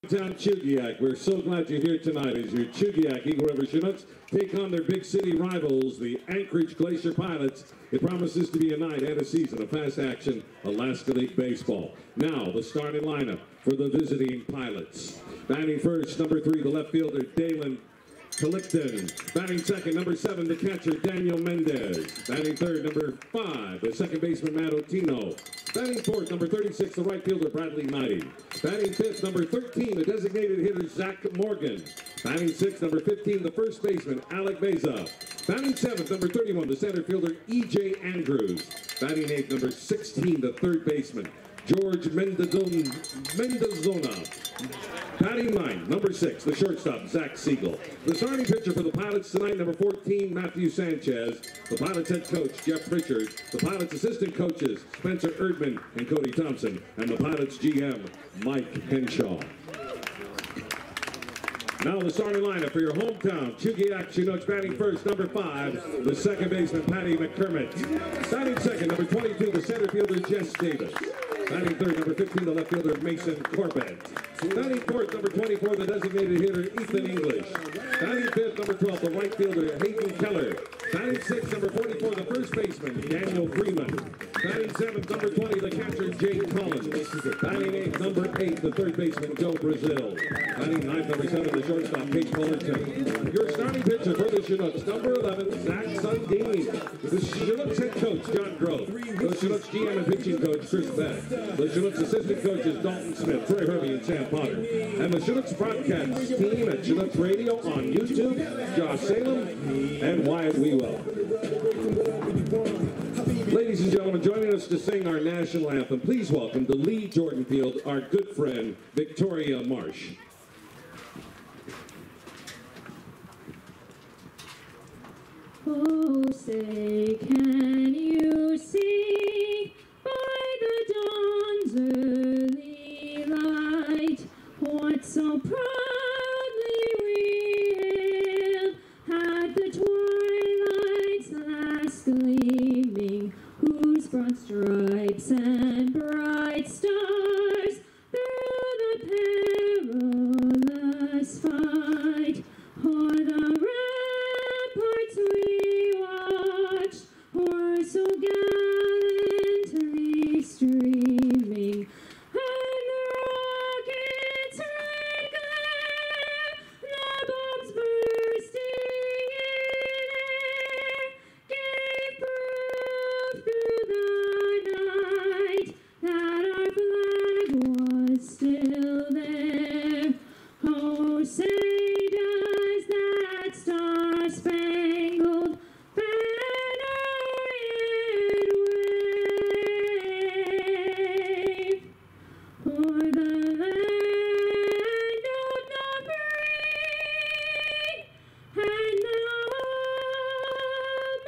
Downtown Chugiak. We're so glad you're here tonight as your Chugiak Eagle River Chinooks take on their big city rivals, the Anchorage Glacier Pilots. It promises to be a night and a season of fast-action Alaska League baseball. Now, the starting lineup for the visiting Pilots. Batting first, number 3, the left fielder, Dalen Kalipton. Batting second, number 7, the catcher, Daniel Mendez. Batting third, number 5, the second baseman, Matt Otino. Batting fourth, number 36, the right fielder, Bradley Mighty. Batting fifth, number 13, the designated hitter, Zach Morgan. Batting sixth, number 15, the first baseman, Alec Beza. Batting seventh, number 31, the center fielder, E.J. Andrews. Batting eighth, number 16, the third baseman, George Mendozona. Batting ninth, number 6, the shortstop, Zach Siegel. The starting pitcher for the Pilots tonight, number 14, Matthew Sanchez. The Pilots head coach, Jeff Pritchard. The Pilots assistant coaches, Spencer Erdman and Cody Thompson. And the Pilots GM, Mike Henshaw. Now the starting lineup for your hometown Chugiak Chinooks. Batting first, number 5, the second baseman, Patty McCormick. Batting second, number 22, the center fielder, Jess Davis. Batting third, number 15, the left fielder, Mason Corbett. Batting fourth, number 24, the designated hitter, Ethan English. Batting fifth, number 12, the right fielder, Hayden Keller. Batting sixth, number 44, the first baseman, Daniel Freeman. Batting seventh, number 20, the catcher, Jake Collins. Batting eighth, number 8, the third baseman, Joe Brazil. Batting ninth, number 7, the shortstop, Kate Fullerton. Your starting pitcher for the Chinooks, number 11, Zach Sundin. The Chinooks head coach, John Grove. The Chinooks GM and pitching coach, Chris Beck. The Chinooks assistant coaches, Dalton Smith, Troy Hervey, and Sam Potter. And the Chinooks broadcast team at Chinooks Radio on YouTube, Josh Salem and Wyatt Wewell. Ladies and gentlemen, joining us to sing our national anthem, please welcome to Lee Jordan Field, our good friend, Victoria Marsh. Oh, say, can you see by the dawn's early light what so proudly we hailed at the twilight's last gleaming, whose broad stripes and bright stars through the perilous fight o'er the ramparts we watched, o'er so gallantly streaming, and the rockets' red glare, the bombs bursting in air, gave proof through the night that our flag was still there. Oh, say does that star-spangled banner yet wave o'er the land of the free and the home of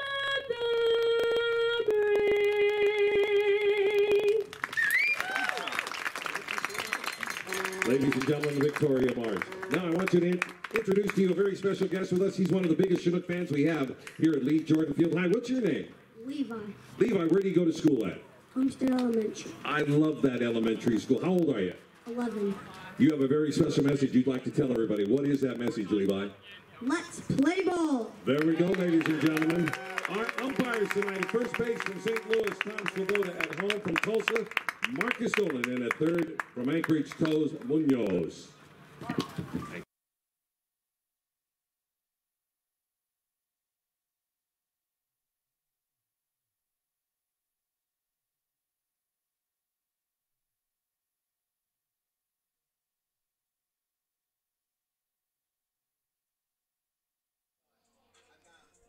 the brave. Ladies and gentlemen, Victoria Marsh. Now I want you to introduce to you a very special guest with us. He's one of the biggest Chinook fans we have here at Lee Jordan Field. Hi, what's your name? Levi, Levi, where do you go to school at? Homestead Elementary, I love that elementary school. How old are you? 11. You have a very special message you'd like to tell everybody. What is that message, Levi? Let's play ball. There we go, ladies and gentlemen. Our umpires tonight at first base from St. Louis, Tom Svoboda. At home from Tulsa, Marcus Dolan. And at third from Anchorage, Toes Munoz.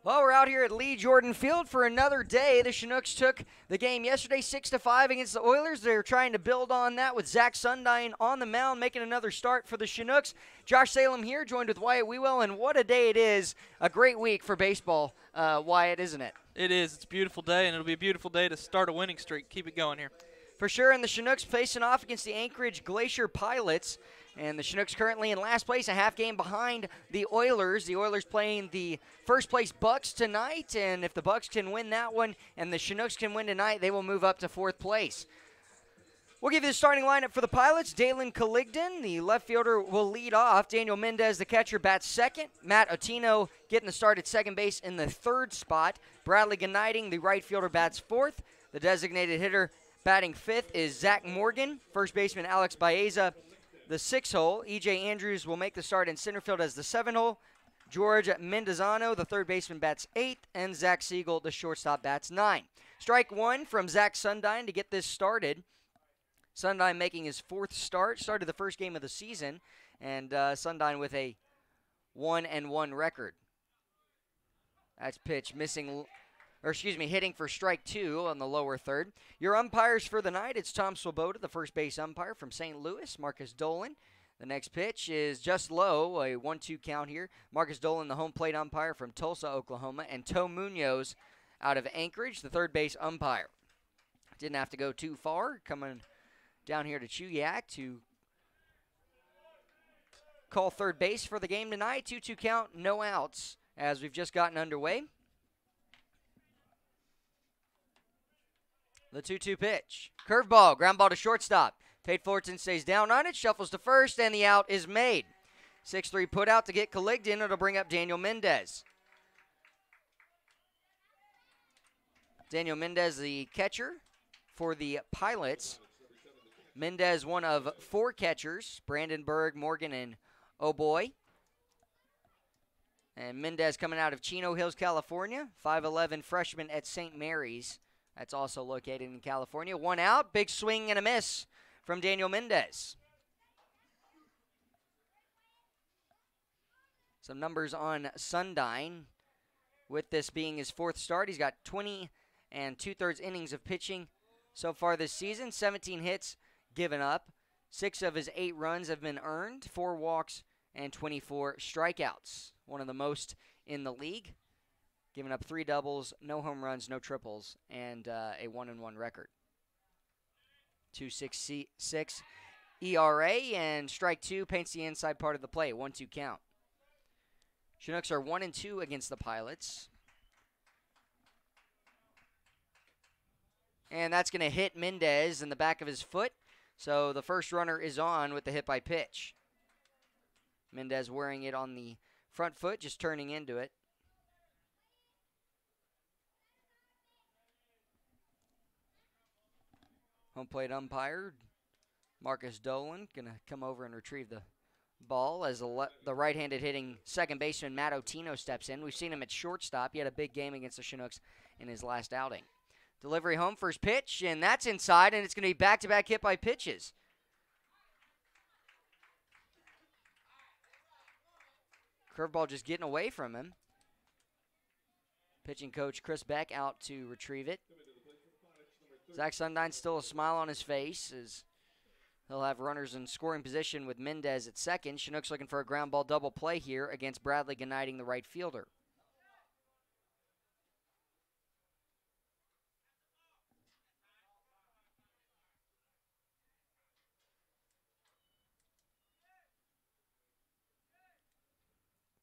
Well, we're out here at Lee Jordan Field for another day. The Chinooks took the game yesterday 6-5 against the Oilers. They're trying to build on that with Zach Sundin on the mound, making another start for the Chinooks. Josh Salem here, joined with Wyatt Wewell, and what a day it is. A great week for baseball, Wyatt, isn't it? It is. It's a beautiful day, and it'll be a beautiful day to start a winning streak. Keep it going here. For sure, and the Chinooks facing off against the Anchorage Glacier Pilots. And the Chinooks currently in last place, a half game behind the Oilers. The Oilers playing the first place Bucks tonight, and if the Bucks can win that one and the Chinooks can win tonight, they will move up to fourth place. We'll give you the starting lineup for the Pilots. Dalen Caligden, the left fielder, will lead off. Daniel Mendez, the catcher, bats second. Matt Otino getting the start at second base in the third spot. Bradley Gniting, the right fielder, bats fourth. The designated hitter batting fifth is Zach Morgan. First baseman Alex Baeza, the 6 hole. E.J. Andrews will make the start in center field as the 7 hole. George Mendozano, the third baseman, bats 8th. And Zach Siegel, the shortstop, bats 9. Strike one from Zach Sundine to get this started. Sundine making his 4th start, started the first game of the season, and Sundine with a 1-1 record. That's pitch hitting for strike 2 on the lower third. Your umpires for the night, it's Tom Swoboda, the first base umpire from St. Louis, Marcus Dolan. The next pitch is just low, a 1-2 count here. Marcus Dolan, the home plate umpire from Tulsa, Oklahoma, and Toe Munoz out of Anchorage, the third base umpire. Didn't have to go too far, coming down here to Chugiak to call third base for the game tonight. 2-2 count, no outs as we've just gotten underway. The 2-2 pitch. Curveball, ground ball to shortstop. Tate Fullerton stays down on it, shuffles to first, and the out is made. 6-3 put out to get Caligden. It'll bring up Daniel Mendez. Daniel Mendez, the catcher for the Pilots. Mendez, one of 4 catchers, Brandenburg, Morgan, and O'Boy. And Mendez coming out of Chino Hills, California, 5'11" freshman at St. Mary's. That's also located in California. 1 out, big swing and a miss from Daniel Mendez. Some numbers on Sundine. With this being his 4th start, he's got 20 2/3 innings of pitching so far this season, 17 hits given up. 6 of his 8 runs have been earned, 4 walks, and 24 strikeouts. One of the most in the league. Giving up 3 doubles, no home runs, no triples, and a 1-1 record. 2.66 ERA, and strike 2 paints the inside part of the play. 1-2 count. Chinooks are 1-2 against the Pilots. And that's going to hit Mendez in the back of his foot. So the first runner is on with the hit by pitch. Mendez wearing it on the front foot, just turning into it. Home plate umpire, Marcus Dolan, going to come over and retrieve the ball as the right-handed hitting second baseman Matt Otino steps in. We've seen him at shortstop. He had a big game against the Chinooks in his last outing. Delivery home, first pitch, and that's inside, and it's going to be back-to-back hit by pitches. Curveball just getting away from him. Pitching coach Chris Beck out to retrieve it. Zach Sundine still a smile on his face as he'll have runners in scoring position with Mendez at second. Chinooks looking for a ground ball double play here against Bradley Gniting, the right fielder.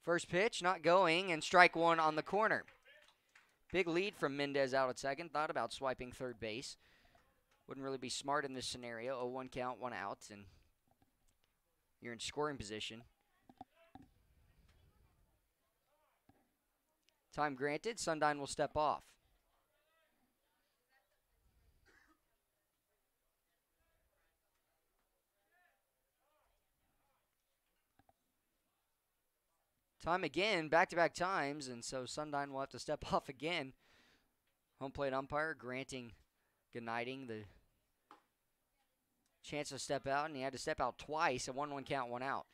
First pitch, not going, and strike 1 on the corner. Big lead from Mendez out at second. Thought about swiping third base. Wouldn't really be smart in this scenario. 0-1 count, 1 out, and you're in scoring position. Time granted. Sundine will step off. Time again, back-to-back times, and so Sundine will have to step off again. Home plate umpire granting Gniting the chance to step out, and he had to step out twice. A 1-1 count, 1 out.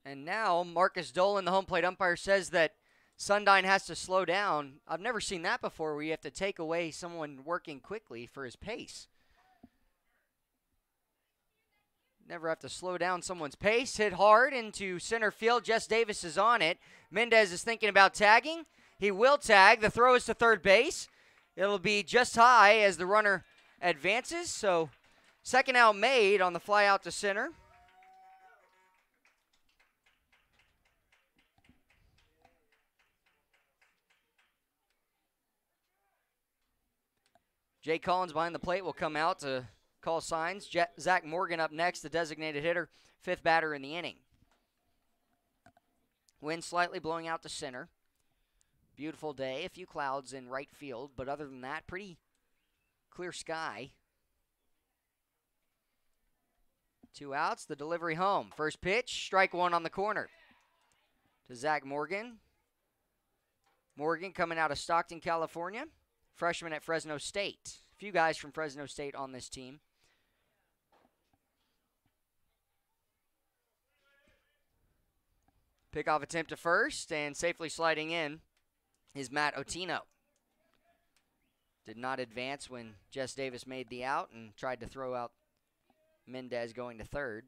And now Marcus Dolan, the home plate umpire, says that Sundine has to slow down. I've never seen that before where you have to take away someone working quickly for his pace. Never have to slow down someone's pace. Hit hard into center field. Jess Davis is on it. Mendez is thinking about tagging. He will tag. The throw is to third base. It'll be just high as the runner advances. So Second out made on the fly out to center. Jay Collins behind the plate will come out to call signs. Zach Morgan up next, the designated hitter, fifth batter in the inning. Wind slightly blowing out to center. Beautiful day, a few clouds in right field, but other than that, pretty clear sky. 2 outs, the delivery home. First pitch, strike one on the corner to Zach Morgan. Morgan coming out of Stockton, California. Freshman at Fresno State. A few guys from Fresno State on this team. Pickoff attempt to first, and safely sliding in is Matt Otino. Did not advance when Jess Davis made the out and tried to throw out Mendez going to third.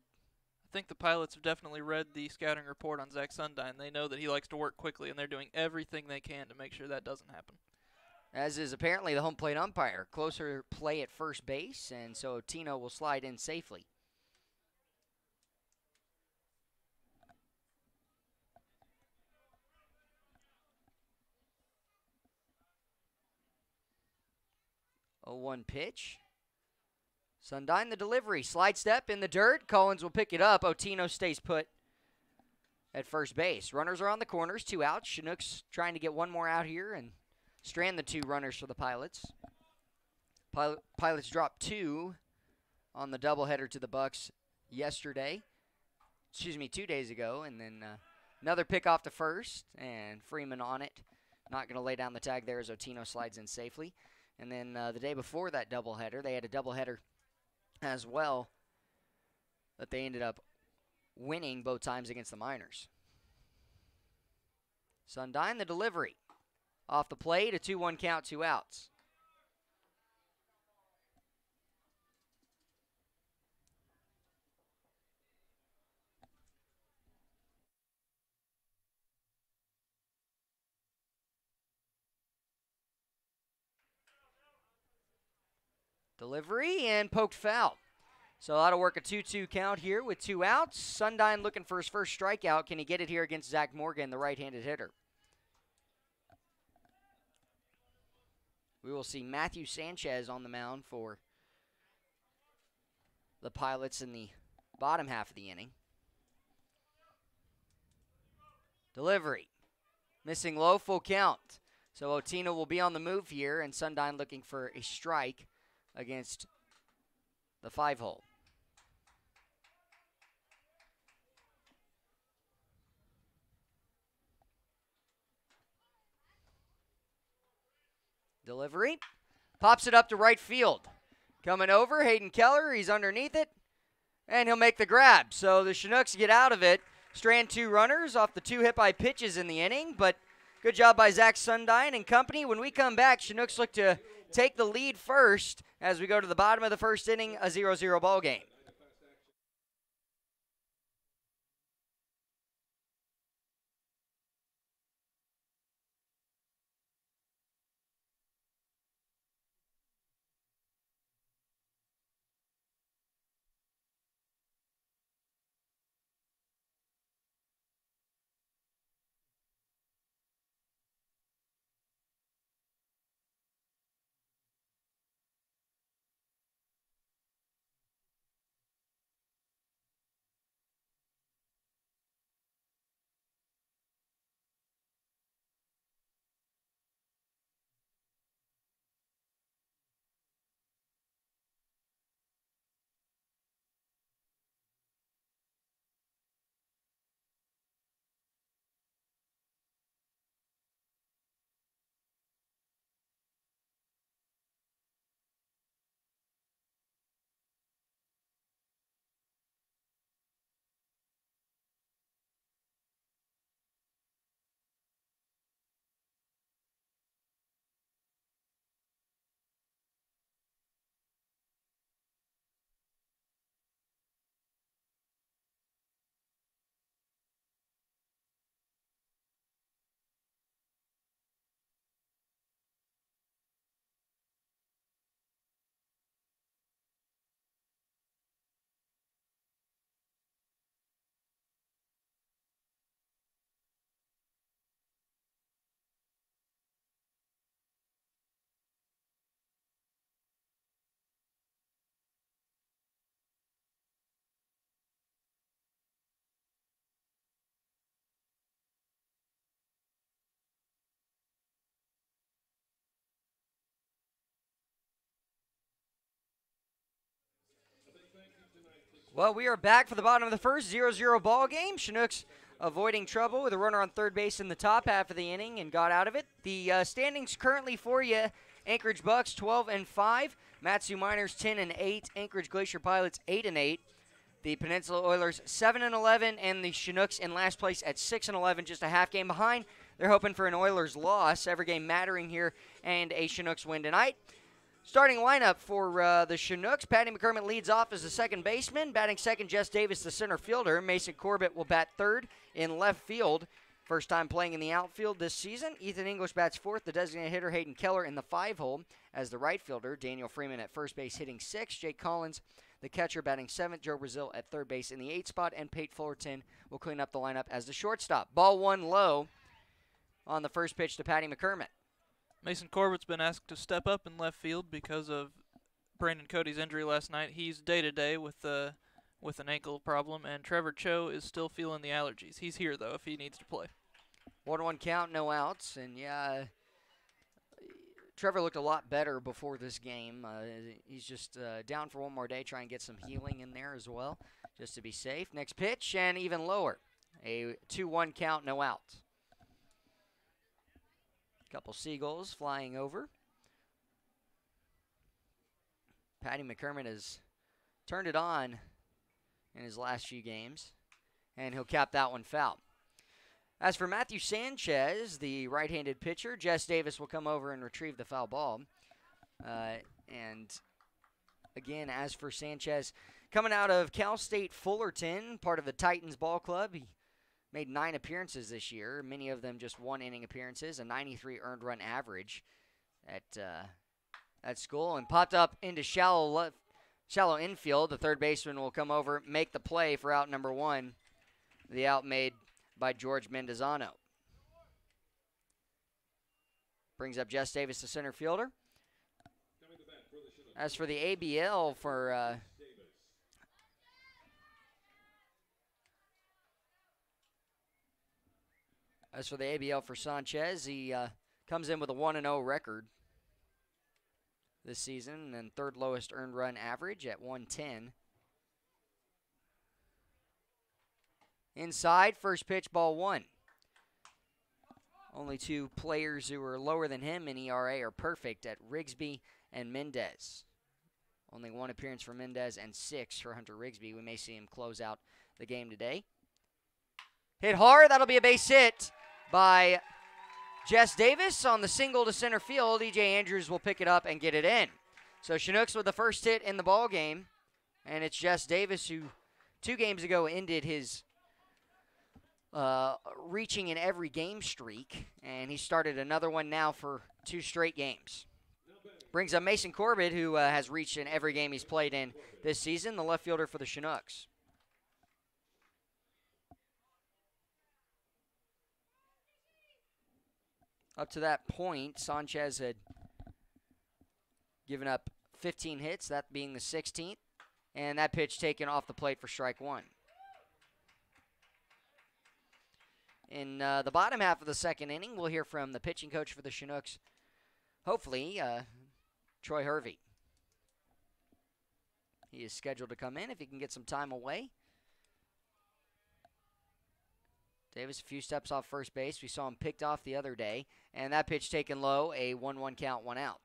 I think the Pilots have definitely read the scouting report on Zach Sundine. They know that he likes to work quickly, and they're doing everything they can to make sure that doesn't happen. As is apparently the home plate umpire. Closer play at first base, and so Otino will slide in safely. Oh, 1 pitch. Sundine the delivery. Slide step in the dirt. Collins will pick it up. Otino stays put at first base. Runners are on the corners. 2 outs. Chinooks trying to get one more out here and strand the 2 runners for the Pilots. Pilots dropped 2 on the doubleheader to the Bucks yesterday. 2 days ago. And then another pick off to first. And Freeman on it. Not going to lay down the tag there as Otino slides in safely. And then the day before that doubleheader, they had a doubleheader as well that they ended up winning both times against the Miners. Sundine the delivery. Off the plate, a 2-1 count, 2 outs. Delivery and poked foul. So that'll work a 2-2 count here with 2 outs. Sundine looking for his first strikeout. Can he get it here against Zach Morgan, the right-handed hitter? We will see Matthew Sanchez on the mound for the Pilots in the bottom half of the inning. Delivery. Missing low, full count. So Otino will be on the move here, and Sundine looking for a strike against the 5-hole. Delivery. Pops it up to right field. Coming over, Hayden Keller. He's underneath it. And he'll make the grab. So the Chinooks get out of it. Strand 2 runners off the 2 hit-by pitches in the inning. But good job by Zach Sundine and company. When we come back, Chinooks look to take the lead first as we go to the bottom of the first inning, a 0-0 ball game. Well, we are back for the bottom of the first, 0-0 ball game. Chinooks avoiding trouble with a runner on third base in the top half of the inning and got out of it. The standings currently for you: Anchorage Bucks 12-5, Matsu Miners 10-8, Anchorage Glacier Pilots 8-8, the Peninsula Oilers 7-11, and the Chinooks in last place at 6-11, just a half game behind. They're hoping for an Oilers loss, every game mattering here, and a Chinooks win tonight. Starting lineup for the Chinooks: Patty McCormick leads off as the second baseman. Batting second, Jess Davis, the center fielder. Mason Corbett will bat third in left field. First time playing in the outfield this season. Ethan English bats fourth. The designated hitter, Hayden Keller, in the 5-hole as the right fielder. Daniel Freeman at first base hitting sixth. Jake Collins, the catcher, batting seventh. Joe Brazil at third base in the 8th spot. And Pate Fullerton will clean up the lineup as the shortstop. Ball one low on the first pitch to Patty McCormick. Mason Corbett's been asked to step up in left field because of Brandon Cody's injury last night. He's day-to-day with an ankle problem, and Trevor Cho is still feeling the allergies. He's here, though, if he needs to play. 1-1 count, no outs, and yeah, Trevor looked a lot better before this game. He's just down for one more day, try and get some healing in there as well, just to be safe. Next pitch, and even lower. A 2-1 count, no outs. Couple seagulls flying over. Patty McCormick has turned it on in his last few games, and he'll cap that one foul. As for Matthew Sanchez, the right-handed pitcher, Jess Davis will come over and retrieve the foul ball. And again, as for Sanchez, coming out of Cal State Fullerton, part of the Titans ball club, he made 9 appearances this year, many of them just one-inning appearances, a 93 earned run average at school, and popped up into shallow infield. The third baseman will come over, make the play for out number 1, the out made by George Mendozano. Brings up Jess Davis, the center fielder. As for the ABL for Sanchez, he comes in with a 1-0 record this season and third lowest earned run average at 110. Inside, first pitch, ball 1. Only 2 players who are lower than him in ERA are perfect at Rigsby and Mendez. Only 1 appearance for Mendez and 6 for Hunter Rigsby. We may see him close out the game today. Hit hard, that'll be a base hit by Jess Davis on the single to center field. E.J. Andrews will pick it up and get it in. So Chinooks with the first hit in the ball game, and it's Jess Davis who 2 games ago ended his reaching in every game streak, and he started another one now for 2 straight games. Brings up Mason Corbett, who has reached in every game he's played in this season, the left fielder for the Chinooks. Up to that point, Sanchez had given up 15 hits, that being the 16th, and that pitch taken off the plate for strike 1. In the bottom half of the second inning, we'll hear from the pitching coach for the Chinooks, hopefully, Troy Hervey. He is scheduled to come in if he can get some time away. Davis a few steps off first base. We saw him picked off the other day, and that pitch taken low, a 1-1 count, 1 out.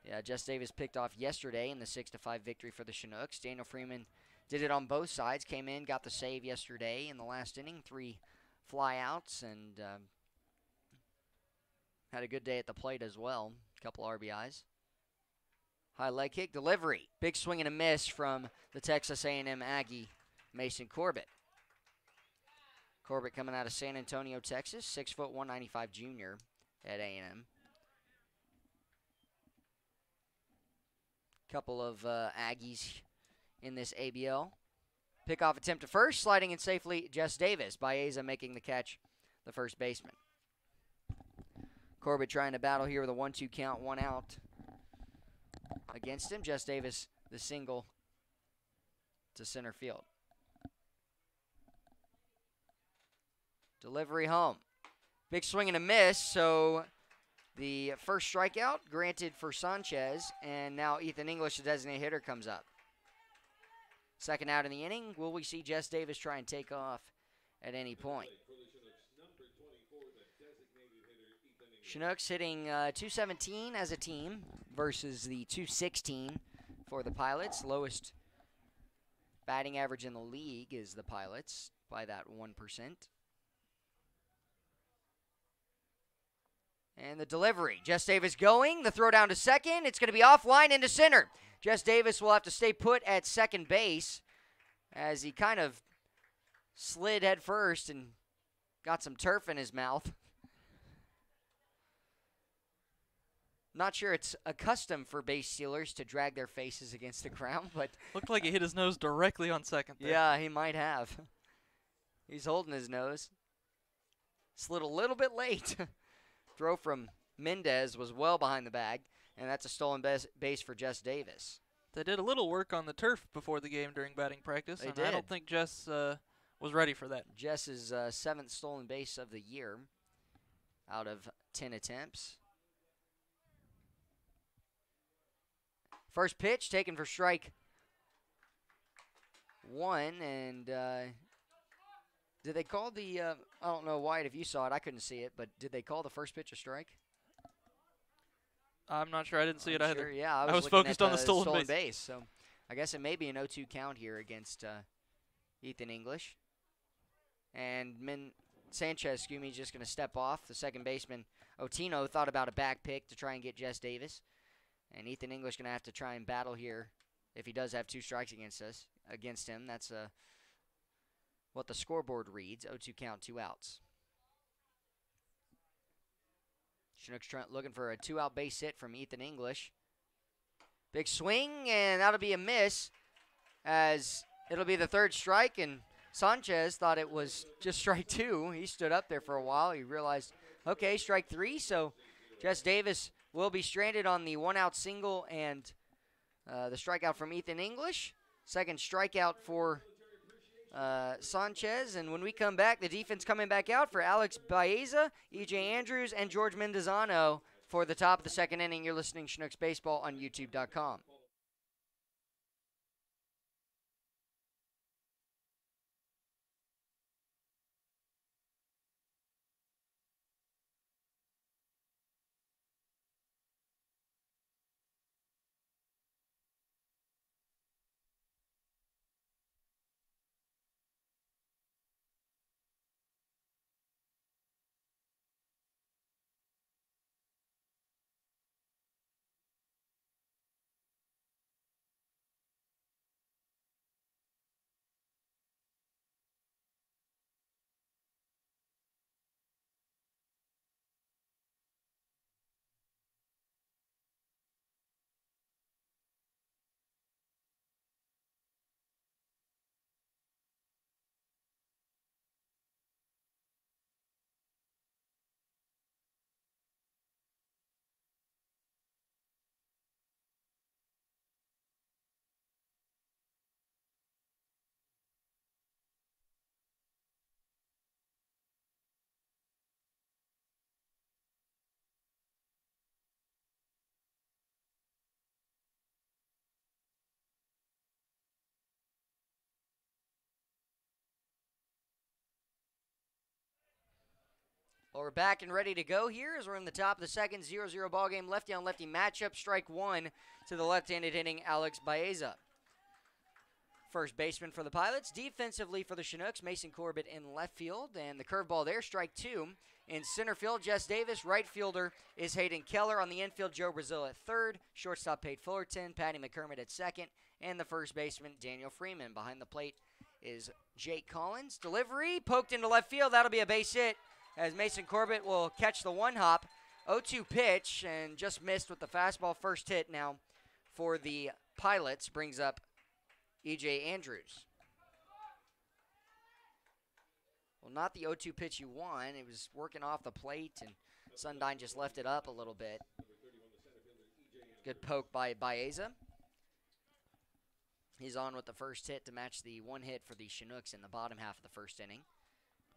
Yeah, Jess Davis picked off yesterday in the 6-5 victory for the Chinooks. Daniel Freeman did it on both sides, came in, got the save yesterday in the last inning, 3 flyouts, and had a good day at the plate as well, a couple RBIs. High leg kick, delivery. Big swing and a miss from the Texas A&M Aggie, Mason Corbett. Corbett coming out of San Antonio, Texas, 6 foot 195 junior at A&M. Couple of Aggies in this ABL. Pickoff attempt to first, sliding in safely, Jess Davis. Baeza making the catch, the first baseman. Corbett trying to battle here with a 1-2 count, 1 out against him. Jess Davis, the single to center field. Delivery home. Big swing and a miss, so the first strikeout granted for Sanchez, and now Ethan English, the designated hitter, comes up. Second out in the inning. Will we see Jess Davis try and take off at any point? Chinooks hitting 217 as a team versus the 216 for the Pilots. Lowest batting average in the league is the Pilots by that 1%. And the delivery. Jess Davis going. The throw down to second. It's going to be offline into center. Jess Davis will have to stay put at second base as he kind of slid head first and got some turf in his mouth. Not sure it's a custom for base stealers to drag their faces against the ground, but Looked like he hit his nose directly on second there. yeah, he might have. He's holding his nose. Slid a little bit late. Throw from Mendez was well behind the bag, and that's a stolen base for Jess Davis. They did a little work on the turf before the game during batting practice, They and did. I don't think Jess was ready for that. Jess's 7th stolen base of the year out of 10 attempts. First pitch taken for strike 1, and did they call the, I don't know, Wyatt, if you saw it, I couldn't see it, but did they call the first pitch a strike? I'm not sure. I didn't see it either. Sure, yeah, I was looking focused at on the stolen base. So I guess it may be an 0-2 count here against Ethan English. And Sanchez, just going to step off. The second baseman, Otino, thought about a back pick to try and get Jess Davis. And Ethan English going to have to try and battle here if he does have 2 strikes against him. That's what the scoreboard reads, 0-2 count, 2 outs. Chinooks looking for a 2-out base hit from Ethan English. Big swing, and that'll be a miss as it'll be the 3rd strike, and Sanchez thought it was just strike 2. He stood up there for a while. He realized, okay, strike 3, so Jess Davis will be stranded on the 1-out single and the strikeout from Ethan English. Second strikeout for Sanchez, and when we come back, the defense coming back out for Alex Baeza, E.J. Andrews, and George Mendozano for the top of the 2nd inning. You're listening to Chinooks Baseball on YouTube.com. Well, we're back and ready to go here as we're in the top of the 2nd, 0-0 ball game. Lefty on lefty matchup. Strike 1 to the left-handed hitting Alex Baeza. First baseman for the Pilots. Defensively for the Chinooks, Mason Corbett in left field. And the curveball there, strike 2. In center field, Jess Davis. Right fielder is Hayden Keller. On the infield, Joe Brazil at 3rd. Shortstop, Pate Fullerton. Patty McCormick at 2nd. And the first baseman, Daniel Freeman. Behind the plate is Jake Collins. Delivery, poked into left field. That'll be a base hit, as Mason Corbett will catch the 1-hop. 0-2 pitch, and just missed with the fastball. First hit now for the Pilots brings up E.J. Andrews. Well, not the 0-2 pitch you want. It was working off the plate, and Sundine just left it up a little bit. Good poke by Baeza. He's on with the first hit to match the 1 hit for the Chinooks in the bottom half of the 1st inning.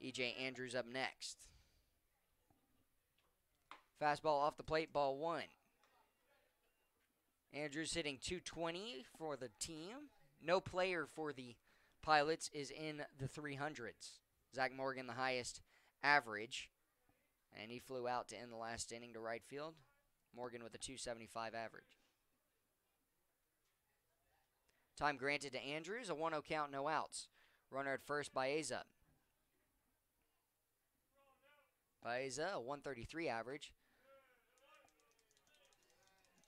E.J. Andrews up next. Fastball off the plate, ball 1. Andrews hitting .220 for the team. No player for the Pilots is in the 300s. Zach Morgan, the highest average, and he flew out to end the last inning to right field. Morgan with a 275 average. Time granted to Andrews, a 1-0 count, no outs. Runner at first, Baeza. Baeza, a 133 average.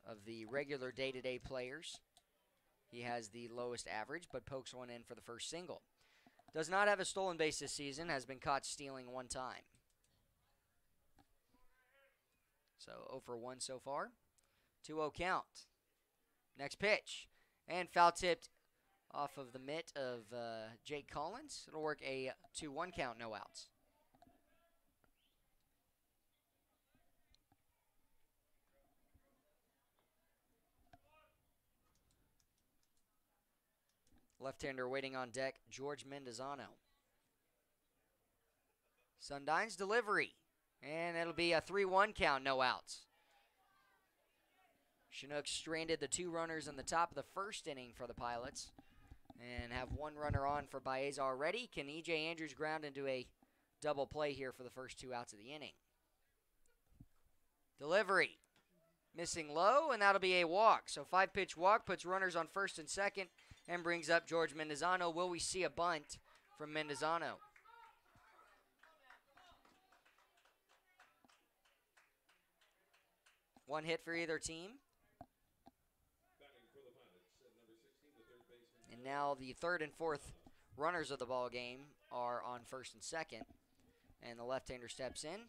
Of the regular day-to-day players, he has the lowest average, but pokes one in for the first single. Does not have a stolen base this season, has been caught stealing one time. So 0 for 1 so far. 2-0 count. Next pitch. And foul tipped off of the mitt of Jake Collins. It'll work a 2-1 count, no outs. Left-hander waiting on deck, George Mendozano. Sundine's delivery. And it'll be a 3-1 count, no outs. Chinooks stranded the 2 runners in the top of the first inning for the Pilots. And have 1 runner on for Baeza already. Can E.J. Andrews ground into a double play here for the first 2 outs of the inning? Delivery. Missing low, and that'll be a walk. So 5-pitch walk puts runners on first and second and brings up George Mendozano. Will we see a bunt from Mendozano? One hit for either team. And now the third and fourth runners of the ball game are on first and second. And the left-hander steps in.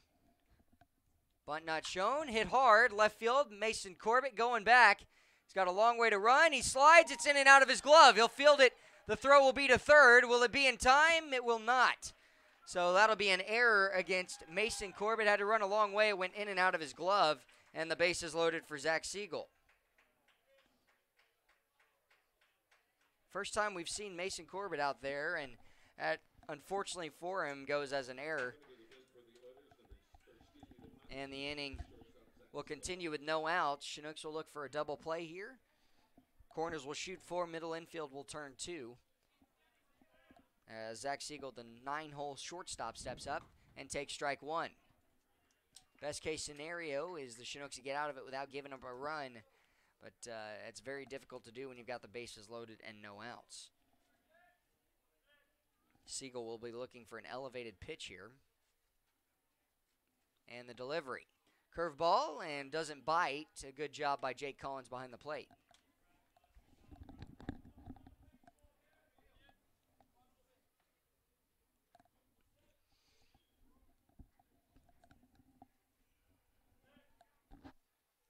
Bunt not shown. Hit hard. Left field. Mason Corbett going back. He's got a long way to run. He slides. It's in and out of his glove. He'll field it. The throw will be to third. Will it be in time? It will not. So that'll be an error against Mason Corbett. Had to run a long way. It went in and out of his glove. And the base is loaded for Zach Siegel. First time we've seen Mason Corbett out there, and unfortunately for him, goes as an error. And the inning will continue with no outs. Chinooks will look for a double play here. Corners will shoot 4, middle infield will turn 2. As Zach Siegel, the 9-hole shortstop, steps up and takes strike 1. Best case scenario is the Chinooks to get out of it without giving up a run. But it's very difficult to do when you've got the bases loaded and no outs. Siegel will be looking for an elevated pitch here. And the delivery. Curveball and doesn't bite. A good job by Jake Collins behind the plate.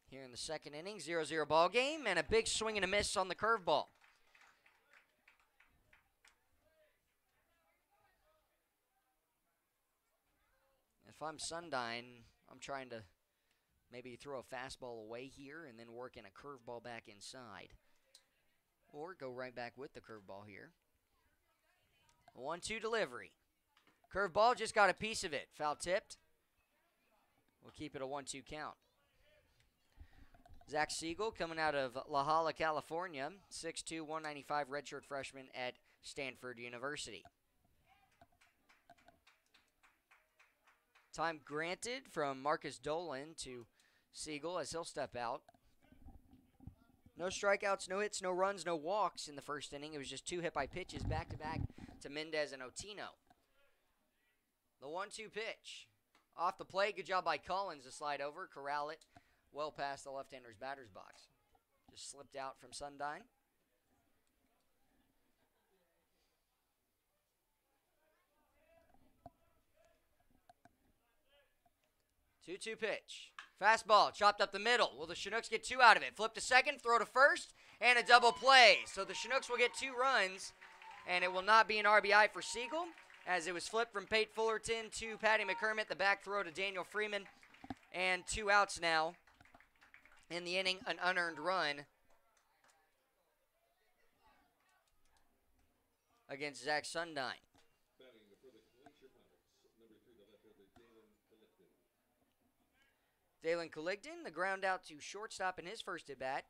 Here in the second inning, 0-0 ball game, and a big swing and a miss on the curveball. If I'm Sundine, I'm trying to maybe throw a fastball away here and then work in a curveball back inside. Or go right back with the curveball here. 1-2 delivery. Curveball just got a piece of it. Foul tipped. We'll keep it a 1-2 count. Zach Siegel coming out of La Jolla, California, 6'2", 195 redshirt freshman at Stanford University. Time granted from Marcus Dolan to Siegel as he'll step out. No strikeouts, no hits, no runs, no walks in the first inning. It was just 2 hit-by pitches back-to-back to Mendez and Otino. The 1-2 pitch. Off the plate, good job by Collins to slide over, corral it. Well past the left-hander's batter's box. Just slipped out from Sundine. Two-two pitch. Fastball chopped up the middle. Will the Chinooks get 2 out of it? Flip to second, throw to first, and a double play. So the Chinooks will get 2 runs, and it will not be an RBI for Siegel, as it was flipped from Pate Fullerton to Patty McCormick. The back throw to Daniel Freeman, and 2 outs now. In the inning, an unearned run against Zach Sundine. Dalen Coligton, the ground out to shortstop in his first at-bat.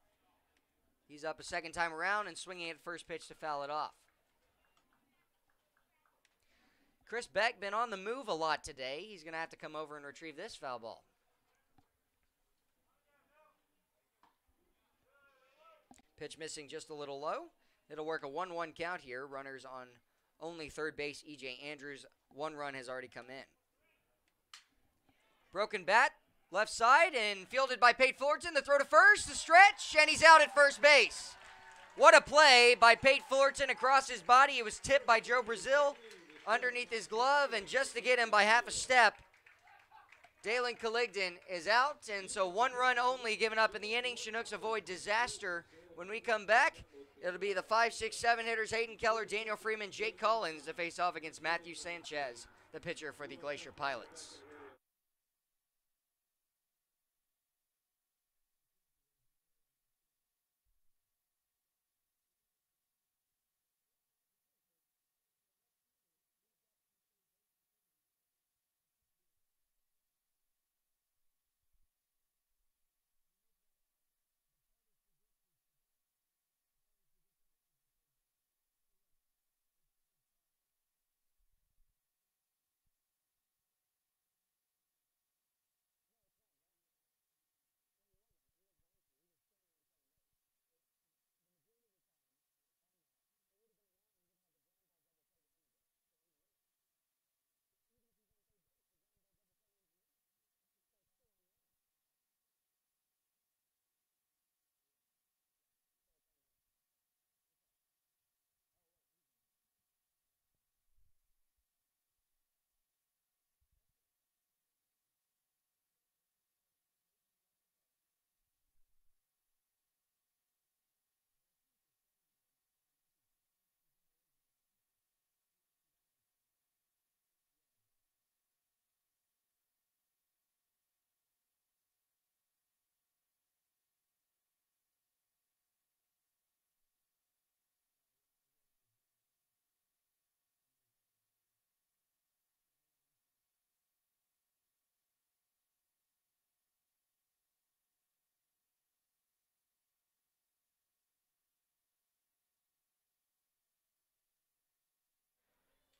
He's up a second time around and swinging at first pitch to foul it off. Chris Beck been on the move a lot today. He's going to have to come over and retrieve this foul ball. Pitch missing just a little low. It'll work a 1-1 count here. Runners on only third base, E.J. Andrews. 1 run has already come in. Broken bat, left side, and fielded by Pate Fullerton. The throw to first, the stretch, and he's out at first base. What a play by Pate Fullerton across his body. It was tipped by Joe Brazil underneath his glove, and just to get him by half a step, Dalen Caligden is out, and so 1 run only given up in the inning. Chinooks avoid disaster. When we come back, it'll be the 5, 6, 7 hitters, Hayden Keller, Daniel Freeman, Jake Collins to face off against Matthew Sanchez, the pitcher for the Glacier Pilots.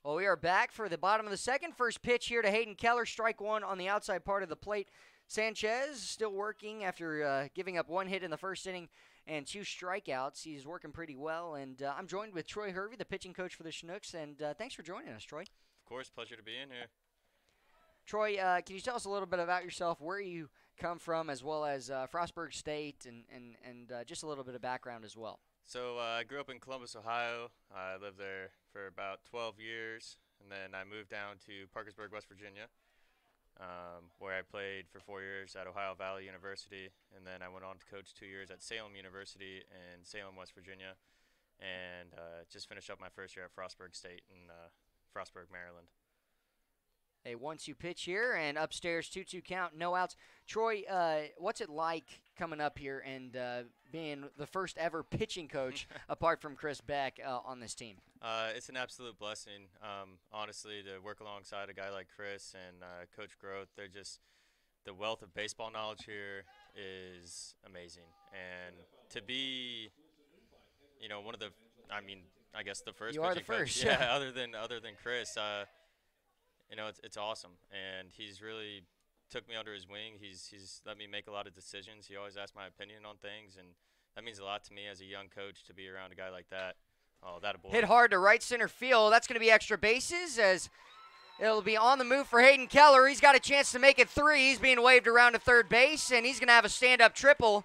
Well, we are back for the bottom of the second. First pitch here to Hayden Keller. Strike 1 on the outside part of the plate. Sanchez still working after giving up 1 hit in the first inning and 2 strikeouts. He's working pretty well. And I'm joined with Troy Hervey, the pitching coach for the Chinooks. And thanks for joining us, Troy. Of course, pleasure to be in here. Troy, can you tell us a little bit about yourself, where you come from, as well as Frostburg State, and just a little bit of background as well? So I grew up in Columbus, Ohio. I lived there for about 12 years, and then I moved down to Parkersburg, West Virginia, where I played for 4 years at Ohio Valley University, and then I went on to coach 2 years at Salem University in Salem, West Virginia, and just finished up my first year at Frostburg State in Frostburg, Maryland. A 1-2 pitch here, and upstairs 2-2 count, no outs. Troy, what's it like coming up here and being the first ever pitching coach apart from Chris Beck on this team? It's an absolute blessing, honestly, to work alongside a guy like Chris and Coach Groth. They're just, the wealth of baseball knowledge here is amazing. And to be, you know, one of the, I guess the first you are pitching the first, coach, yeah, other than Chris, you know, it's awesome, and he's really took me under his wing. He's let me make a lot of decisions. He always asks my opinion on things, and that means a lot to me as a young coach to be around a guy like that. Oh, that a boy. Hit hard to right center field. That's going to be extra bases as it'll be on the move for Hayden Keller. He's got a chance to make it 3. He's being waved around to third base, and he's going to have a stand-up triple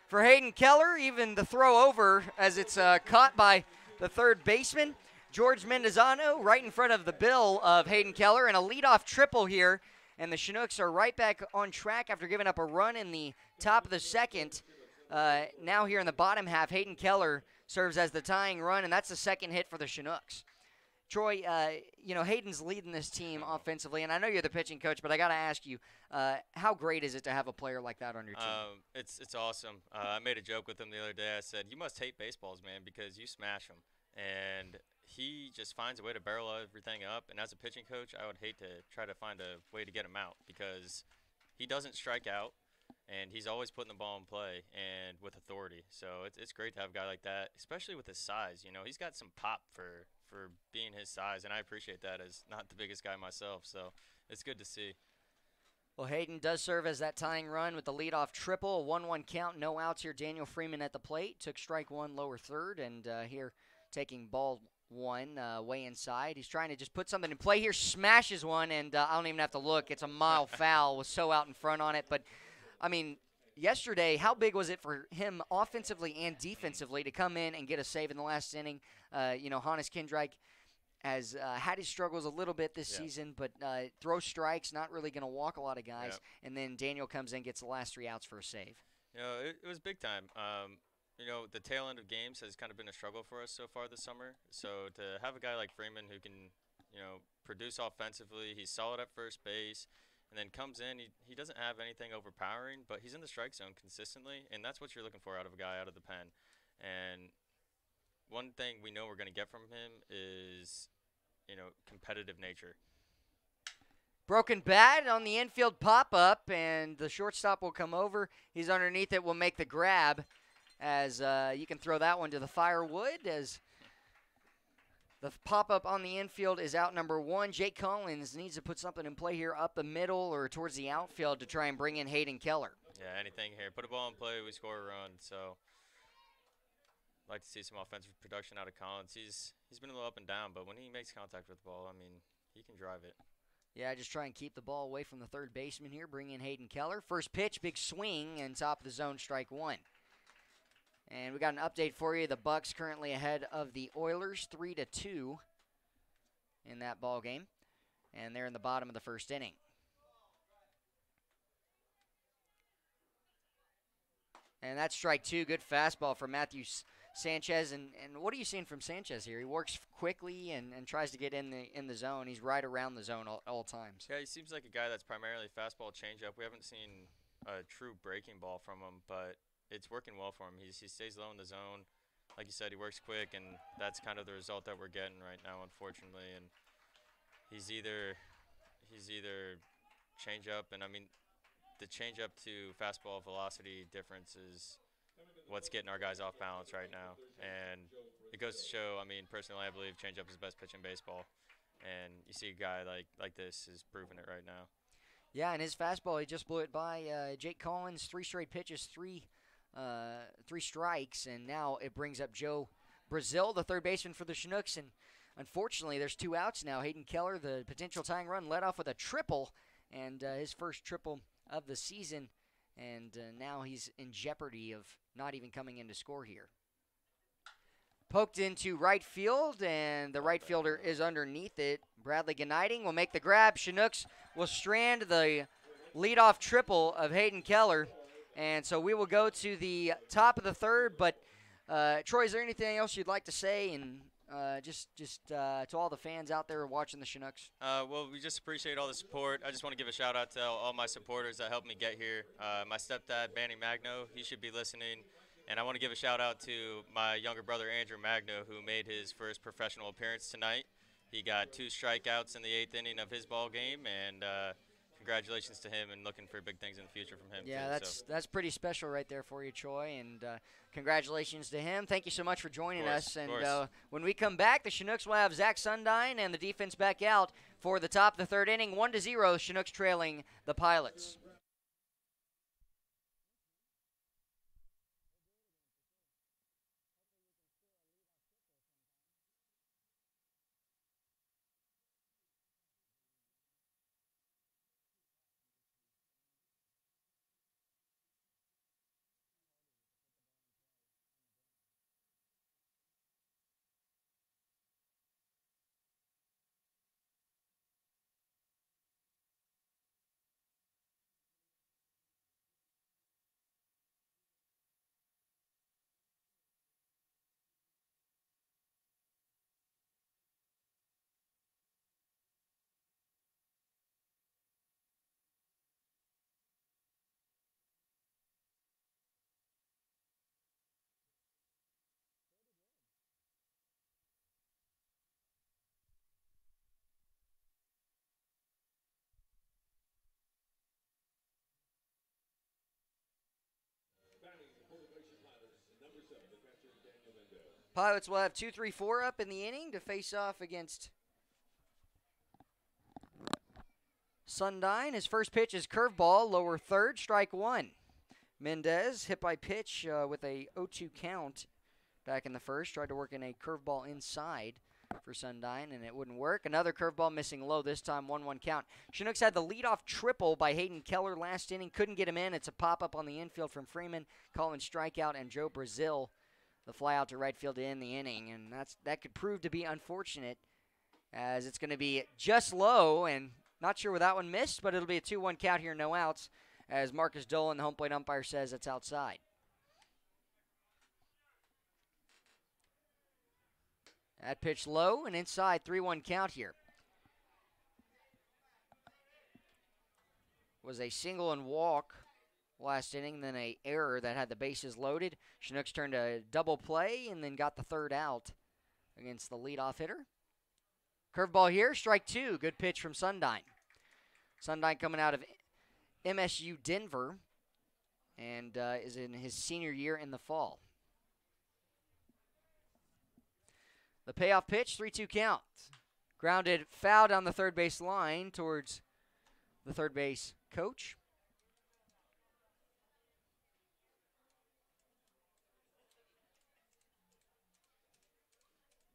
for Hayden Keller. Even the throw over as it's caught by the third baseman. George Mendozano right in front of the bill of Hayden Keller, and a leadoff triple here. And the Chinooks are right back on track after giving up a run in the top of the second. Now here in the bottom half, Hayden Keller serves as the tying run, and that's the second hit for the Chinooks. Troy, you know, Hayden's leading this team offensively, and I know you're the pitching coach, but I got to ask you, how great is it to have a player like that on your team? It's awesome. I made a joke with him the other day. I said, you must hate baseballs, man, because you smash them. And he just finds a way to barrel everything up. And as a pitching coach, I would hate to try to find a way to get him out because he doesn't strike out. and he's always putting the ball in play and with authority. So it's great to have a guy like that, especially with his size. You know, he's got some pop for being his size, and I appreciate that as not the biggest guy myself. So it's good to see. Well, Hayden does serve as that tying run with the leadoff triple, a 1-1 count, no outs here. Daniel Freeman at the plate, took strike one, lower third, and here taking ball one way inside. He's trying to just put something in play here, smashes one, and I don't even have to look. It's a mile foul, was so out in front on it. But, I mean, yesterday, how big was it for him offensively and defensively to come in and get a save in the last inning? Hannes Kendrike has had his struggles a little bit this season, but throw strikes, not really going to walk a lot of guys. And then Daniel comes in, gets the last 3 outs for a save. You know, it was big time. The tail end of games has kind of been a struggle for us so far this summer. So to have a guy like Freeman who can, produce offensively, he's solid at first base, and then comes in, he doesn't have anything overpowering, but he's in the strike zone consistently, and that's what you're looking for out of a guy out of the pen. And one thing we know we're going to get from him is, competitive nature. Broken bat on the infield pop-up, and the shortstop will come over. He's underneath it, will make the grab, as you can throw that one to the firewood, as the pop-up on the infield is out number 1. Jake Collins needs to put something in play here up the middle or towards the outfield to try and bring in Hayden Keller. Yeah, anything here. Put a ball in play, we score a run. So I'd like to see some offensive production out of Collins. He's been a little up and down, but when he makes contact with the ball, I mean, he can drive it. Yeah, just try and keep the ball away from the third baseman here. Bring in Hayden Keller. First pitch, big swing, and top of the zone, strike one. And we got an update for you. The Bucks currently ahead of the Oilers, 3-2 in that ball game, and they're in the bottom of the first inning. And that's strike two. Good fastball from Matthew Sanchez. And what are you seeing from Sanchez here? He works quickly and tries to get in the zone. He's right around the zone all times. Yeah, he seems like a guy that's primarily fastball changeup. We haven't seen a true breaking ball from him, but it's working well for him. He stays low in the zone. Like you said, he works quick, and that's kind of the result that we're getting right now, unfortunately. And he's either changeup, and I mean, the changeup to fastball velocity difference is what's getting our guys off balance right now. And it goes to show, I mean, personally, I believe changeup is the best pitch in baseball. And you see a guy like this is proving it right now. Yeah, and his fastball, he just blew it by Jake Collins. 3 straight pitches, three strikes, and now it brings up Joe Brazil, the third baseman for the Chinooks. And unfortunately, there's 2 outs now. Hayden Keller, the potential tying run, led off with a triple, and his first triple of the season, and now he's in jeopardy of not even coming in to score here. Poked into right field, and the right fielder is underneath it. Bradley Gniting will make the grab. Chinooks will strand the leadoff triple of Hayden Keller, and so we will go to the top of the third. But Troy, is there anything else you'd like to say, and just to all the fans out there watching the Chinooks? Well, we just appreciate all the support. I just want to give a shout out to all my supporters that helped me get here. My stepdad, Manny Magno, he should be listening. And I want to give a shout out to my younger brother, Andrew Magno, who made his first professional appearance tonight. He got 2 strikeouts in the 8th inning of his ball game, and congratulations to him, and looking for big things in the future from him. Yeah, too, that's pretty special right there for you, Troy, and congratulations to him. Thank you so much for joining us. And when we come back, the Chinooks will have Zach Sundine and the defense back out for the top of the third inning. 1-0, Chinooks trailing the Pilots. Pilots will have 2-3-4 up in the inning to face off against Sundyne. His first pitch is curveball, lower third, strike one. Mendez hit by pitch with a 0-2 count back in the first. Tried to work in a curveball inside for Sundyne, and it wouldn't work. Another curveball missing low, this time 1-1 count. Chinooks had the leadoff triple by Hayden Keller last inning. Couldn't get him in. It's a pop-up on the infield from Freeman. Collins strikeout, and Joe Brazil, the fly out to right field to end the inning. And that could prove to be unfortunate, as it's going to be just low, and not sure where that one missed, but it'll be a 2-1 count here, no outs, as Marcus Dolan, the home plate umpire, says it's outside. That pitch low and inside, 3-1 count here. Was a single and walk last inning, then a error that had the bases loaded. Chinooks turned a double play and then got the third out against the leadoff hitter. Curveball here, strike two. Good pitch from Sundyne. Sundyne coming out of MSU Denver and is in his senior year in the fall. The payoff pitch, 3-2 count. Grounded foul down the third base line towards the third base coach.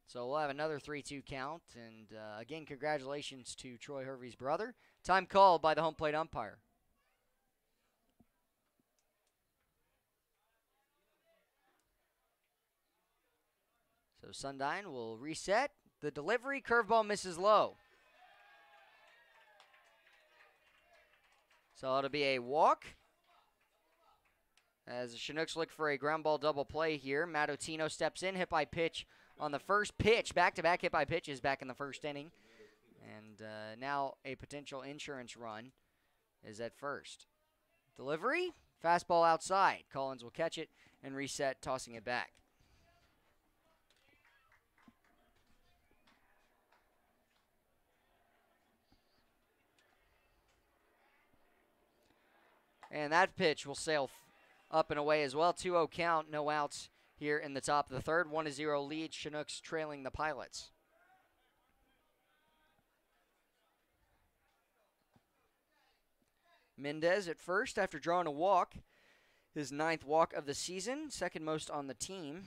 So we'll have another 3-2 count. And again, congratulations to Troy Hervey's brother. Time called by the home plate umpire. So Sundyne will reset. The delivery, curveball misses low. So it'll be a walk, as the Chinooks look for a ground ball double play here. Matt Otino steps in, hit by pitch on the first pitch. Back-to-back hit by pitches back in the first inning. And now a potential insurance run is at first. Delivery, fastball outside. Collins will catch it and reset, tossing it back. And that pitch will sail up and away as well. 2-0 count, no outs here in the top of the third. 1-0 lead, Chinooks trailing the Pilots. Mendez at first after drawing a walk. His 9th walk of the season, second most on the team.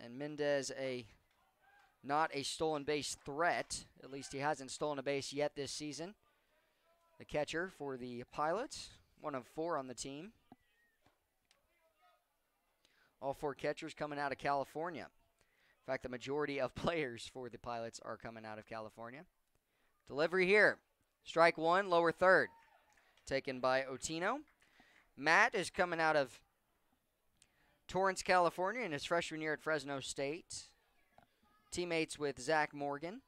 And Mendez not a stolen base threat. At least he hasn't stolen a base yet this season. The catcher for the Pilots, 1 of 4 on the team. All 4 catchers coming out of California. In fact, the majority of players for the Pilots are coming out of California. Delivery here. Strike one, lower third. Taken by Otino. Matt is coming out of Torrance, California in his freshman year at Fresno State. Teammates with Zach Morgan.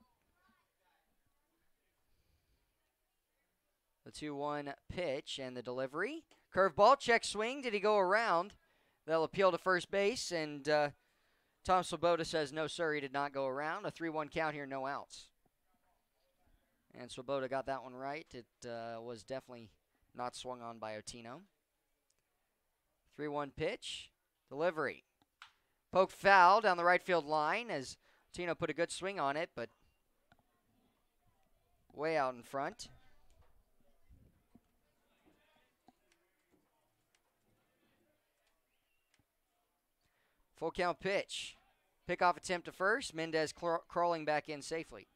The 2-1 pitch and the delivery. Curveball, check swing. Did he go around? They'll appeal to first base, and Tom Swoboda says no, sir, he did not go around. A 3-1 count here, no outs. And Swoboda got that one right. It was definitely not swung on by Otino. 3-1 pitch. Delivery. Poke foul down the right field line as Otino put a good swing on it, but way out in front. Full count pitch. Pickoff attempt to first. Mendez crawling back in safely.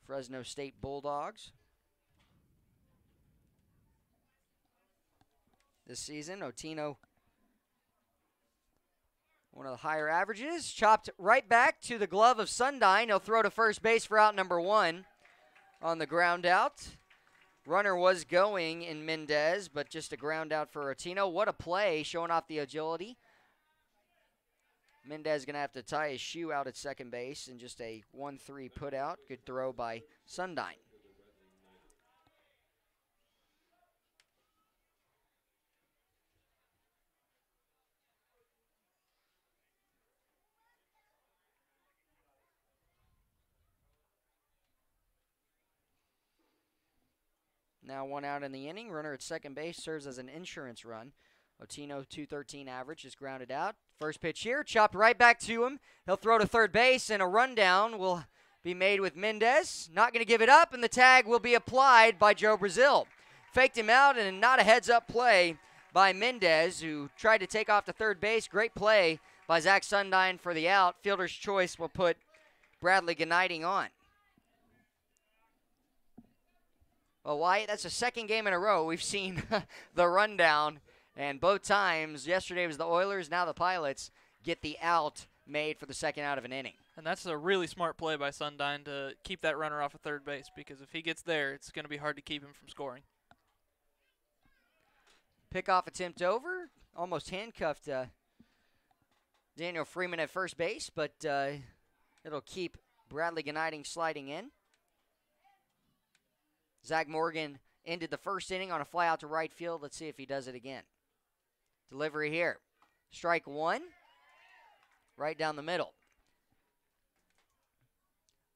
Fresno State Bulldogs. This season, Otino, one of the higher averages. Chopped right back to the glove of Sundyne. He'll throw to first base for out number 1 on the ground out. Runner was going in Mendez, but just a ground out for Otino. What a play, showing off the agility. Mendez going to have to tie his shoe out at second base, and just a 1-3 put out. Good throw by Sundyne. Now 1 out in the inning. Runner at second base serves as an insurance run. Otino, 213 average, is grounded out. First pitch here, chopped right back to him. He'll throw to third base, and a rundown will be made with Mendez. Not going to give it up, and the tag will be applied by Joe Brazil. Faked him out, and not a heads-up play by Mendez, who tried to take off to third base. Great play by Zach Sundine for the out. Fielder's choice will put Bradley Gnighting on. Well, Wyatt, that's the second game in a row we've seen the rundown. And both times, yesterday was the Oilers, now the Pilots, get the out made for the second out of an inning. And that's a really smart play by Sundine to keep that runner off of third base, because if he gets there, it's going to be hard to keep him from scoring. Pickoff attempt over. Almost handcuffed Daniel Freeman at first base, but it'll keep Bradley Gnighting sliding in. Zach Morgan ended the first inning on a fly out to right field. Let's see if he does it again. Delivery here. Strike one. Right down the middle.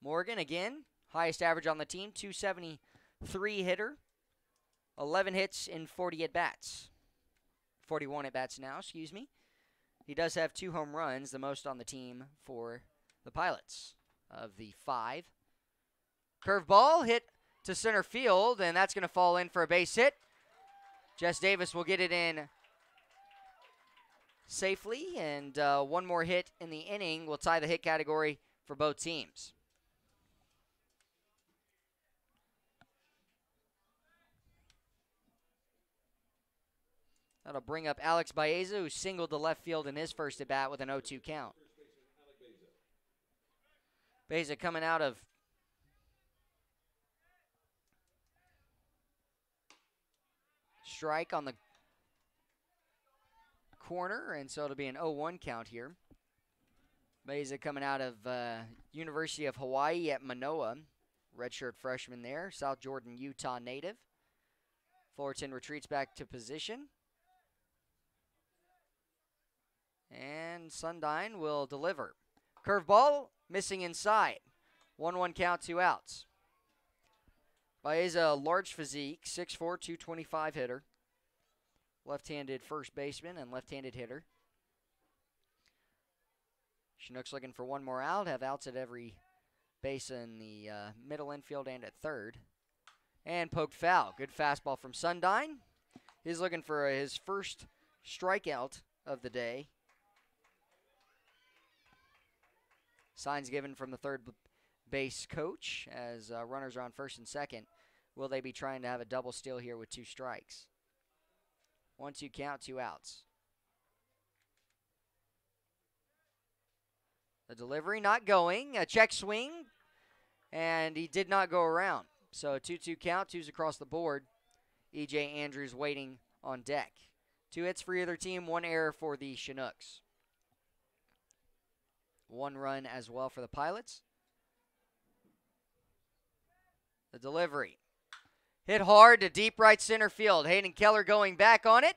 Morgan again, highest average on the team, 273 hitter. 11 hits in 40 at-bats. 41 at-bats now, excuse me. He does have 2 home runs, the most on the team for the Pilots of the 5. Curveball hit to center field, and that's going to fall in for a base hit. Jess Davis will get it in safely, and one more hit in the inning will tie the hit category for both teams. That'll bring up Alex Baeza, who singled to left field in his first at-bat with an 0-2 count. Baeza coming out of strike on the corner, and so it'll be an 0-1 count here. Baeza coming out of University of Hawaii at Manoa. Redshirt freshman there. South Jordan, Utah native. Fullerton retreats back to position. And Sundine will deliver. Curveball, missing inside. 1-1 count, 2 outs. Baeza, large physique, 6'4", 225 hitter. Left-handed first baseman and left-handed hitter. Chinooks looking for one more out. Have outs at every base in the middle infield and at third. And poked foul. Good fastball from Sundine. He's looking for his first strikeout of the day. Signs given from the third base coach as runners are on first and second. Will they be trying to have a double steal here with 2 strikes? 1-2 count, 2 outs. The delivery not going. A check swing, and he did not go around. So 2-2 count, 2s across the board. E.J. Andrews waiting on deck. 2 hits for either team, 1 error for the Chinooks. 1 run as well for the Pilots. The delivery. Hit hard to deep right center field. Hayden Keller going back on it.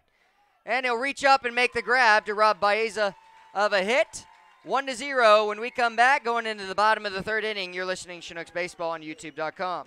And he'll reach up and make the grab to rob Baeza of a hit. 1-0 when we come back, going into the bottom of the third inning. You're listening to Chinooks Baseball on YouTube.com.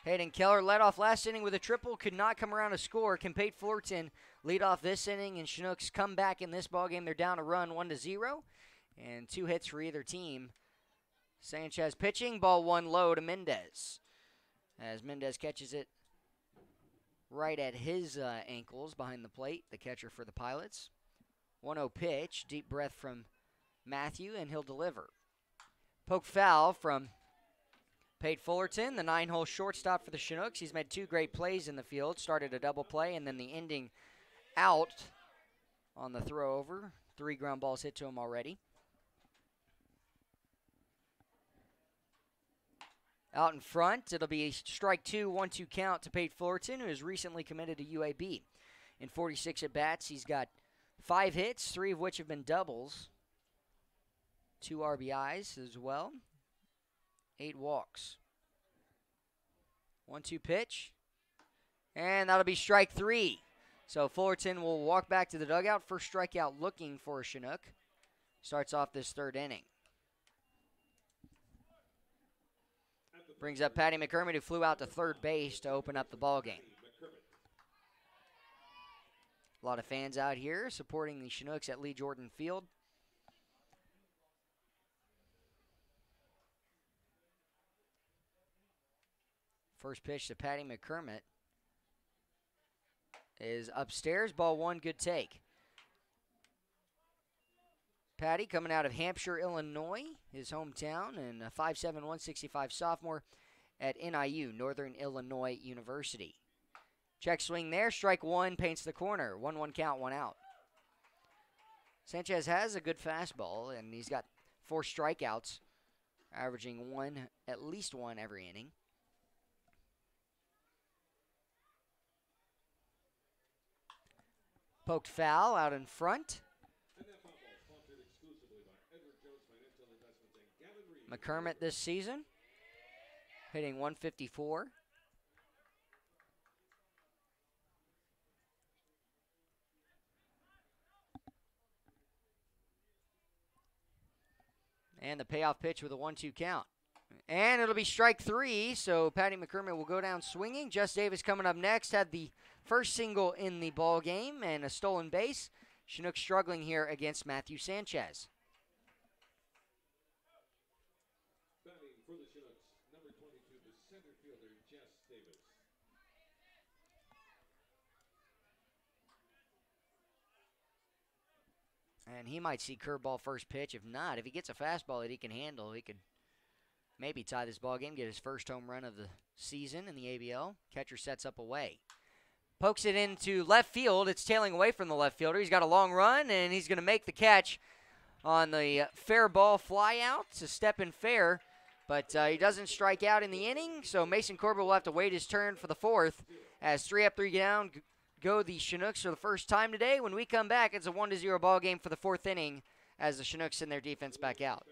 Hayden Keller led off last inning with a triple, could not come around to score. Can Pate Fullerton lead off this inning, and Chinooks come back in this ballgame. They're down a run, 1-0, and 2 hits for either team. Sanchez pitching, ball 1 low to Mendez. As Mendez catches it right at his ankles behind the plate, the catcher for the Pilots. 1-0 pitch, deep breath from Matthew, and he'll deliver. Poke foul from Pate Fullerton, the 9-hole shortstop for the Chinooks. He's made 2 great plays in the field, started a double play, and then the ending out on the throw over. 3 ground balls hit to him already. Out in front, it'll be a strike 2, 1-2 count to Pate Fullerton, who has recently committed to UAB. In 46 at-bats, he's got 5 hits, 3 of which have been doubles. 2 RBIs as well. 8 walks. 1-2 pitch. And that'll be strike 3. So Fullerton will walk back to the dugout. First strikeout looking for a Chinook. Starts off this 3rd inning. Brings up Patty McCormick, who flew out to 3rd base to open up the ball game. A lot of fans out here supporting the Chinooks at Lee Jordan Field. First pitch to Patty McCormick is upstairs. Ball 1, good take. Patty coming out of Hampshire, Illinois, his hometown, and a 5'7", 165 sophomore at NIU, Northern Illinois University. Check swing there, strike 1, paints the corner. 1-1 count, 1 out. Sanchez has a good fastball, and he's got 4 strikeouts, averaging at least one every inning. Poked foul out in front. McCormick this season, hitting 154. And the payoff pitch with a 1-2 count. And it'll be strike 3, so Patty McCormick will go down swinging. Just Davis coming up next, had the first single in the ball game and a stolen base. Chinook struggling here against Matthew Sanchez. Batting for the Chinooks, number 22, the center fielder, Just Davis. And he might see curveball first pitch. If not, if he gets a fastball that he can handle, he could maybe tie this ball game, get his first home run of the season in the ABL. Catcher sets up away. Pokes it into left field. It's tailing away from the left fielder. He's got a long run, and he's going to make the catch on the fair ball fly out. It's a step in fair, but he doesn't strike out in the inning, so Mason Corbett will have to wait his turn for the 4th. As 3 up, 3 down go the Chinooks for the first time today. When we come back, it's a 1-0 ball game for the 4th inning as the Chinooks send their defense back out.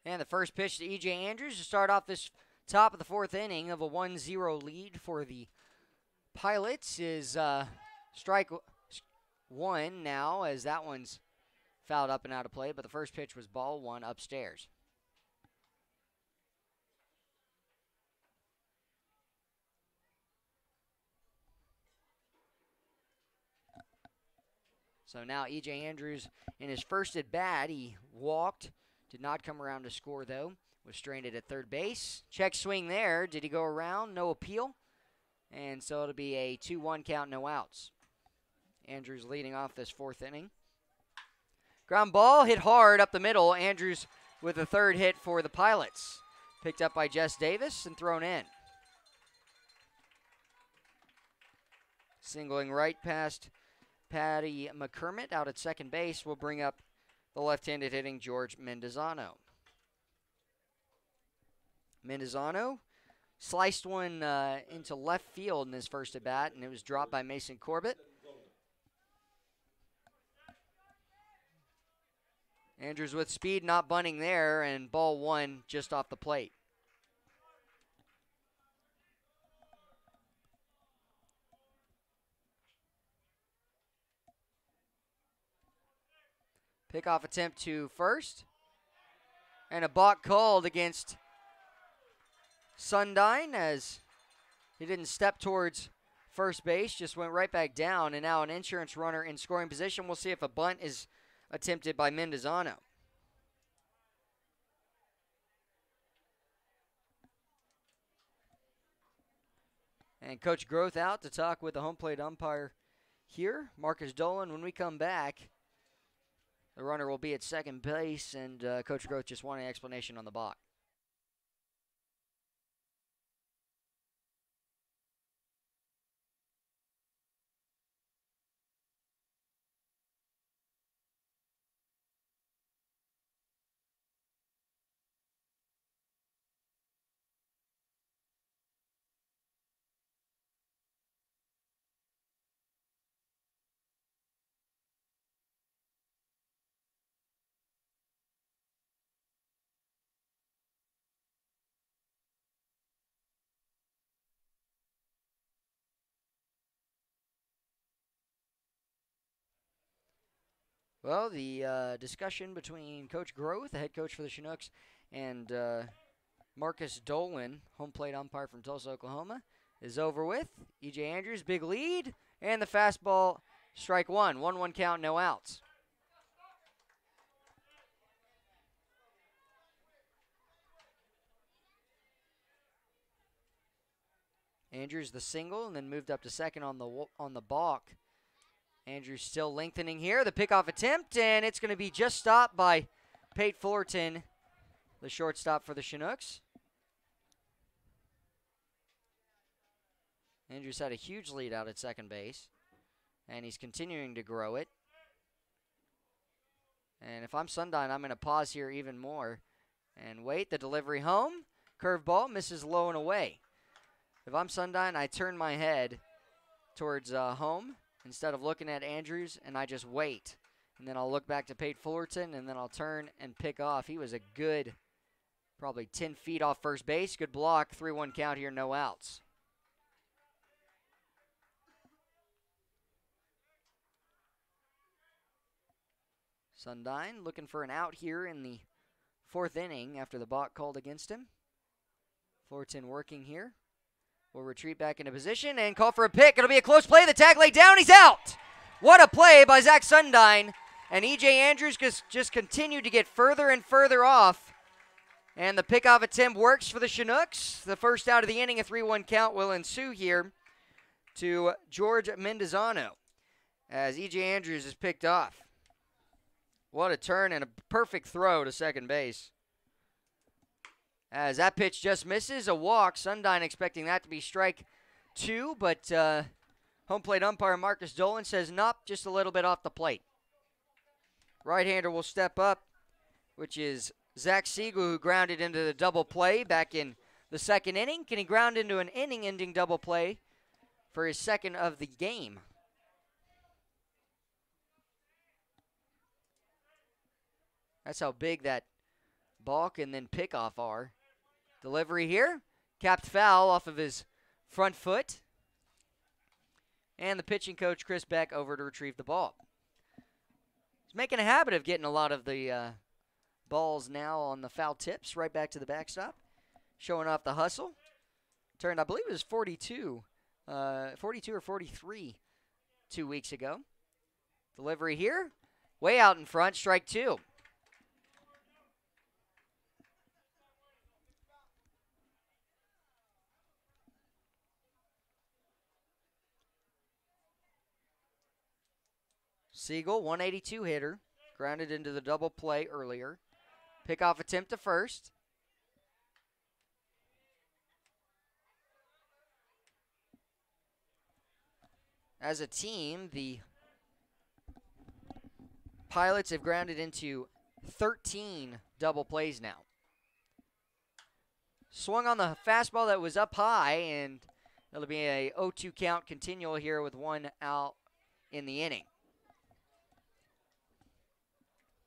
And the first pitch to E.J. Andrews to start off this top of the fourth inning of a 1-0 lead for the Pilots is strike one now, as that one's fouled up and out of play, but the first pitch was ball one upstairs. So now E.J. Andrews in his first at bat, he walked, did not come around to score though, was stranded at third base. Check swing there, did he go around? No appeal. And so it'll be a 2-1 count, no outs. Andrews leading off this fourth inning. Ground ball hit hard up the middle. Andrews with the third hit for the Pilots. Picked up by Jess Davis and thrown in. Singling right past Patty McCormick out at second base will bring up the left-handed hitting George Mendozano. Mendozano sliced one into left field in his first at-bat, and it was dropped by Mason Corbett. Andrews with speed, not bunting there, and ball one just off the plate. Pickoff attempt to first. And a balk called against Sundine as he didn't step towards first base, just went right back down, and now an insurance runner in scoring position. We'll see if a bunt is attempted by Mendozano. And Coach Groth out to talk with the home plate umpire here, Marcus Dolan. When we come back, the runner will be at second base, and Coach Groth just wanted an explanation on the balk. Well, the discussion between Coach Groth, the head coach for the Chinooks, and Marcus Dolan, home plate umpire from Tulsa, Oklahoma, is over with. E.J. Andrews, big lead, and the fastball, strike one. 1-1 count, no outs. Andrews the single, and then moved up to second on the balk. Andrews still lengthening here. The pickoff attempt, and it's going to be just stopped by Pate Fullerton, the shortstop for the Chinooks. Andrews had a huge lead out at second base, and he's continuing to grow it. And if I'm Sundine, I'm going to pause here even more and wait. The delivery home. Curveball misses low and away. If I'm Sundine, I turn my head towards home instead of looking at Andrews, and I just wait. And then I'll look back to Pate Fullerton, and then I'll turn and pick off. He was a good, probably 10 feet off first base. Good block. 3-1 count here, no outs. Sundine looking for an out here in the fourth inning after the balk called against him. Fullerton working here. Will retreat back into position and call for a pick. It'll be a close play. The tag laid down. He's out. What a play by Zach Sundine. And E.J. Andrews just continued to get further and further off. And the pickoff attempt works for the Chinooks. The first out of the inning, a 3-1 count will ensue here to George Mendozano as E.J. Andrews is picked off. What a turn and a perfect throw to second base. As that pitch just misses, a walk. Sundine expecting that to be strike two, but home plate umpire Marcus Dolan says nope, just a little bit off the plate. Right-hander will step up, which is Zach Siegel, who grounded into the double play back in the second inning. Can he ground into an inning-ending double play for his second of the game? That's how big that balk and then pickoff are. Delivery here. Capped foul off of his front foot. And the pitching coach, Chris Beck, over to retrieve the ball. He's making a habit of getting a lot of the balls now on the foul tips right back to the backstop. Showing off the hustle. Turned, I believe it was 42 or 43 2 weeks ago. Delivery here. Way out in front, strike two. Siegel, 182 hitter, grounded into the double play earlier. Pickoff attempt to first. As a team, the Pilots have grounded into 13 double plays now. Swung on the fastball that was up high, and it'll be a 0-2 count continual here with one out in the inning.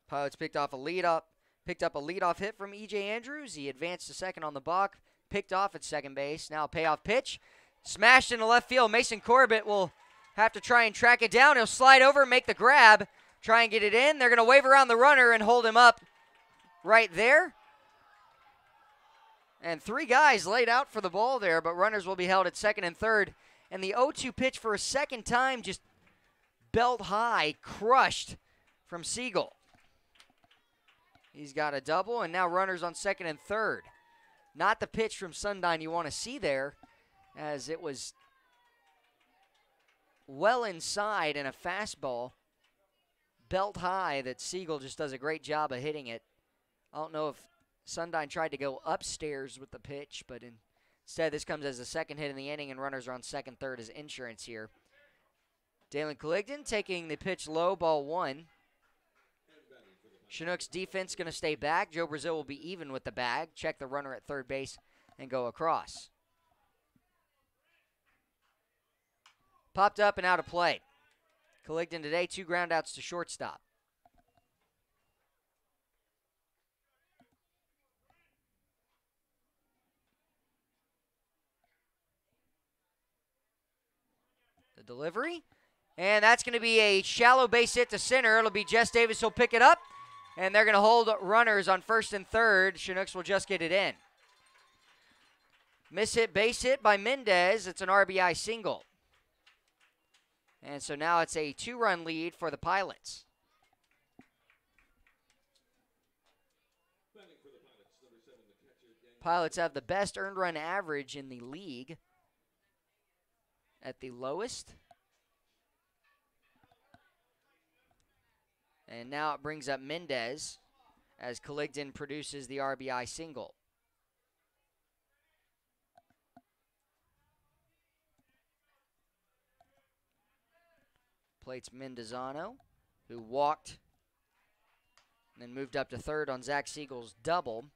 Pilots picked up a leadoff hit from E.J. Andrews. He advanced to second on the balk, picked off at second base. Now a payoff pitch, smashed into left field. Mason Corbett will have to try and track it down. He'll slide over, make the grab, try and get it in. They're going to wave around the runner and hold him up right there. And three guys laid out for the ball there, but runners will be held at second and third. And the 0-2 pitch for a second time, just belt high, crushed from Siegel. He's got a double, and now runners on second and third. Not the pitch from Sundine you want to see there, as it was well inside and a fastball, belt high, that Siegel just does a great job of hitting it. I don't know if Sundine tried to go upstairs with the pitch, but instead this comes as the second hit in the inning, and runners are on second, third as insurance here. Dalen Colligdon taking the pitch low, ball one. Chinooks defense going to stay back. Joe Brazil will be even with the bag. Check the runner at third base and go across. Popped up and out of play. Colligdon today, 2 groundouts to shortstop. The delivery. And that's going to be a shallow base hit to center. It'll be Jess Davis who'll pick it up. And they're going to hold runners on first and third. Chinooks will just get it in. Miss hit, base hit by Mendez. It's an RBI single. And so now it's a 2-run lead for the Pilots. Pilots have the best earned run average in the league at the lowest. And now it brings up Mendez as Colligdon produces the RBI single. Plates Mendezano, who walked and then moved up to third on Zach Siegel's double.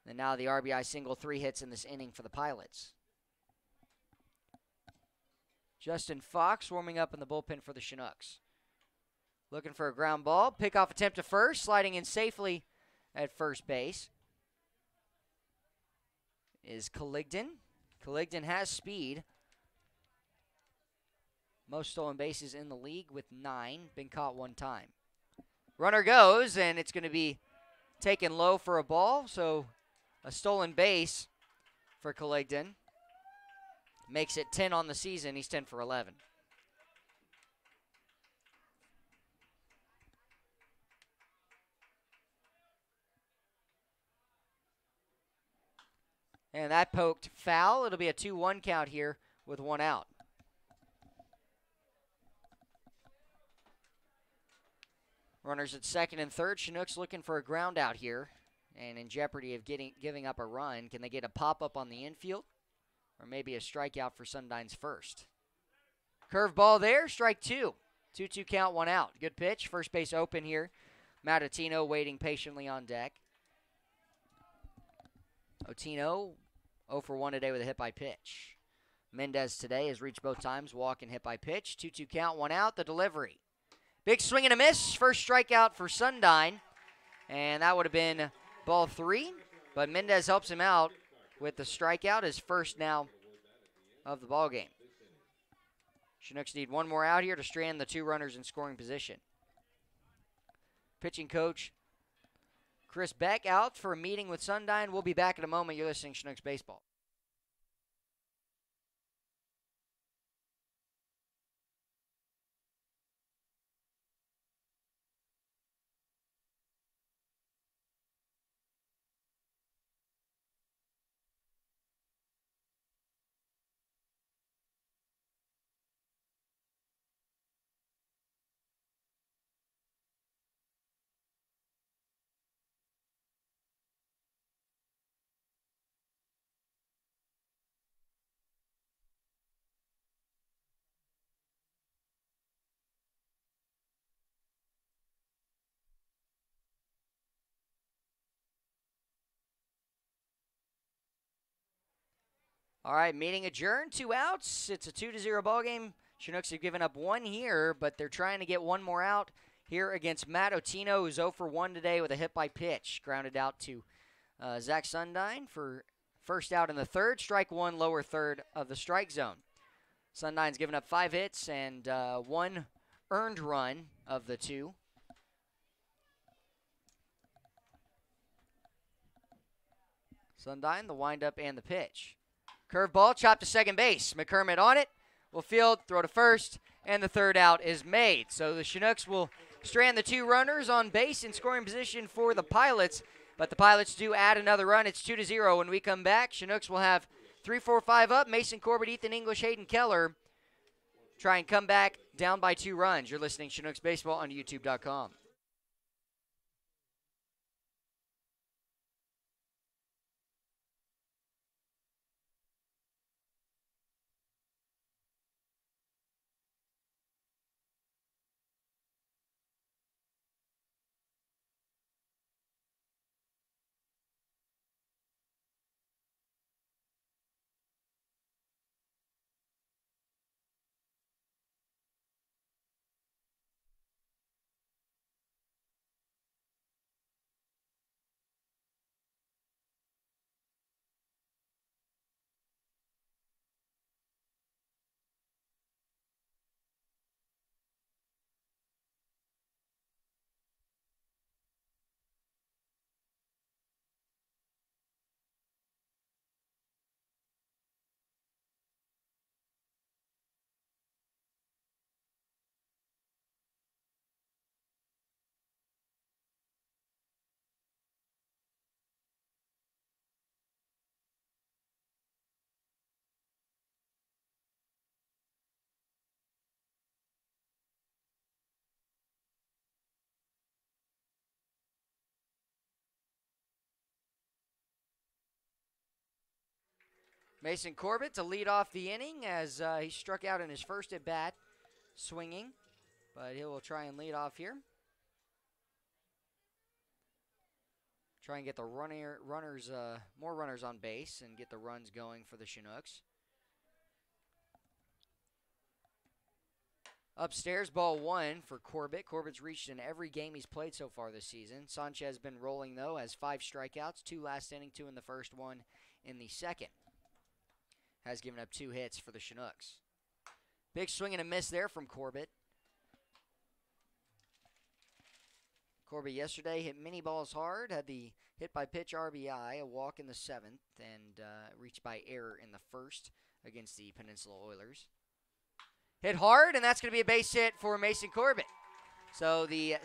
And now the RBI single, 3 hits in this inning for the Pilots. Justin Fox warming up in the bullpen for the Chinooks. Looking for a ground ball. Pickoff attempt to first. Sliding in safely at first base is Colligdon. Colligdon has speed. Most stolen bases in the league with 9. Been caught 1 time. Runner goes, and it's going to be taken low for a ball. So a stolen base for Colligdon. Makes it 10 on the season. He's 10 for 11. And that poked foul. It'll be a 2-1 count here with 1 out. Runners at second and third. Chinooks looking for a ground out here and in jeopardy of giving up a run. Can they get a pop-up on the infield? Or maybe a strikeout for Sundine's first. Curveball there, strike 2. 2-2 count, 1 out. Good pitch. First base open here. Matutino waiting patiently on deck. Otino 0 for 1 today with a hit by pitch. Mendez today has reached both times, walk and hit by pitch. 2-2 count, 1 out. The delivery. Big swing and a miss. First strikeout for Sundine. And that would have been Ball 3, but Mendez helps him out with the strikeout, his first now of the ball game. Chinooks need one more out here to strand the 2 runners in scoring position. Pitching coach Chris Beck out for a meeting with Sundyne. We'll be back in a moment. You're listening to Chinooks Baseball. All right, meeting adjourned. 2 outs. It's a 2-0 ball game. Chinooks have given up 1 here, but they're trying to get 1 more out here against Matt Otino, who's 0 for 1 today with a hit by pitch. Grounded out to Zach Sundyne for first out in the 3rd. Strike 1, lower 3rd of the strike zone. Sundyne's given up 5 hits and 1 earned run of the 2. Sundyne, the windup and the pitch. Curveball, chopped to second base. McCormick on it. Will field, throw to first, and the 3rd out is made. So the Chinooks will strand the 2 runners on base in scoring position for the Pilots. But the Pilots do add another run. It's 2-0 when we come back. Chinooks will have 3, 4, 5 up. Mason Corbett, Ethan English, Hayden Keller try and come back down by 2 runs. You're listening to Chinooks Baseball on YouTube.com. Mason Corbett to lead off the inning as he struck out in his first at bat, swinging, but he will try and lead off here. Try and get the more runners on base and get the runs going for the Chinooks. Upstairs, ball 1 for Corbett. Corbett's reached in every game he's played so far this season. Sanchez been rolling, though, has 5 strikeouts, 2 last inning, 2 in the first, 1 in the second. Has given up 2 hits for the Chinooks. Big swing and a miss there from Corbett. Corbett yesterday hit many balls hard, had the hit by pitch RBI, a walk in the 7th, and reached by error in the 1st against the Peninsula Oilers. Hit hard, and that's going to be a base hit for Mason Corbett. So the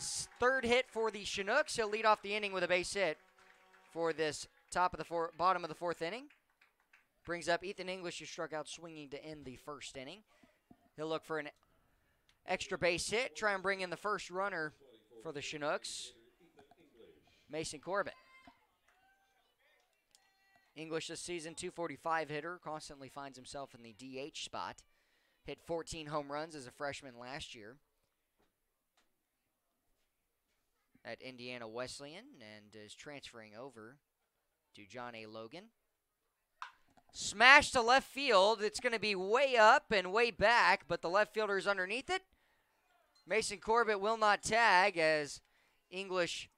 3rd hit for the Chinooks. He'll lead off the inning with a base hit for this bottom of the 4th inning. Brings up Ethan English, who struck out swinging to end the 1st inning. He'll look for an extra base hit, try and bring in the first runner for the Chinooks, Mason Corbett. English this season, .245 hitter, constantly finds himself in the DH spot. Hit 14 home runs as a freshman last year at Indiana Wesleyan and is transferring over to John A. Logan. Smash to left field. It's going to be way up and way back, but the left fielder is underneath it. Mason Corbett will not tag as English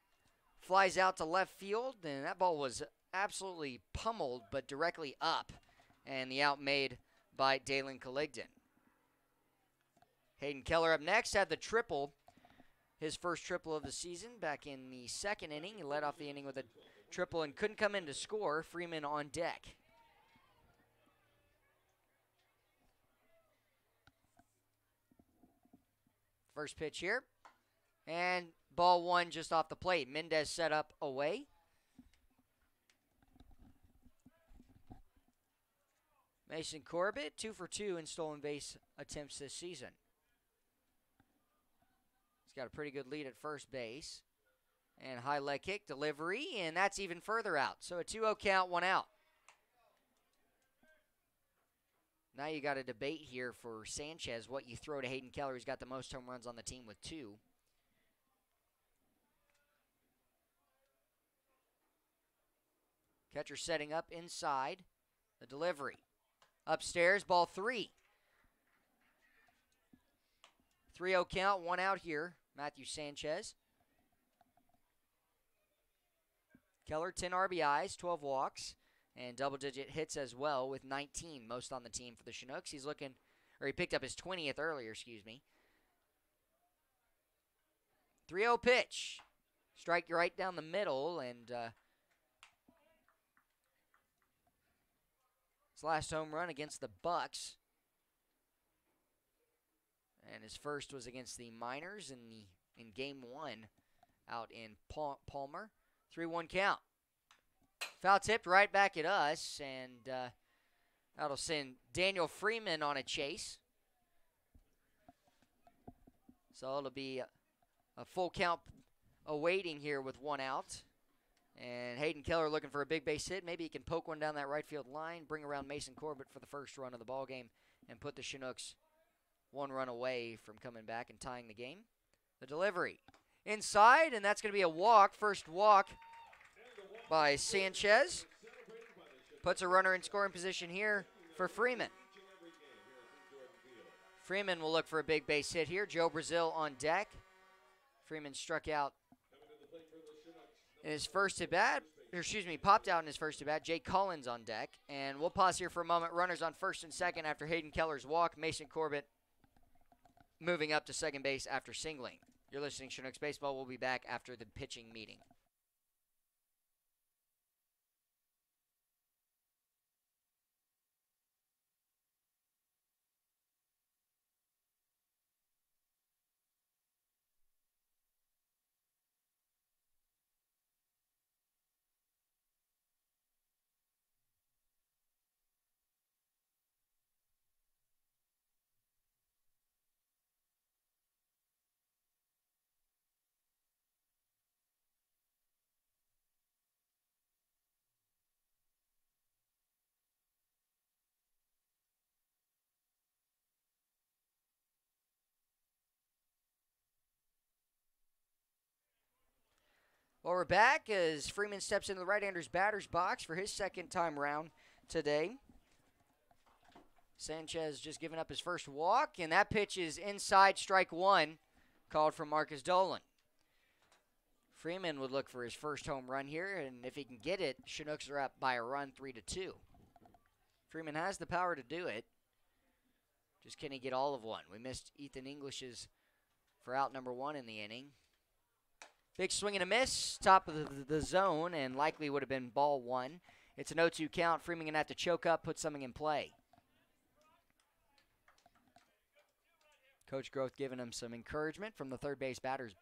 flies out to left field, and that ball was absolutely pummeled, but directly up, and the out made by Dalen Colligdon. Hayden Keller up next, had the triple, his first triple of the season back in the second inning. He led off the inning with a triple and couldn't come in to score. Freeman on deck. First pitch here, and ball one just off the plate. Mendez set up away. Mason Corbett, 2 for 2 in stolen base attempts this season. He's got a pretty good lead at first base. And high leg kick, delivery, and that's even further out. So a 2-0 count, 1 out. Now you got a debate here for Sanchez, what you throw to Hayden Keller, who's got the most home runs on the team with 2. Catcher setting up inside. The delivery. Upstairs, ball 3. 3-0 count, 1 out here. Matthew Sanchez. Keller, 10 RBIs, 12 walks, and double-digit hits as well with 19, most on the team for the Chinooks. He's looking, or he picked up his 20th earlier, excuse me. 3-0 pitch. Strike right down the middle, and his last home run against the Bucks. And his first was against the Miners in Game 1 out in Palmer. 3-1 count. Foul tipped right back at us, and that'll send Daniel Freeman on a chase. So it'll be a full count awaiting here with 1 out. And Hayden Keller looking for a big base hit. Maybe he can poke one down that right field line, bring around Mason Corbett for the first run of the ball game, and put the Chinooks 1 run away from coming back and tying the game. The delivery inside, and that's going to be a walk. First walk by Sanchez. Puts a runner in scoring position here for Freeman. Freeman will look for a big base hit here. Joe Brazil on deck. Freeman struck out in his first at bat. Popped out in his first at bat. Jay Collins on deck. And we'll pause here for a moment. Runners on first and second after Hayden Keller's walk. Mason Corbett moving up to second base after singling. You're listening to Chinooks Baseball. We'll be back after the pitching meeting. Well, we're back as Freeman steps into the right-hander's batter's box for his second time round today. Sanchez just giving up his first walk, and that pitch is inside, strike 1, called from Marcus Dolan. Freeman would look for his first home run here, and if he can get it, Chinooks are up by a run, 3-2. Freeman has the power to do it. Just can he get all of one? We missed Ethan English's for out number 1 in the inning. Big swing and a miss, top of the zone, and likely would have been ball 1. It's an 0-2 count. Freeman going to have to choke up, put something in play. Coach Groth giving him some encouragement from the third base box.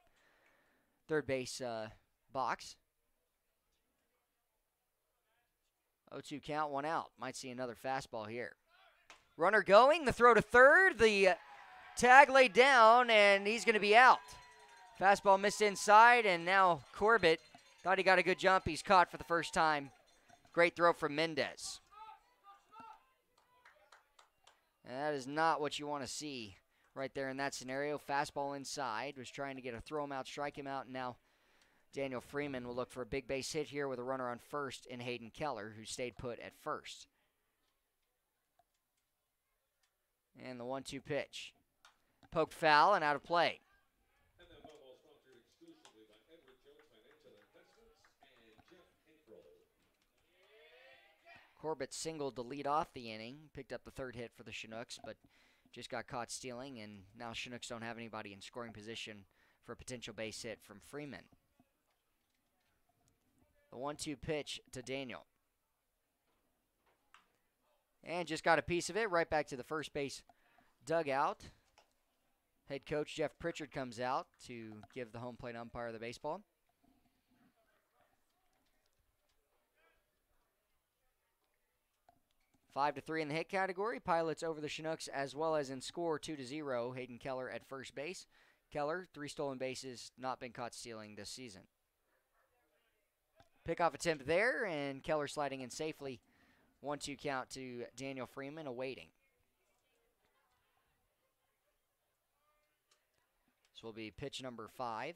0-2 count, 1 out. Might see another fastball here. Runner going, the throw to third, the tag laid down, and he's going to be out. Fastball missed inside, and now Corbett thought he got a good jump. He's caught for the first time. Great throw from Mendez. And that is not what you want to see right there in that scenario. Fastball inside, was trying to get a throw him out, strike him out, and now Daniel Freeman will look for a big base hit here with a runner on first in Hayden Keller, who stayed put at first. And the 1-2 pitch. Poked foul and out of play. Corbett singled to lead off the inning, picked up the third hit for the Chinooks, but just got caught stealing, and now Chinooks don't have anybody in scoring position for a potential base hit from Freeman. The 1-2 pitch to Daniel. And just got a piece of it right back to the first base dugout. Head coach Jeff Pritchard comes out to give the home plate umpire the baseball. 5-3 in the hit category. Pilots over the Chinooks as well as in score 2-0. Hayden Keller at first base. Keller, 3 stolen bases, not been caught stealing this season. Pickoff attempt there, and Keller sliding in safely. 1-2 count to Daniel Freeman, awaiting. This will be pitch number 5.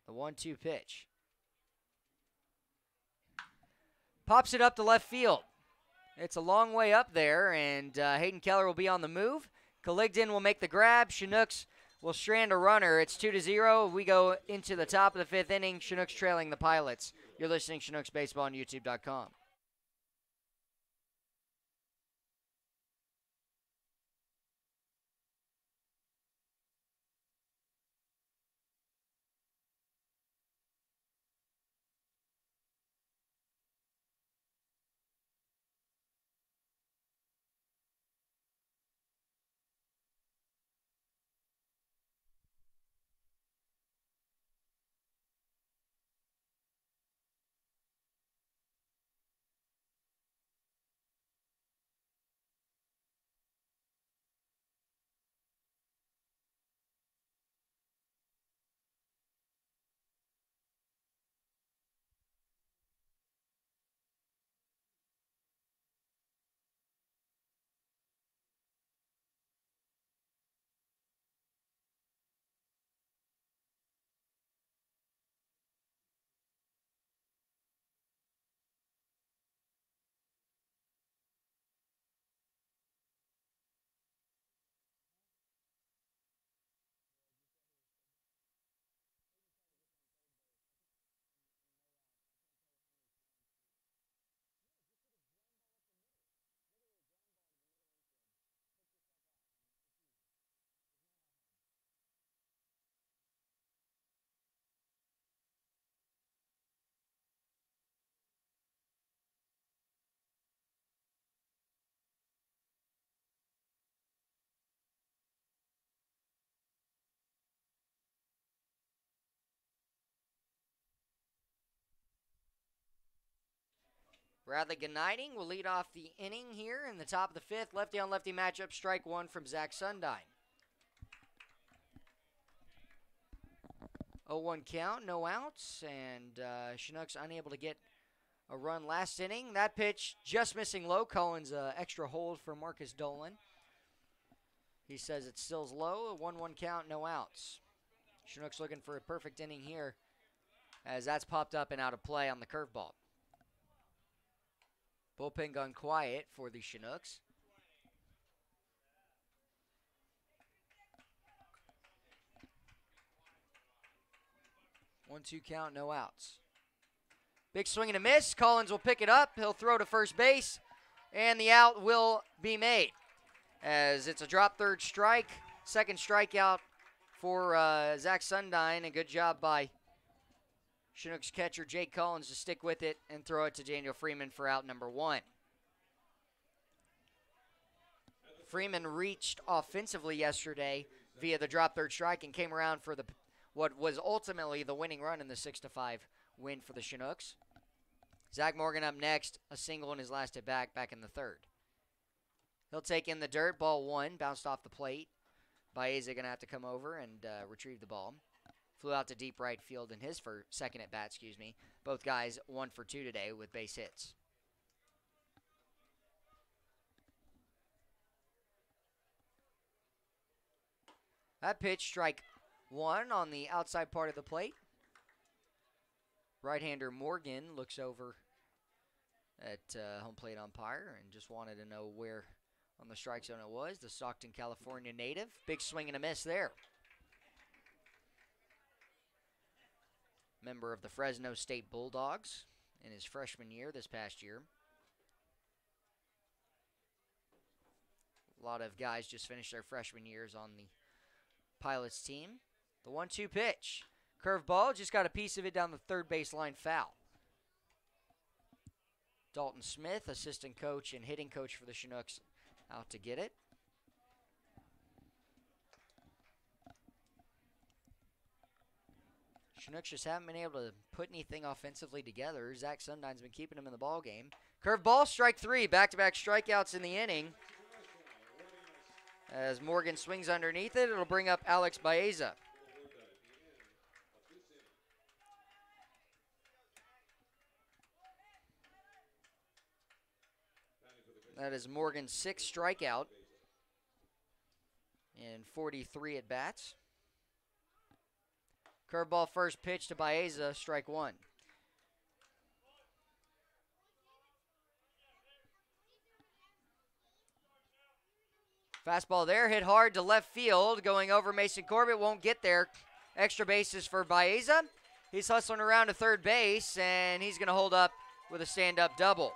The 1-2 pitch. Pops it up to left field. It's a long way up there, and Hayden Keller will be on the move. Caligden will make the grab. Chinooks will strand a runner. It's 2-0. We go into the top of the 5th inning. Chinooks trailing the Pilots. You're listening to Chinooks Baseball on YouTube.com. Bradley Gniting will lead off the inning here in the top of the 5th. Lefty-on-lefty matchup, strike 1 from Zach Sundine. 0-1 count, no outs, and Chinooks unable to get a run last inning. That pitch just missing low. Collins extra hold for Marcus Dolan. He says it still's low. A 1-1 count, no outs. Chinooks looking for a perfect inning here as that's popped up and out of play on the curveball. Bullpen gone quiet for the Chinooks. One-two count, no outs. Big swing and a miss. Collins will pick it up. He'll throw to first base, and the out will be made as it's a drop third strike. Second strikeout for Zach Sundine. A good job by Chinooks catcher Jake Collins to stick with it and throw it to Daniel Freeman for out number 1. Freeman reached offensively yesterday via the drop third strike and came around for what was ultimately the winning run in the 6-5 win for the Chinooks. Zach Morgan up next, a single in his last at bat back in the 3rd. He'll take in the dirt, ball 1, bounced off the plate. Baeza going to have to come over and retrieve the ball. Flew out to deep right field in his second at bat, Both guys 1 for 2 today with base hits. That pitch, strike 1 on the outside part of the plate. Right-hander Morgan looks over at home plate umpire and just wanted to know where on the strike zone it was. The Stockton, California native. Big swing and a miss there. member of the Fresno State Bulldogs in his freshman year this past year. A lot of guys just finished their freshman years on the Pilots team. The 1-2 pitch. Curveball, just got a piece of it down the third baseline, foul. Dalton Smith, assistant coach and hitting coach for the Chinooks, out to get it. Chinooks just haven't been able to put anything offensively together. Zach Sundine's been keeping him in the ball game. Curveball, strike three. Back-to-back strikeouts in the inning. As Morgan swings underneath it, it'll bring up Alex Baeza. That is Morgan's sixth strikeout in 43 at-bats. Curveball first pitch to Baeza, strike one. Fastball there, hit hard to left field, going over Mason Corbett, won't get there. Extra bases for Baeza. He's hustling around to third base, and he's going to hold up with a stand-up double.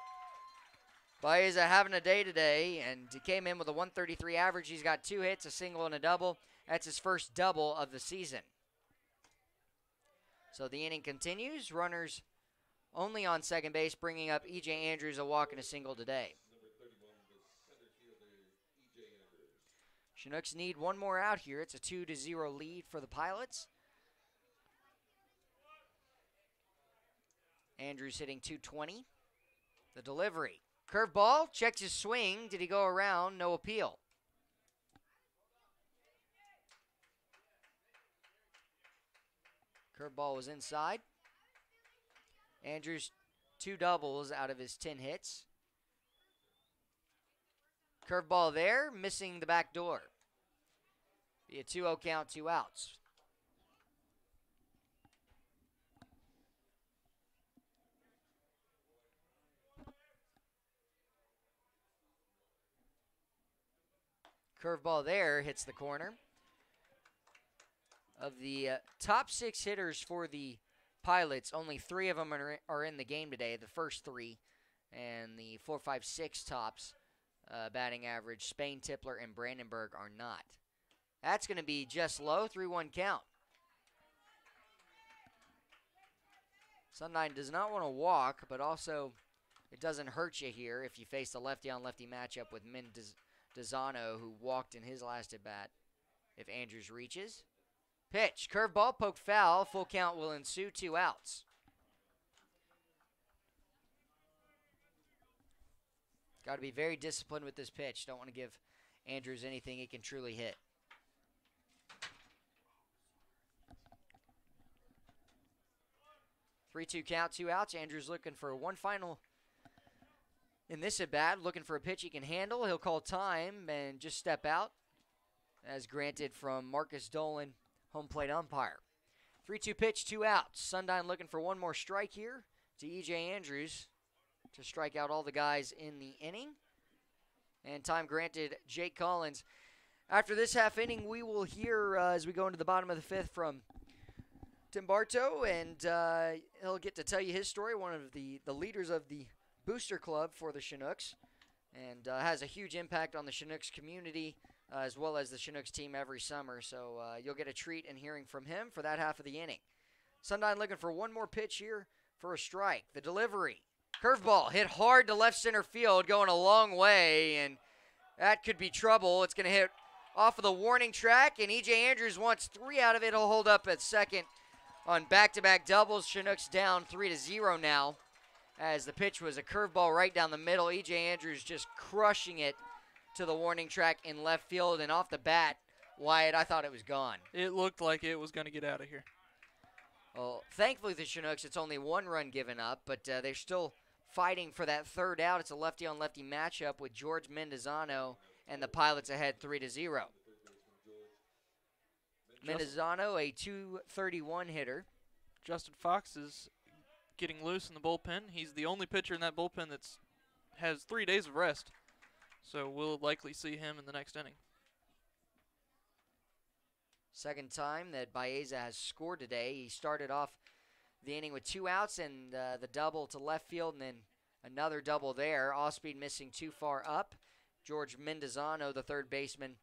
Baeza having a day today, and he came in with a 133 average. He's got 2 hits, a single and a double. That's his first double of the season. So the inning continues. Runners only on second base, bringing up E.J. Andrews, a walk and a single today. Chinooks need one more out here. It's a 2-0 lead for the Pilots. Andrews hitting .220. The delivery. Curveball, checks his swing. Did he go around? No appeal. Curveball was inside. Andrews 2 doubles out of his 10 hits. Curveball there, missing the back door. Be a 2-0 count, 2 outs. Curveball there hits the corner. Of the top 6 hitters for the Pilots, only 3 of them are in the game today. The first 3 and the 4, 5, 6 tops batting average, Spain, Tipler, and Brandenburg are not. That's going to be just low, 3-1 count. Sundine does not want to walk, but also it doesn't hurt you here if you face a lefty-on-lefty matchup with Mendozano, who walked in his last at-bat, if Andrews reaches. Pitch, curveball, poked foul, full count will ensue, 2 outs. Got to be very disciplined with this pitch. Don't want to give Andrews anything he can truly hit. Three-two count, 2 outs. Andrews looking for one final in this at-bat, looking for a pitch he can handle. He'll call time and just step out, as granted from Marcus Dolan, home plate umpire. 3-2 pitch, 2 outs. Sundine looking for one more strike here to E.J. Andrews to strike out all the guys in the inning. And time granted Jake Collins. After this half inning, we will hear, as we go into the bottom of the 5th, from Tim Bartow, and he'll get to tell you his story, one of the leaders of the booster club for the Chinooks, and has a huge impact on the Chinooks community, as well as the Chinooks team every summer. So you'll get a treat in hearing from him for that half of the inning. Sundine looking for one more pitch here for a strike. The delivery. Curveball hit hard to left center field, going a long way, and that could be trouble. It's going to hit off of the warning track, and E.J. Andrews wants 3 out of it. He'll hold up at second on back-to-back doubles. Chinooks down 3-0 now, as the pitch was a curveball right down the middle. E.J. Andrews just crushing it to the warning track in left field, and off the bat, Wyatt, I thought it was gone. It looked like it was going to get out of here. Well, thankfully the Chinooks, it's only 1 run given up, but they're still fighting for that 3rd out. It's a lefty-on-lefty matchup with George Mendozano and the Pilots ahead 3-0. Mendozano, a .231 hitter. Justin Fox is getting loose in the bullpen. He's the only pitcher in that bullpen that has 3 days of rest. So we'll likely see him in the next inning. Second time that Baeza has scored today. He started off the inning with 2 outs and the double to left field, and then another double there. Off-speed missing too far up. George Mendozano, the third baseman,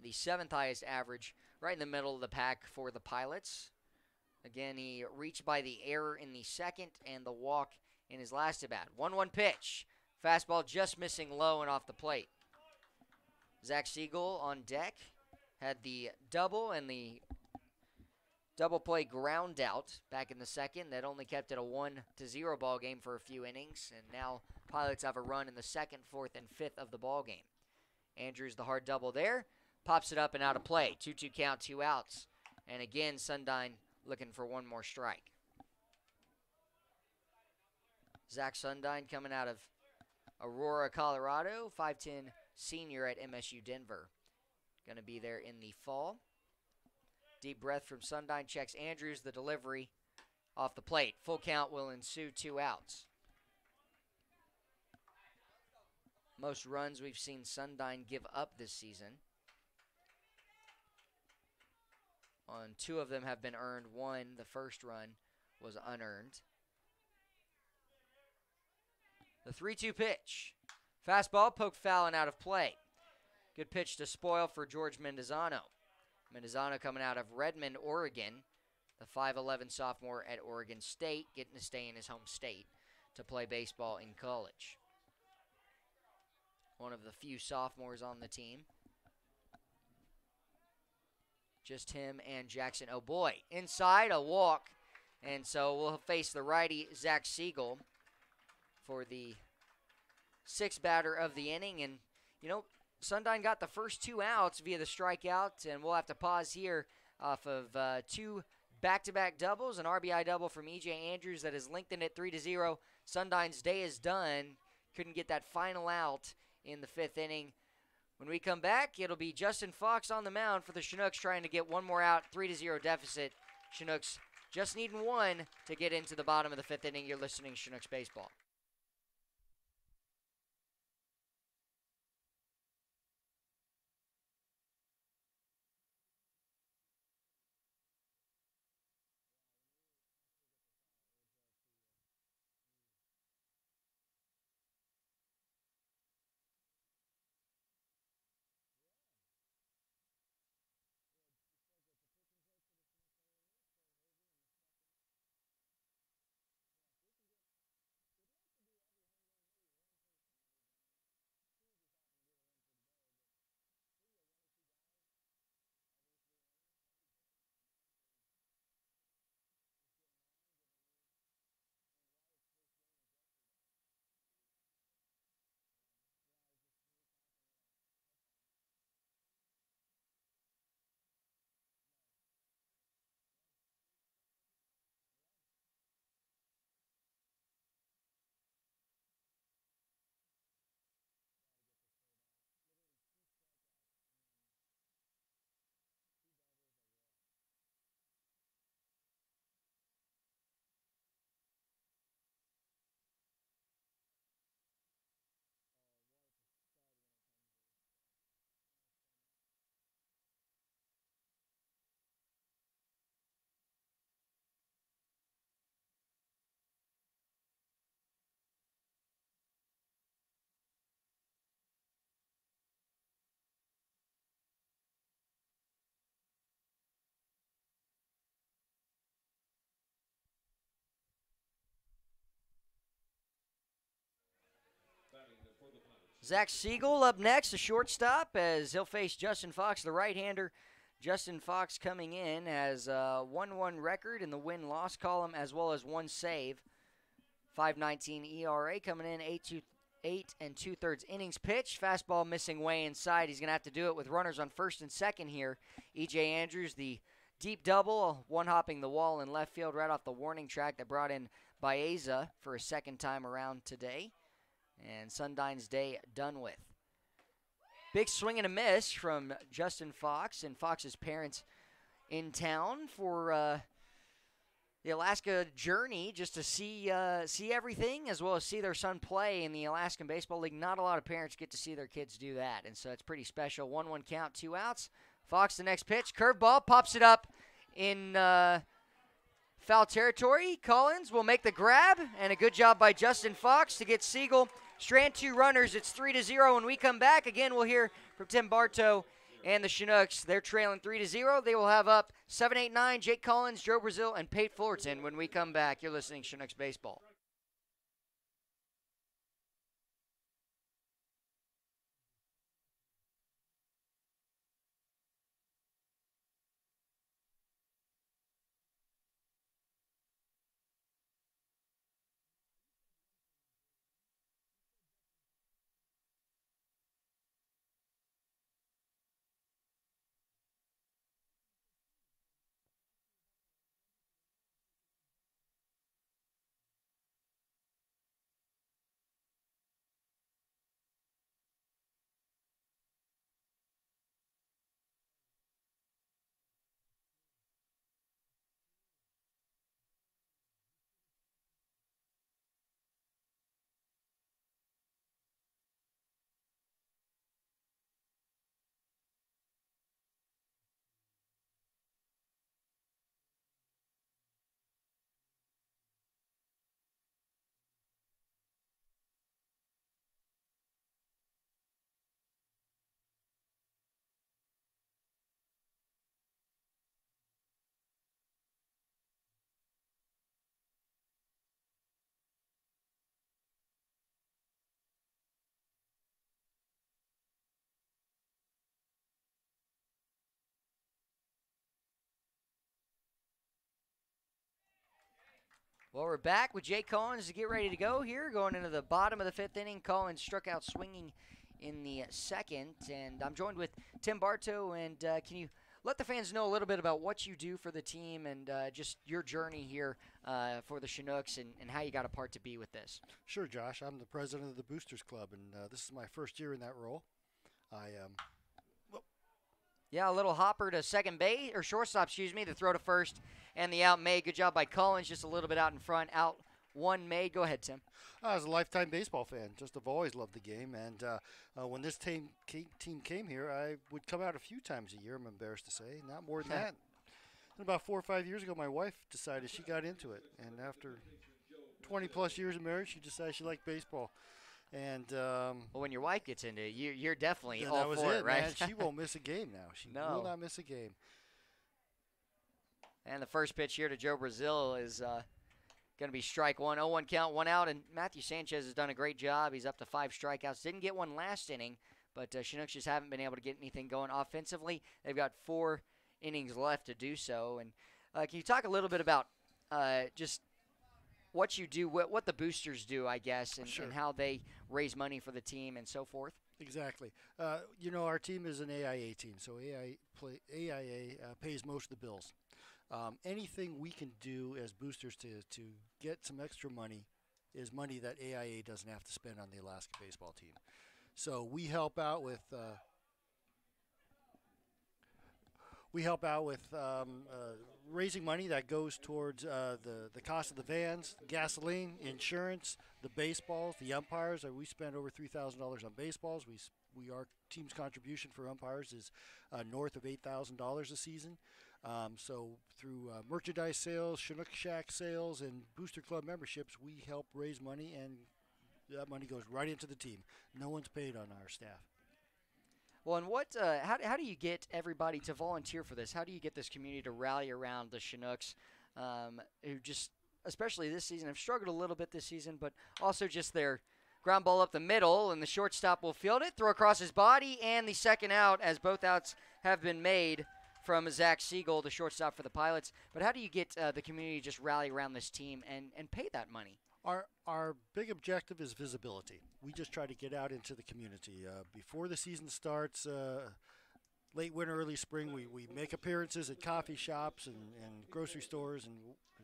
the 7th highest average, right in the middle of the pack for the Pilots. Again, he reached by the error in the second and the walk in his last at-bat. 1-1 pitch. Fastball just missing low and off the plate. Zach Siegel on deck had the double and the double play ground out back in the second. That only kept it a 1-0 ball game for a few innings. And now Pilots have a run in the 2nd, 4th, and 5th of the ball game. Andrews, the hard double there. Pops it up and out of play. 2-2 count, 2 outs. And again, Sundine looking for one more strike. Zach Sundine coming out of Aurora, Colorado. 5'10" senior at MSU Denver. Going to be there in the fall. Deep breath from Sundine. Checks Andrews. The delivery off the plate. Full count will ensue, 2 outs. Most runs we've seen Sundine give up this season. On 2 of them have been earned. 1, the first run, was unearned. The 3-2 pitch. Fastball poked foul and out of play. Good pitch to spoil for George Mendozano. Mendozano coming out of Redmond, Oregon. The 5'11" sophomore at Oregon State, getting to stay in his home state to play baseball in college. One of the few sophomores on the team. Just him and Jackson. Oh boy, inside, a walk. And so we'll face the righty, Zach Siegel, for the 6th batter of the inning. And, you know, Sundine got the first 2 outs via the strikeout, and we'll have to pause here off of 2 back-to-back doubles, an RBI double from E.J. Andrews that has lengthened it 3-0. Sundine's day is done. Couldn't get that final out in the 5th inning. When we come back, it'll be Justin Fox on the mound for the Chinooks trying to get one more out, 3-0 deficit. Chinooks just needing 1 to get into the bottom of the 5th inning. You're listening to Chinooks Baseball. Zach Siegel up next, the shortstop, as he'll face Justin Fox, the right-hander. Justin Fox coming in has a 1-1 record in the win-loss column as well as 1 save. 5.19 ERA coming in, 8 2/3 innings pitched. Fastball missing way inside. He's going to have to do it with runners on first and second here. E.J. Andrews, the deep double, one-hopping the wall in left field right off the warning track that brought in Baeza for a second time around today. And Sundine's day done with. Big swing and a miss from Justin Fox and Fox's parents in town for the Alaska journey, just to see everything as well as see their son play in the Alaskan Baseball League. Not a lot of parents get to see their kids do that, and so it's pretty special. 1-1 count, 2 outs. Fox the next pitch, curveball, pops it up in foul territory. Collins will make the grab, and a good job by Justin Fox to get Siegel. Strand 2 runners. It's 3-0. When we come back, again, we'll hear from Tim Bartow and the Chinooks. They're trailing 3-0. They will have up 7-8-9, Jake Collins, Joe Brazil, and Pate Fullerton when we come back. You're listening to Chinooks Baseball. Well, we're back with Jake Collins to get ready to go here, going into the bottom of the 5th inning. Collins struck out swinging in the 2nd, and I'm joined with Tim Bartow. And can you let the fans know a little bit about what you do for the team and just your journey here for the Chinooks and how you got a part to be with this? Sure, Josh. I'm the president of the Boosters Club, and this is my first year in that role. Yeah, a little hopper to second base, or shortstop, excuse me, the throw to first and the out made. Good job by Collins, just a little bit out in front. Out one made. Go ahead, Tim. I was a lifetime baseball fan. Just have always loved the game. And when this team came here, I would come out a few times a year, I'm embarrassed to say. Not more than that. And about 4 or 5 years ago, my wife decided she got into it. And after 20-plus years of marriage, she decided she liked baseball. And well, when your wife gets into it, you're definitely all that was for it, right? Man. She won't miss a game now. She will not miss a game. And the first pitch here to Joe Brazil is going to be strike one. 0-1 count, 1 out. And Matthew Sanchez has done a great job. He's up to 5 strikeouts. Didn't get one last inning, but Chinooks just haven't been able to get anything going offensively. They've got 4 innings left to do so. And can you talk a little bit about just what you do, what the boosters do, I guess, and, Sure. and how they raise money for the team and so forth? Exactly. Our team is an AIA team, so AIA pays most of the bills. Anything we can do as boosters to get some extra money is money that AIA doesn't have to spend on the Alaska baseball team. So we help out with raising money that goes towards the cost of the vans, gasoline, insurance, the baseballs, the umpires. We spend over $3,000 on baseballs. Our team's contribution for umpires is north of $8,000 a season. So through merchandise sales, Chinook Shack sales, and Booster Club memberships, we help raise money, and that money goes right into the team. No one's paid on our staff. Well, and how do you get everybody to volunteer for this? How do you get this community to rally around the Chinooks, who just, especially this season, have struggled a little bit this season, but also just their ground ball up the middle, and the shortstop will field it, throw across his body, and the second out, as both outs have been made from Zach Siegel, the shortstop for the Pilots. But how do you get the community to just rally around this team and pay that money? Our big objective is visibility. We just try to get out into the community. Before the season starts, late winter, early spring, we make appearances at coffee shops and grocery stores and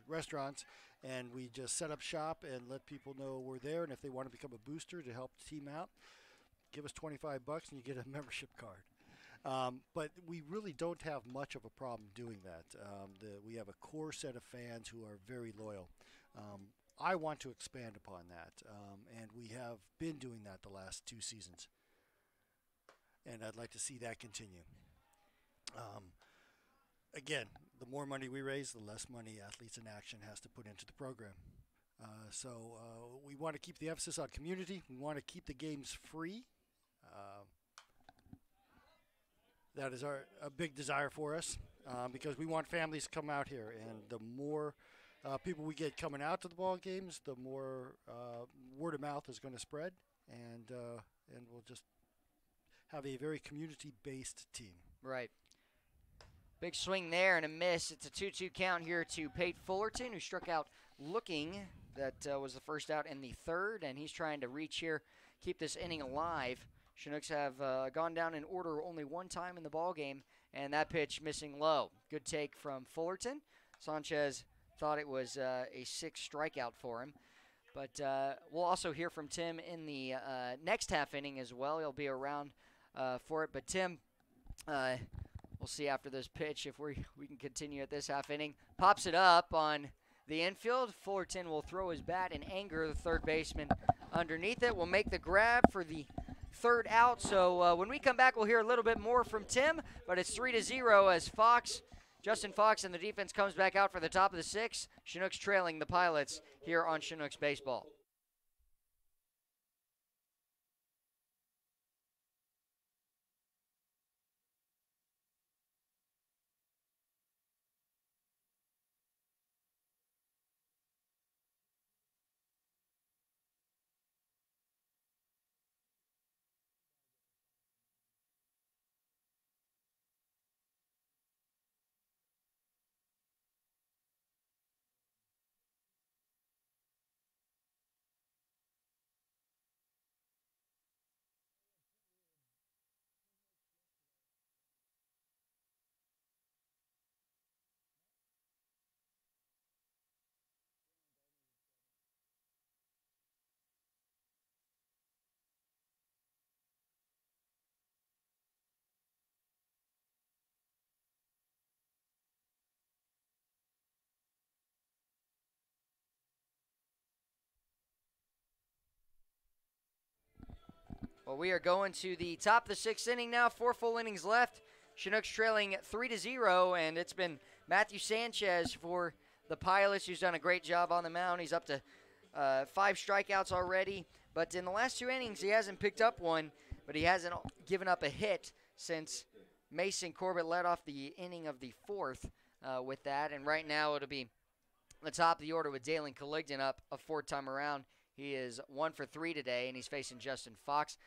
restaurants, and we just set up shop and let people know we're there, and if they want to become a booster to help the team out, give us $25 and you get a membership card. But we really don't have much of a problem doing that. We have a core set of fans who are very loyal. I want to expand upon that, and we have been doing that the last 2 seasons, and I'd like to see that continue. Again, the more money we raise, the less money Athletes in Action has to put into the program. So we want to keep the emphasis on community. We want to keep the games free. That is a big desire for us because we want families to come out here. And the more people we get coming out to the ball games, the more word of mouth is going to spread. And we'll just have a very community-based team. Right. Big swing there and a miss. It's a 2-2 count here to Pate Fullerton, who struck out looking. That was the first out in the third, and he's trying to reach here, keep this inning alive. Chinooks have gone down in order only one time in the ball game, and that pitch missing low. Good take from Fullerton. Sanchez thought it was a 6 strikeout for him. But we'll also hear from Tim in the next half inning as well. He'll be around for it. But Tim, we'll see after this pitch if we can continue at this half inning. Pops it up on the infield. Fullerton will throw his bat in anger. The third baseman underneath it will make the grab for the third out. So when we come back, we'll hear a little bit more from Tim. But it's 3-0 as Justin Fox and the defense comes back out for the top of the 6th. Chinooks trailing the Pilots here on Chinooks Baseball. Well, we are going to the top of the 6th inning now. 4 full innings left. Chinooks trailing 3-0, and it's been Matthew Sanchez for the Pilots, who's done a great job on the mound. He's up to 5 strikeouts already, but in the last 2 innings, he hasn't picked up one, but he hasn't given up a hit since Mason Corbett led off the inning of the 4th with that, and right now it'll be the top of the order with Dalen Colligdon up a 4th time around. He is 1 for 3 today, and he's facing Justin Fox.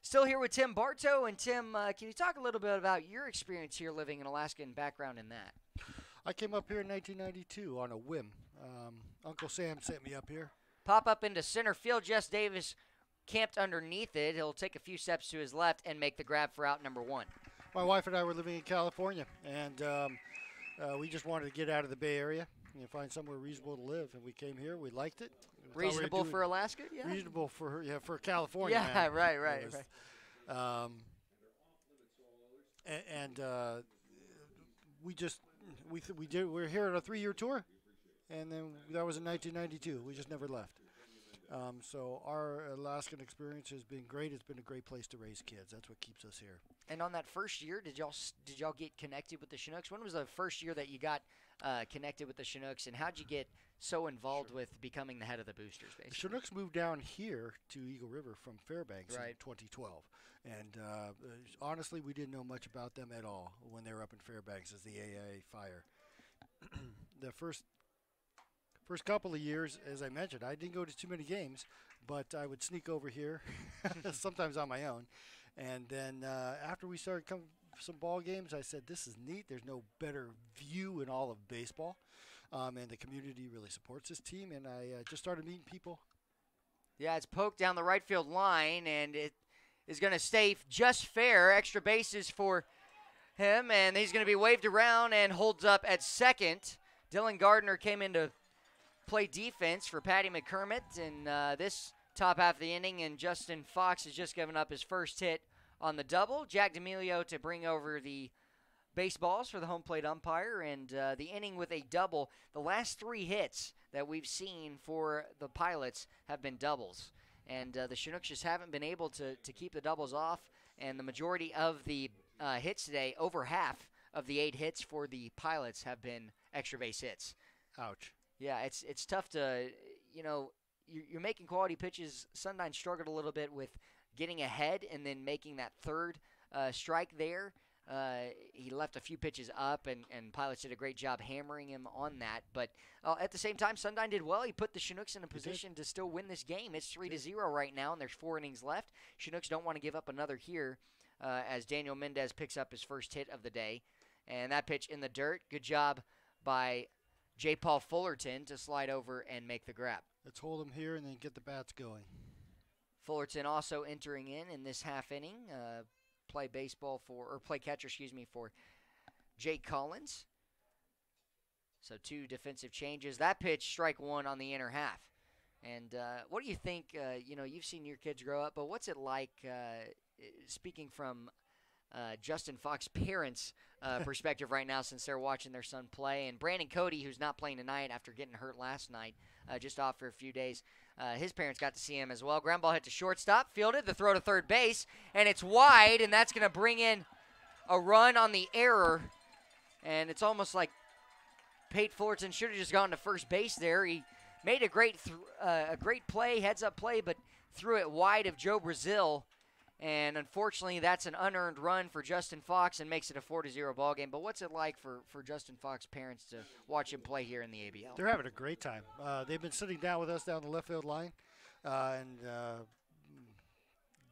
Still here with Tim Bartow. And Tim, can you talk a little bit about your experience here living in Alaska and background in that? I came up here in 1992 on a whim. Uncle Sam sent me up here. Pop up into center field. Jess Davis camped underneath it. He'll take a few steps to his left and make the grab for out number 1. My wife and I were living in California, and we just wanted to get out of the Bay Area and find somewhere reasonable to live. And we came here. We liked it. Reasonable for Alaska? Yeah. Reasonable for California. Yeah, man. right. We're here on a 3-year tour, and then that was in 1992. We just never left. So our Alaskan experience has been great. It's been a great place to raise kids. That's what keeps us here. And on that first year, did y'all get connected with the Chinooks? When was the first year that you got connected with the Chinooks, and how'd you get so involved with becoming the head of the boosters? Basically? The Chinooks moved down here to Eagle River from Fairbanks in 2012, and honestly, we didn't know much about them at all when they were up in Fairbanks as the AIA Fire. The first couple of years, as I mentioned, I didn't go to too many games, but I would sneak over here, sometimes on my own. And then after we started coming some ball games, I said, this is neat. There's no better view in all of baseball. And the community really supports this team, and I just started meeting people. Yeah, it's poked down the right field line, and it is going to stay just fair. Extra bases for him, and he's going to be waved around and holds up at second. Dylan Gardner came in to play defense for Patty McCormick in this top half of the inning, and Justin Fox has just given up his first hit on the double. Jack D'Amelio to bring over the baseballs for the home plate umpire, and the inning with a double. The last 3 hits that we've seen for the Pilots have been doubles, and the Chinooks just haven't been able to keep the doubles off, and the majority of the hits today, over half of the 8 hits for the Pilots have been extra base hits. Ouch. Yeah, it's tough to, you're making quality pitches. Sundyne struggled a little bit with getting ahead and then making that third strike there. He left a few pitches up, and Pilots did a great job hammering him on that. But at the same time, Sundyne did well. He put the Chinooks in a position to still win this game. It's 3-0 right now, and there's 4 innings left. Chinooks don't want to give up another here as Daniel Mendez picks up his first hit of the day. And that pitch in the dirt, good job by J. Paul Fullerton to slide over and make the grab. Let's hold him here and then get the bats going. Fullerton also entering in this half inning. Play catcher, for Jake Collins. So 2 defensive changes. That pitch, strike 1 on the inner half. And what do you think? You've seen your kids grow up, but what's it like? Speaking from Justin Fox's parents' perspective right now, since they're watching their son play, and Brandon Cody, who's not playing tonight after getting hurt last night, just off for a few days. His parents got to see him as well. Ground ball hit to shortstop, fielded, the throw to third base, and it's wide, and that's going to bring in a run on the error. And it's almost like Pate Fullerton should have just gone to first base there. He made a great play, heads-up play, but threw it wide of Joe Brazil. And unfortunately, that's an unearned run for Justin Fox and makes it a 4-0 ball game. But what's it like for Justin Fox's parents to watch him play here in the ABL? They're having a great time. They've been sitting down with us down the left field line, and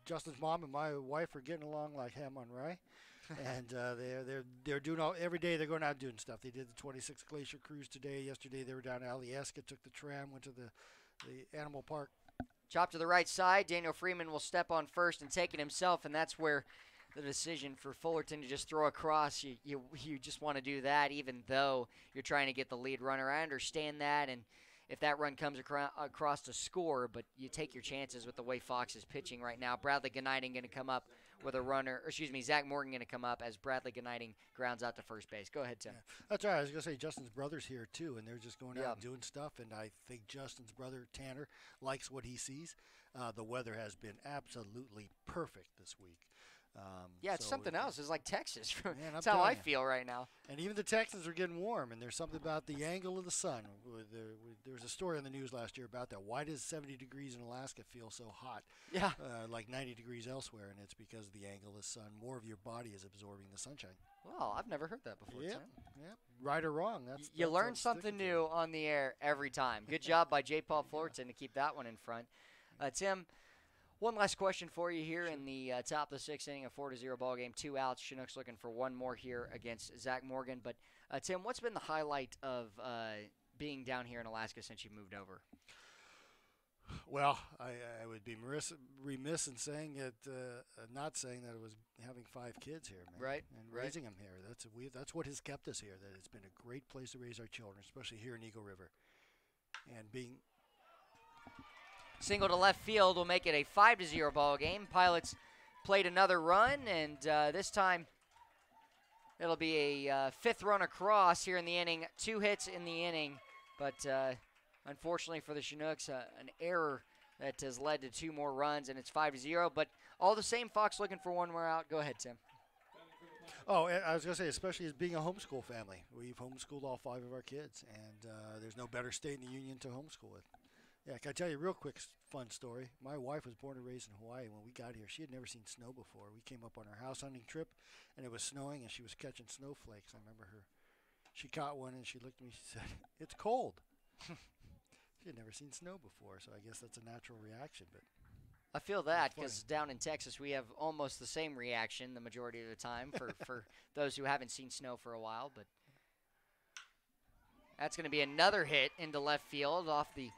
Justin's mom and my wife are getting along like ham on rye. And they're doing every day. They're going out doing stuff. They did the 26 Glacier cruise today. Yesterday they were down to Alyeska, took the tram, went to the animal park. Chop to the right side. Daniel Freeman will step on first and take it himself, and that's where the decision for Fullerton to just throw across. You just want to do that, even though you're trying to get the lead runner. I understand that, and if that run comes across to score, but you take your chances with the way Fox is pitching right now. Bradley Gnighting going to come up with a runner, Zach Morgan going to come up as Bradley Gnighting grounds out to first base. Go ahead, Tim. Yeah, that's right. I was going to say Justin's brother's here too, and they're just going out and doing stuff, and I think Justin's brother, Tanner, likes what he sees. The weather has been absolutely perfect this week. It's something else. It's like Texas. Man, That's how I feel right now. And even the Texans are getting warm, and there's something about the angle of the sun. There was a story in the news last year about that. Why does 70 degrees in Alaska feel so hot? Yeah. Like 90 degrees elsewhere, and it's because of the angle of the sun. More of your body is absorbing the sunshine. Well, I've never heard that before. Yeah. Right or wrong. You learn something new on the air every time. Good job by J. Paul Fullerton to keep that one in front. Tim, one last question for you here in the top of the 6th inning, a 4-0 ball game, 2 outs. Chinooks looking for one more here against Zach Morgan. But, Tim, what's been the highlight of being down here in Alaska since you moved over? Well, I would be remiss in saying it, not saying that it was having 5 kids here, man. Right. And raising them here. That's what has kept us here, that it's been a great place to raise our children, especially here in Eagle River. And being single to left field will make it a 5-0 ball game. Pilots played another run, and this time it'll be a 5th run across here in the inning. 2 hits in the inning, but unfortunately for the Chinooks, an error that has led to 2 more runs, and it's 5-0. But all the same, Fox looking for one more out. Go ahead, Tim. Oh, I was going to say, especially as being a homeschool family. We've homeschooled all 5 of our kids, and there's no better state in the union to homeschool with. Yeah, can I tell you a real quick fun story? My wife was born and raised in Hawaii. When we got here, she had never seen snow before. We came up on our house hunting trip, and it was snowing, and she was catching snowflakes. I remember her. She caught one, and she looked at me. She said, "It's cold." She had never seen snow before, so I guess that's a natural reaction. But I feel that because down in Texas, we have almost the same reaction the majority of the time for those who haven't seen snow for a while. But that's going to be another hit into left field off the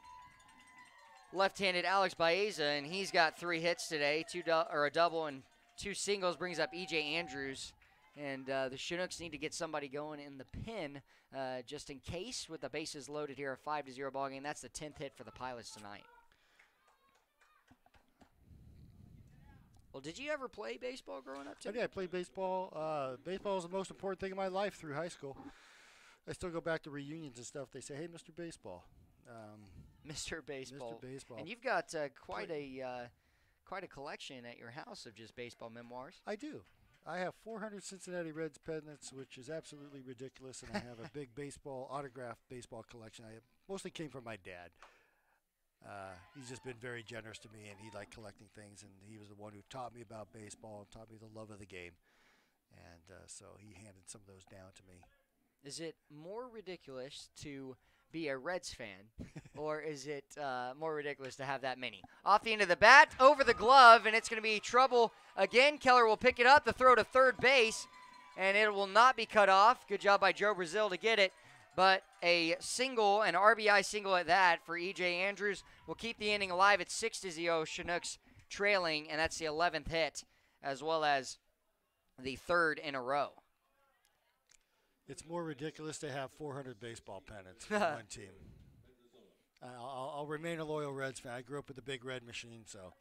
left-handed Alex Baeza, and he's got 3 hits today, a double and 2 singles, brings up E.J. Andrews. And the Chinooks need to get somebody going in the pin just in case with the bases loaded here, a 5-0 ball game. That's the 10th hit for the Pilots tonight. Well, did you ever play baseball growing up, Tim? I did. I played baseball. Baseball was the most important thing in my life through high school. I still go back to reunions and stuff. They say, "Hey, Mr. Baseball." Mr. Baseball. Mr. Baseball. And you've got quite a collection at your house of just baseball memoirs. I do. I have 400 Cincinnati Reds pennants, which is absolutely ridiculous, and I have a big autographed baseball collection. I mostly came from my dad. He's just been very generous to me, and he liked collecting things, and he was the one who taught me about baseball and taught me the love of the game. And so he handed some of those down to me. Is it more ridiculous to be a Reds fan, or is it more ridiculous to have that many? Off the end of the bat, over the glove, and it's going to be trouble again. Keller will pick it up, the throw to third base, and it will not be cut off. Good job by Joe Brazil to get it. But a single, an RBI single at that for E.J. Andrews will keep the inning alive at 6-0. Chinooks trailing, and that's the 11th hit, as well as the third in a row. It's more ridiculous to have 400 baseball pennants for one team. I'll remain a loyal Reds fan. I grew up with the big red machine, so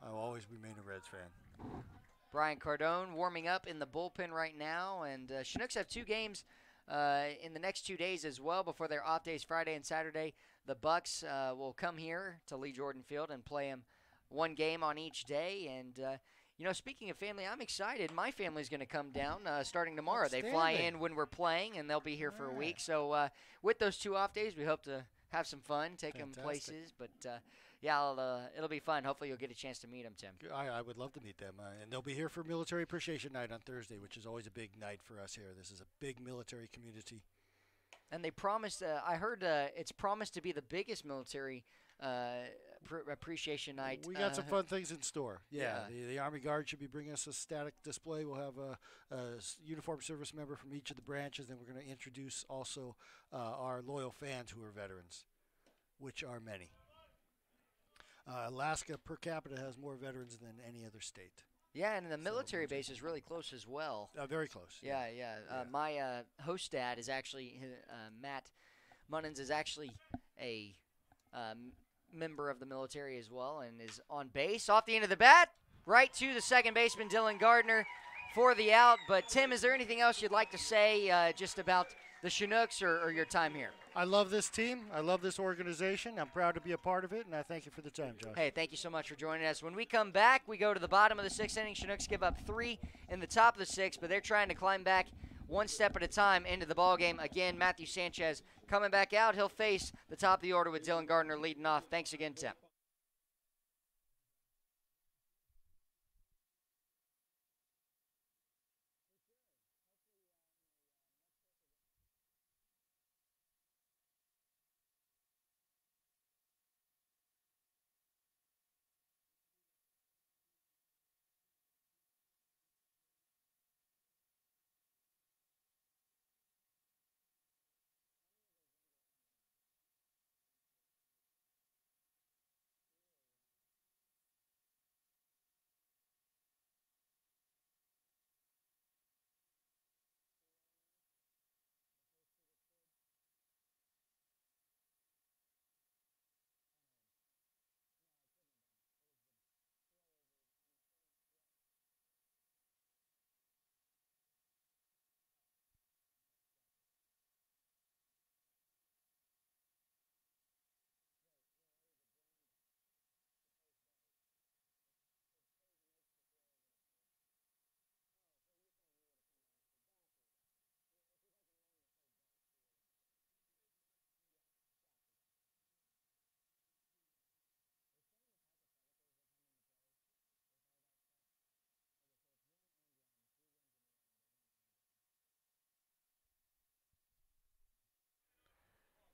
I'll always remain a Reds fan. Brian Cardone warming up in the bullpen right now, and Chinooks have 2 games in the next 2 days as well before their off days Friday and Saturday. The Bucks will come here to Lee Jordan Field and play them 1 game on each day, and you know, speaking of family, I'm excited. My family's going to come down starting tomorrow. They fly in when we're playing, and they'll be here for a week. So with those 2 off days, we hope to have some fun, take them places. But, yeah, it'll be fun. Hopefully you'll get a chance to meet them, Tim. I would love to meet them. And they'll be here for Military Appreciation Night on Thursday, which is always a big night for us here. This is a big military community. And they promised, I heard it's promised to be the biggest military appreciation night. We got some fun things in store. Yeah. The Army Guard should be bringing us a static display. We'll have a uniformed service member from each of the branches. Then we're going to introduce also our loyal fans who are veterans, which are many. Alaska per capita has more veterans than any other state. Yeah, and the military base is really close as well. Very close. Yeah. My host dad is actually, Matt Munnins is actually a member of the military as well and is on base. Off the end of the bat, right to the second baseman, Dylan Gardner, for the out. But, Tim, is there anything else you'd like to say just about the Chinooks or your time here? I love this team. I love this organization. I'm proud to be a part of it, and I thank you for the time, Josh. Hey, thank you so much for joining us. When we come back, we go to the bottom of the 6th inning. Chinooks give up 3 in the top of the 6th, but they're trying to climb back 1 step at a time into the ballgame. Again, Matthew Sanchez coming back out. He'll face the top of the order with Dylan Gardner leading off. Thanks again, Tim.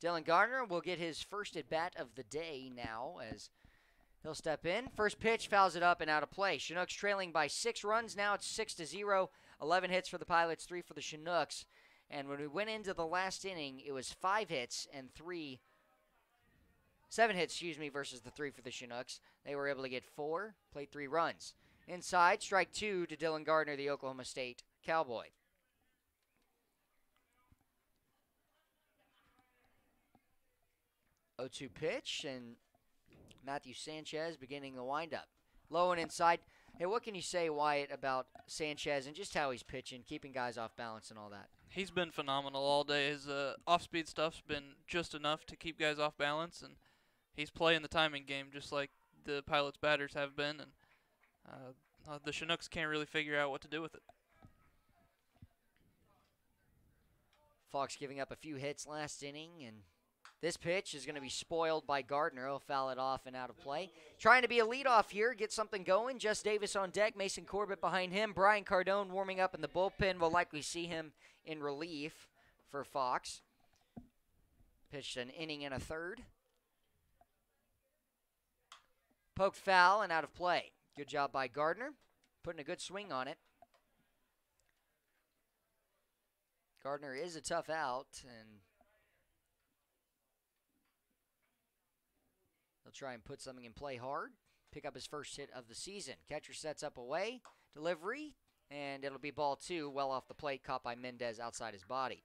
Dylan Gardner will get his first at-bat of the day now as he'll step in. First pitch, fouls it up and out of play. Chinooks trailing by 6 runs. Now it's 6-0. 11 hits for the Pilots, 3 for the Chinooks. And when we went into the last inning, it was 7 hits, versus the 3 for the Chinooks. They were able to get 4, played 3 runs. Inside, strike 2 to Dylan Gardner, the Oklahoma State Cowboy. 0-2 pitch, and Matthew Sanchez beginning the windup. Low and inside. Hey, what can you say, Wyatt, about Sanchez and just how he's pitching, keeping guys off balance and all that? He's been phenomenal all day. His off-speed stuff's been just enough to keep guys off balance, and he's playing the timing game just like the Pilots batters have been. And the Chinooks can't really figure out what to do with it. Fox giving up a few hits last inning, and this pitch is going to be spoiled by Gardner. He'll foul it off and out of play. Trying to be a leadoff here, get something going. Jess Davis on deck, Mason Corbett behind him. Brian Cardone warming up in the bullpen. We'll likely see him in relief for Fox. Pitched an inning and a third. Poked foul and out of play. Good job by Gardner, putting a good swing on it. Gardner is a tough out, and he'll try and put something in play hard. Pick up his first hit of the season. Catcher sets up away. Delivery, and it'll be ball 2, well off the plate, caught by Mendez outside his body.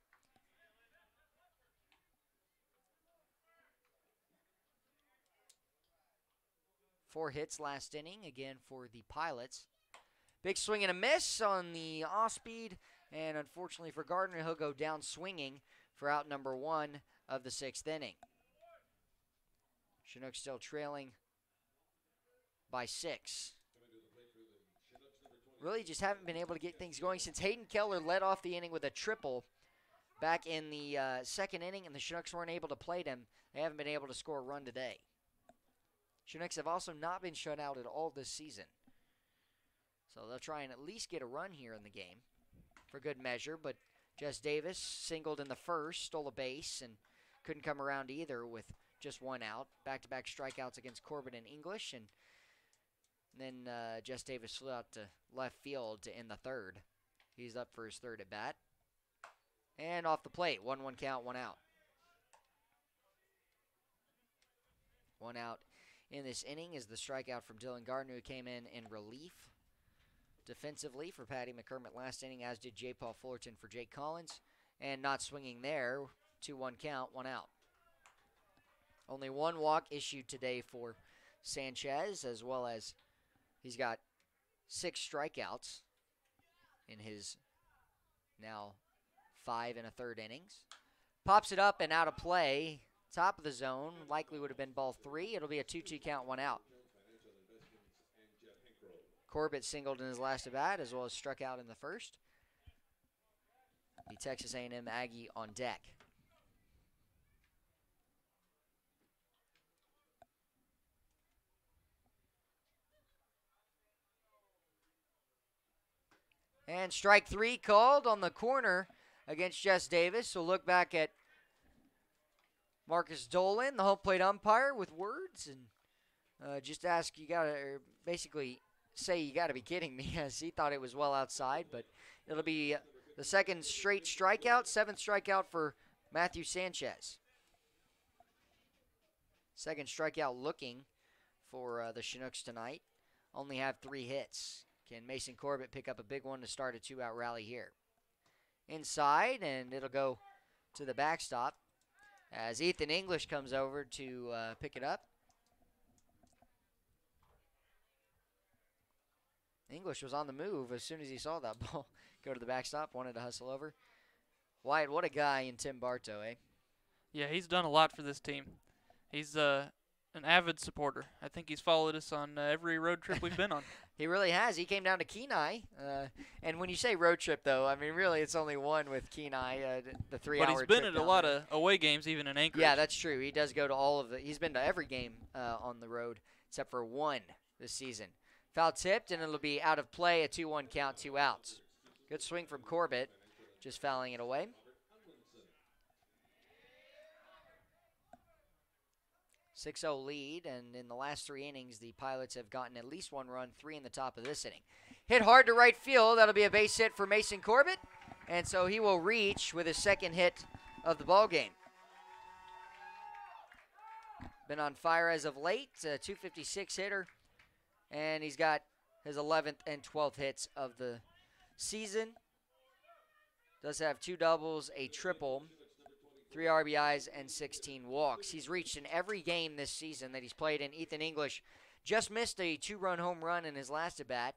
Four hits last inning, again for the Pilots. Big swing and a miss on the off-speed, and unfortunately for Gardner, he'll go down swinging for out number 1 of the 6th inning. Chinooks still trailing by 6. Really just haven't been able to get things going since Hayden Keller led off the inning with a triple back in the 2nd inning, and the Chinooks weren't able to plate him. They haven't been able to score a run today. Chinooks have also not been shut out at all this season. So they'll try and at least get a run here in the game for good measure, but Jess Davis singled in the first, stole a base, and couldn't come around either with just 1 out. Back-to-back strikeouts against Corbett and English, and then Jess Davis flew out to left field to end the 3rd. He's up for his 3rd at bat. And off the plate, 1-1 count, 1 out. 1 out in this inning is the strikeout from Dylan Gardner, who came in relief defensively for Patty McCormick last inning, as did J. Paul Fullerton for Jake Collins. And not swinging there, 2-1 count, 1 out. Only 1 walk issued today for Sanchez, as well as he's got 6 strikeouts in his now 5 1/3 innings. Pops it up and out of play. Top of the zone, likely would have been ball 3. It'll be a 2-2 count, 1 out. Corbett singled in his last at bat, as well as struck out in the first. The Texas A&M Aggie on deck. And strike 3 called on the corner against Jess Davis. So look back at Marcus Dolan, the home plate umpire, with words, and just ask, basically say you got to be kidding me, as he thought it was well outside, but it'll be the 2nd straight strikeout, 7th strikeout for Matthew Sanchez. 2nd strikeout looking for the Chinooks tonight. Only have 3 hits. Can Mason Corbett pick up a big one to start a 2-out rally here? Inside, and it'll go to the backstop as Ethan English comes over to pick it up. English was on the move as soon as he saw that ball go to the backstop, wanted to hustle over. Wyatt, what a guy in Tim Bartow, eh? Yeah, he's done a lot for this team. He's an avid supporter. I think he's followed us on every road trip we've been on. He really has. He came down to Kenai. And when you say road trip, though, I mean, really it's only one with Kenai, the 3-hour trip. But he's been at a lot of away games, even in Anchorage. Yeah, that's true. He does go to all of the – he's been to every game on the road except for 1 this season. Foul tipped, and it'll be out of play, a 2-1 count, 2 outs. Good swing from Corbett, just fouling it away. 6-0 lead, and in the last 3 innings, the Pilots have gotten at least 1 run, 3 in the top of this inning. Hit hard to right field. That'll be a base hit for Mason Corbett, and so he will reach with his 2nd hit of the ballgame. Been on fire as of late, a 256 hitter, and he's got his 11th and 12th hits of the season. Does have 2 doubles, a triple, 3 RBIs, and 16 walks. He's reached in every game this season that he's played in. Ethan English just missed a 2-run home run in his last at-bat.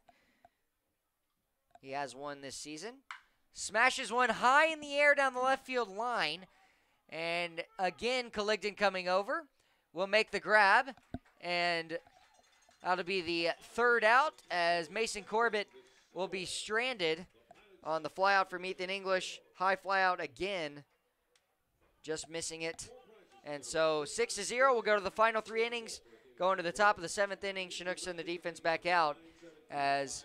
He has 1 this season. Smashes one high in the air down the left field line. And again, Colligton coming over. Will make the grab. And That'll be the third out as Mason Corbett will be stranded on the flyout from Ethan English. High flyout again, just missing it. And so 6-0, we'll go to the final 3 innings. Going to the top of the 7th inning, Chinooks send the defense back out as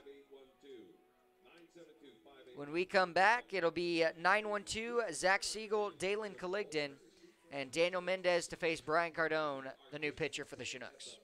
when we come back, it'll be 9-1-2, Zach Siegel, Dalen Colligdon, and Daniel Mendez to face Brian Cardone, the new pitcher for the Chinooks.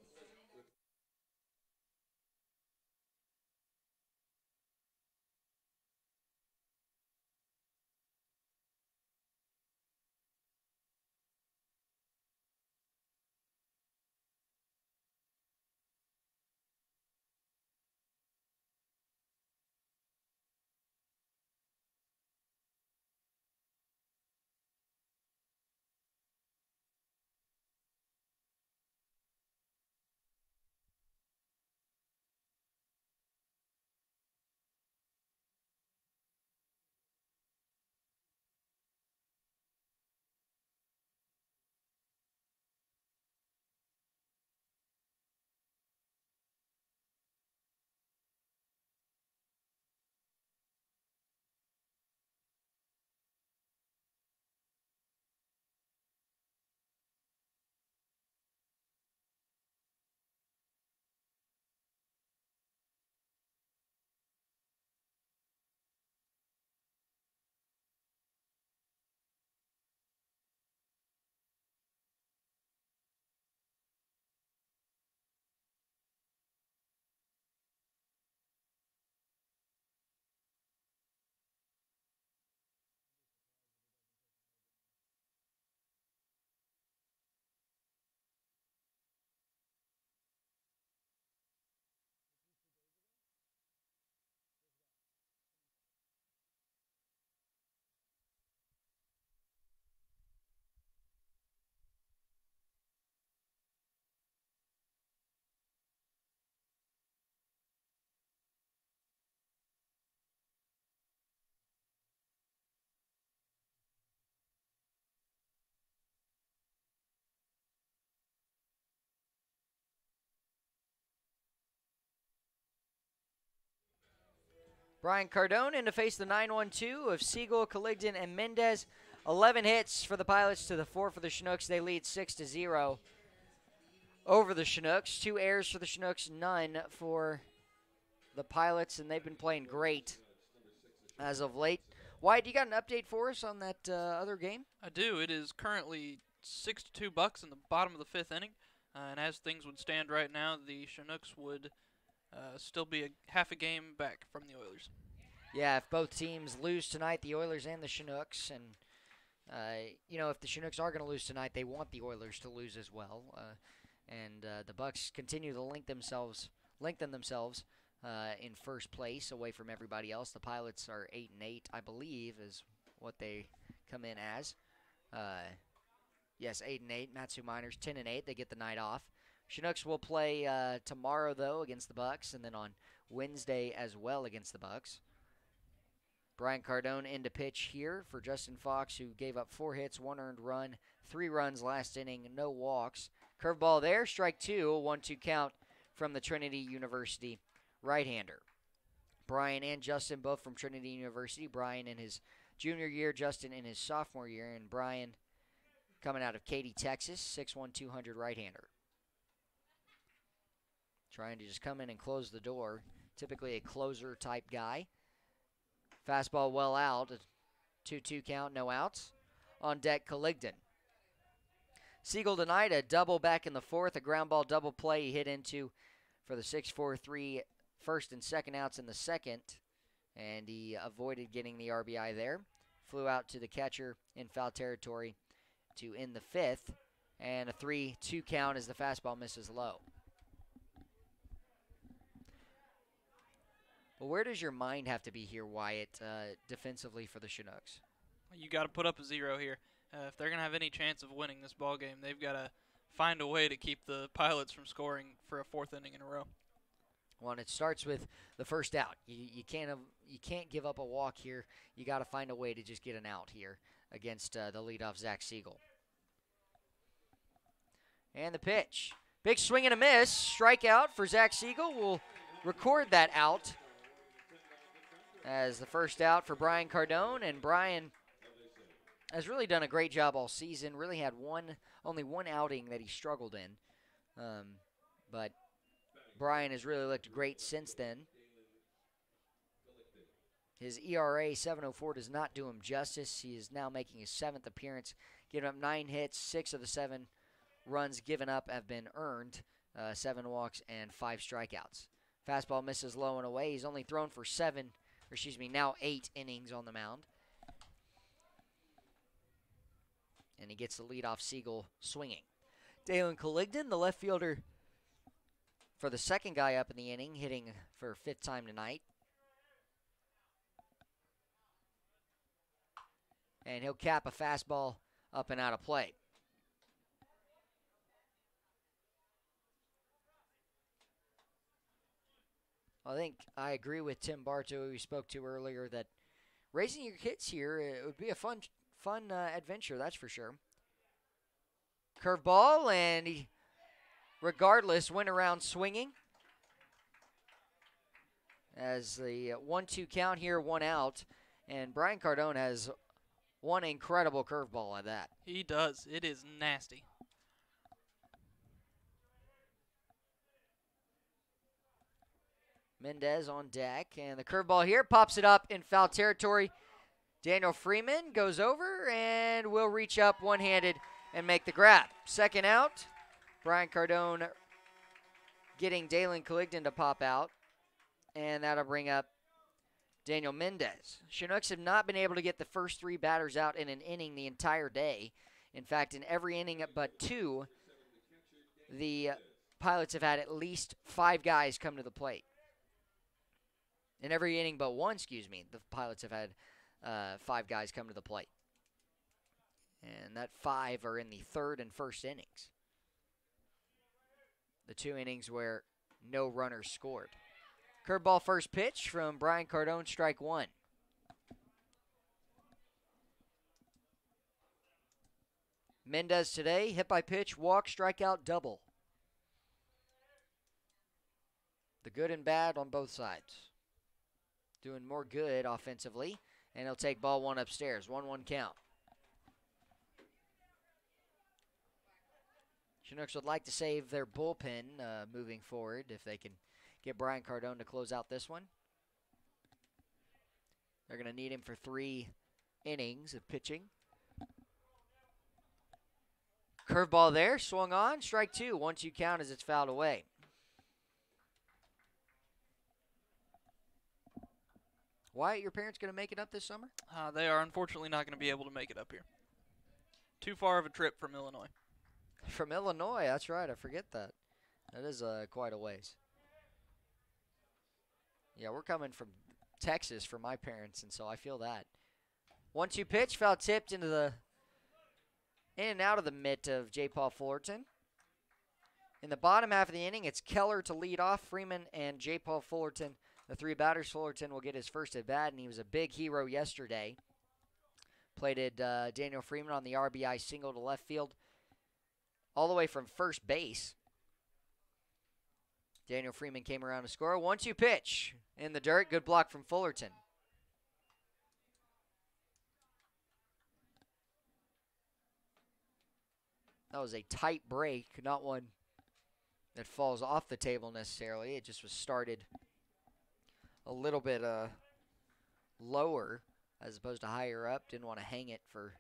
Brian Cardone in to face the 9-1-2 of Siegel, Colligdon, and Mendez. 11 hits for the Pilots to the 4 for the Chinooks. They lead 6-0 over the Chinooks. 2 errors for the Chinooks, none for the Pilots, and they've been playing great as of late. Wyatt, you got an update for us on that other game? I do. It is currently 6-2 Bucks in the bottom of the 5th inning. And as things would stand right now, the Chinooks would still be half a game back from the Oilers. Yeah, if both teams lose tonight, the Oilers and the Chinooks, and if the Chinooks are going to lose tonight, they want the Oilers to lose as well. And the Bucks continue to lengthen themselves in first place away from everybody else. The Pilots are 8-8, I believe, is what they come in as. Yes, 8-8. Matsu Miners 10-8. They get the night off. Chinooks will play tomorrow, though, against the Bucks, and then on Wednesday as well against the Bucks. Brian Cardone in to pitch here for Justin Fox, who gave up 4 hits, 1 earned run, 3 runs last inning, no walks. Curveball there, strike 2, a 1-2 count from the Trinity University right-hander. Brian and Justin both from Trinity University. Brian in his junior year, Justin in his sophomore year, and Brian coming out of Katy, Texas, 6'1", 200 right-hander. Trying to just come in and close the door. Typically a closer-type guy. Fastball well out. 2-2 count, no outs. On deck, Colligdon. Siegel tonight, a double back in the 4th. A ground ball double play he hit into for the 6-4-3 first and second outs in the 2nd. And he avoided getting the RBI there. Flew out to the catcher in foul territory to end the 5th. And a 3-2 count as the fastball misses low. Well, where does your mind have to be here, Wyatt, defensively for the Chinooks? You got to put up a 0 here. If they're going to have any chance of winning this ball game, they've got to find a way to keep the Pilots from scoring for a 4th inning in a row. Well, and it starts with the first out. You can't give up a walk here. You got to find a way to just get an out here against the leadoff Zach Siegel. And the pitch. Big swing and a miss. Strikeout for Zach Siegel. We'll record that out as the first out for Brian Cardone. And Brian has really done a great job all season. Really had only one outing that he struggled in. But Brian has really looked great since then. His ERA 7.04 does not do him justice. He is now making his 7th appearance, giving up 9 hits. 6 of the 7 runs given up have been earned, 7 walks and 5 strikeouts. Fastball misses low and away. He's only thrown for now 8 innings on the mound. And he gets the leadoff Siegel swinging. Dalen Collignon, the left fielder, for the second guy up in the inning, hitting for 5th time tonight. And he'll cap a fastball up and out of play. I think I agree with Tim Bartow, who we spoke to earlier, that raising your kids here, it would be a fun adventure, that's for sure. Curveball, and he, regardless, went around swinging. As the 1-2 count here, 1 out, and Brian Cardone has one incredible curveball at that. He does. It is nasty. Mendez on deck, and the curveball here pops it up in foul territory. Daniel Freeman goes over and will reach up one-handed and make the grab. Second out, Brian Cardone getting Dalen Collignon to pop out, and that'll bring up Daniel Mendez. Chinooks have not been able to get the first 3 batters out in an inning the entire day. In fact, in every inning but 2, the Pilots have had at least 5 guys come to the plate. In every inning but 1, the Pilots have had 5 guys come to the plate. And that 5 are in the 3rd and 1st innings. The 2 innings where no runners scored. Curveball first pitch from Brian Cardone, strike 1. Mendez today, hit by pitch, walk, strikeout, double. The good and bad on both sides. Doing more good offensively, and he'll take ball 1 upstairs. 1-1 count. Chinooks would like to save their bullpen moving forward if they can get Brian Cardone to close out this one. They're going to need him for 3 innings of pitching. Curveball there, swung on, strike 2. 1-2 count as it's fouled away. Wyatt, your parents going to make it up this summer? They are unfortunately not going to be able to make it up here. Too far of a trip from Illinois. From Illinois, that's right. I forget that. That is quite a ways. Yeah, we're coming from Texas for my parents, and so I feel that. 1-2 pitch, foul tipped into the in and out of the mitt of J. Paul Fullerton. In the bottom half of the inning, it's Keller to lead off. Freeman and J. Paul Fullerton, the 3 batters. Fullerton will get his first at bat, and he was a big hero yesterday. Plated Daniel Freeman on the RBI single to left field, all the way from first base. Daniel Freeman came around to score. 1-2 pitch in the dirt. Good block from Fullerton. That was a tight break, not one that falls off the table necessarily. It just was started a little bit lower as opposed to higher up. Didn't want to hang it for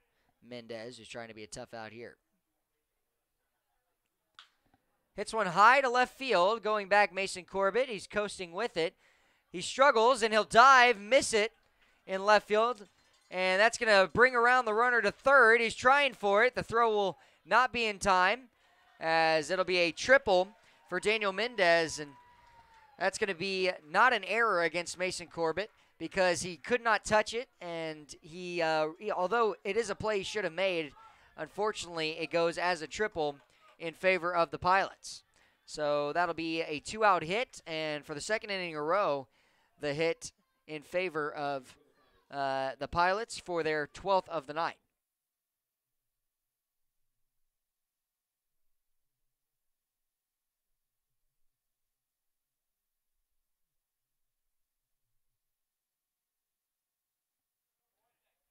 Mendez, who's trying to be a tough out here. Hits one high to left field. Going back, Mason Corbett. He's coasting with it. He struggles, and he'll dive, miss it in left field. And that's going to bring around the runner to third. He's trying for it. The throw will not be in time, as it'll be a triple for Daniel Mendez. And that's going to be not an error against Mason Corbett, because he could not touch it. And he although it is a play he should have made, unfortunately it goes as a triple in favor of the Pilots. So that'll be a 2-out hit, and for the second inning in a row, the hit in favor of the Pilots for their 12th of the night.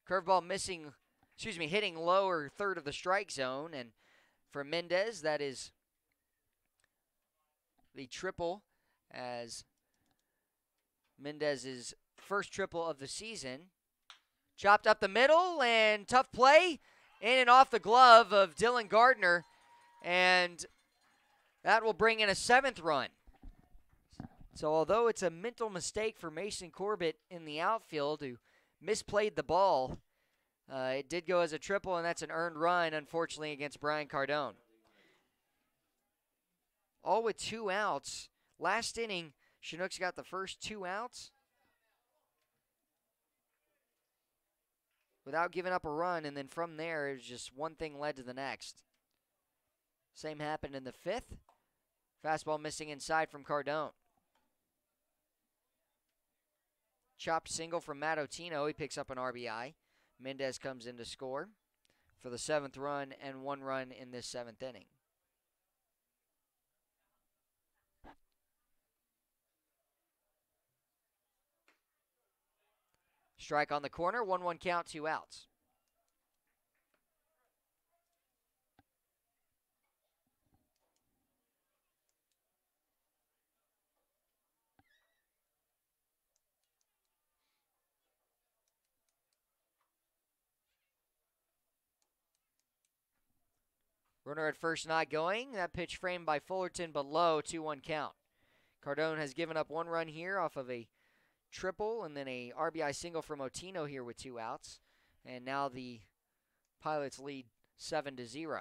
Curveball hitting lower third of the strike zone. And for Mendez, that is the triple, as Mendez's first triple of the season. Chopped up the middle, and tough play in and off the glove of Dylan Gardner, and that will bring in a 7th run. So although it's a mental mistake for Mason Corbett in the outfield who misplayed the ball, it did go as a triple, and that's an earned run, unfortunately, against Brian Cardone. All with 2 outs. Last inning, Chinooks got the first 2 outs without giving up a run, and then from there, it was just one thing led to the next. Same happened in the 5th. Fastball missing inside from Cardone. Chopped single from Matt Otino. He picks up an RBI. Mendez comes in to score for the 7th run and 1 run in this 7th inning. Strike on the corner, 1-1 count, 2 outs. Runner at first not going. That pitch framed by Fullerton, but low, 2-1 count. Cardone has given up 1 run here off of a triple and then a RBI single from Otino here with 2 outs. And now the Pilots lead 7-0.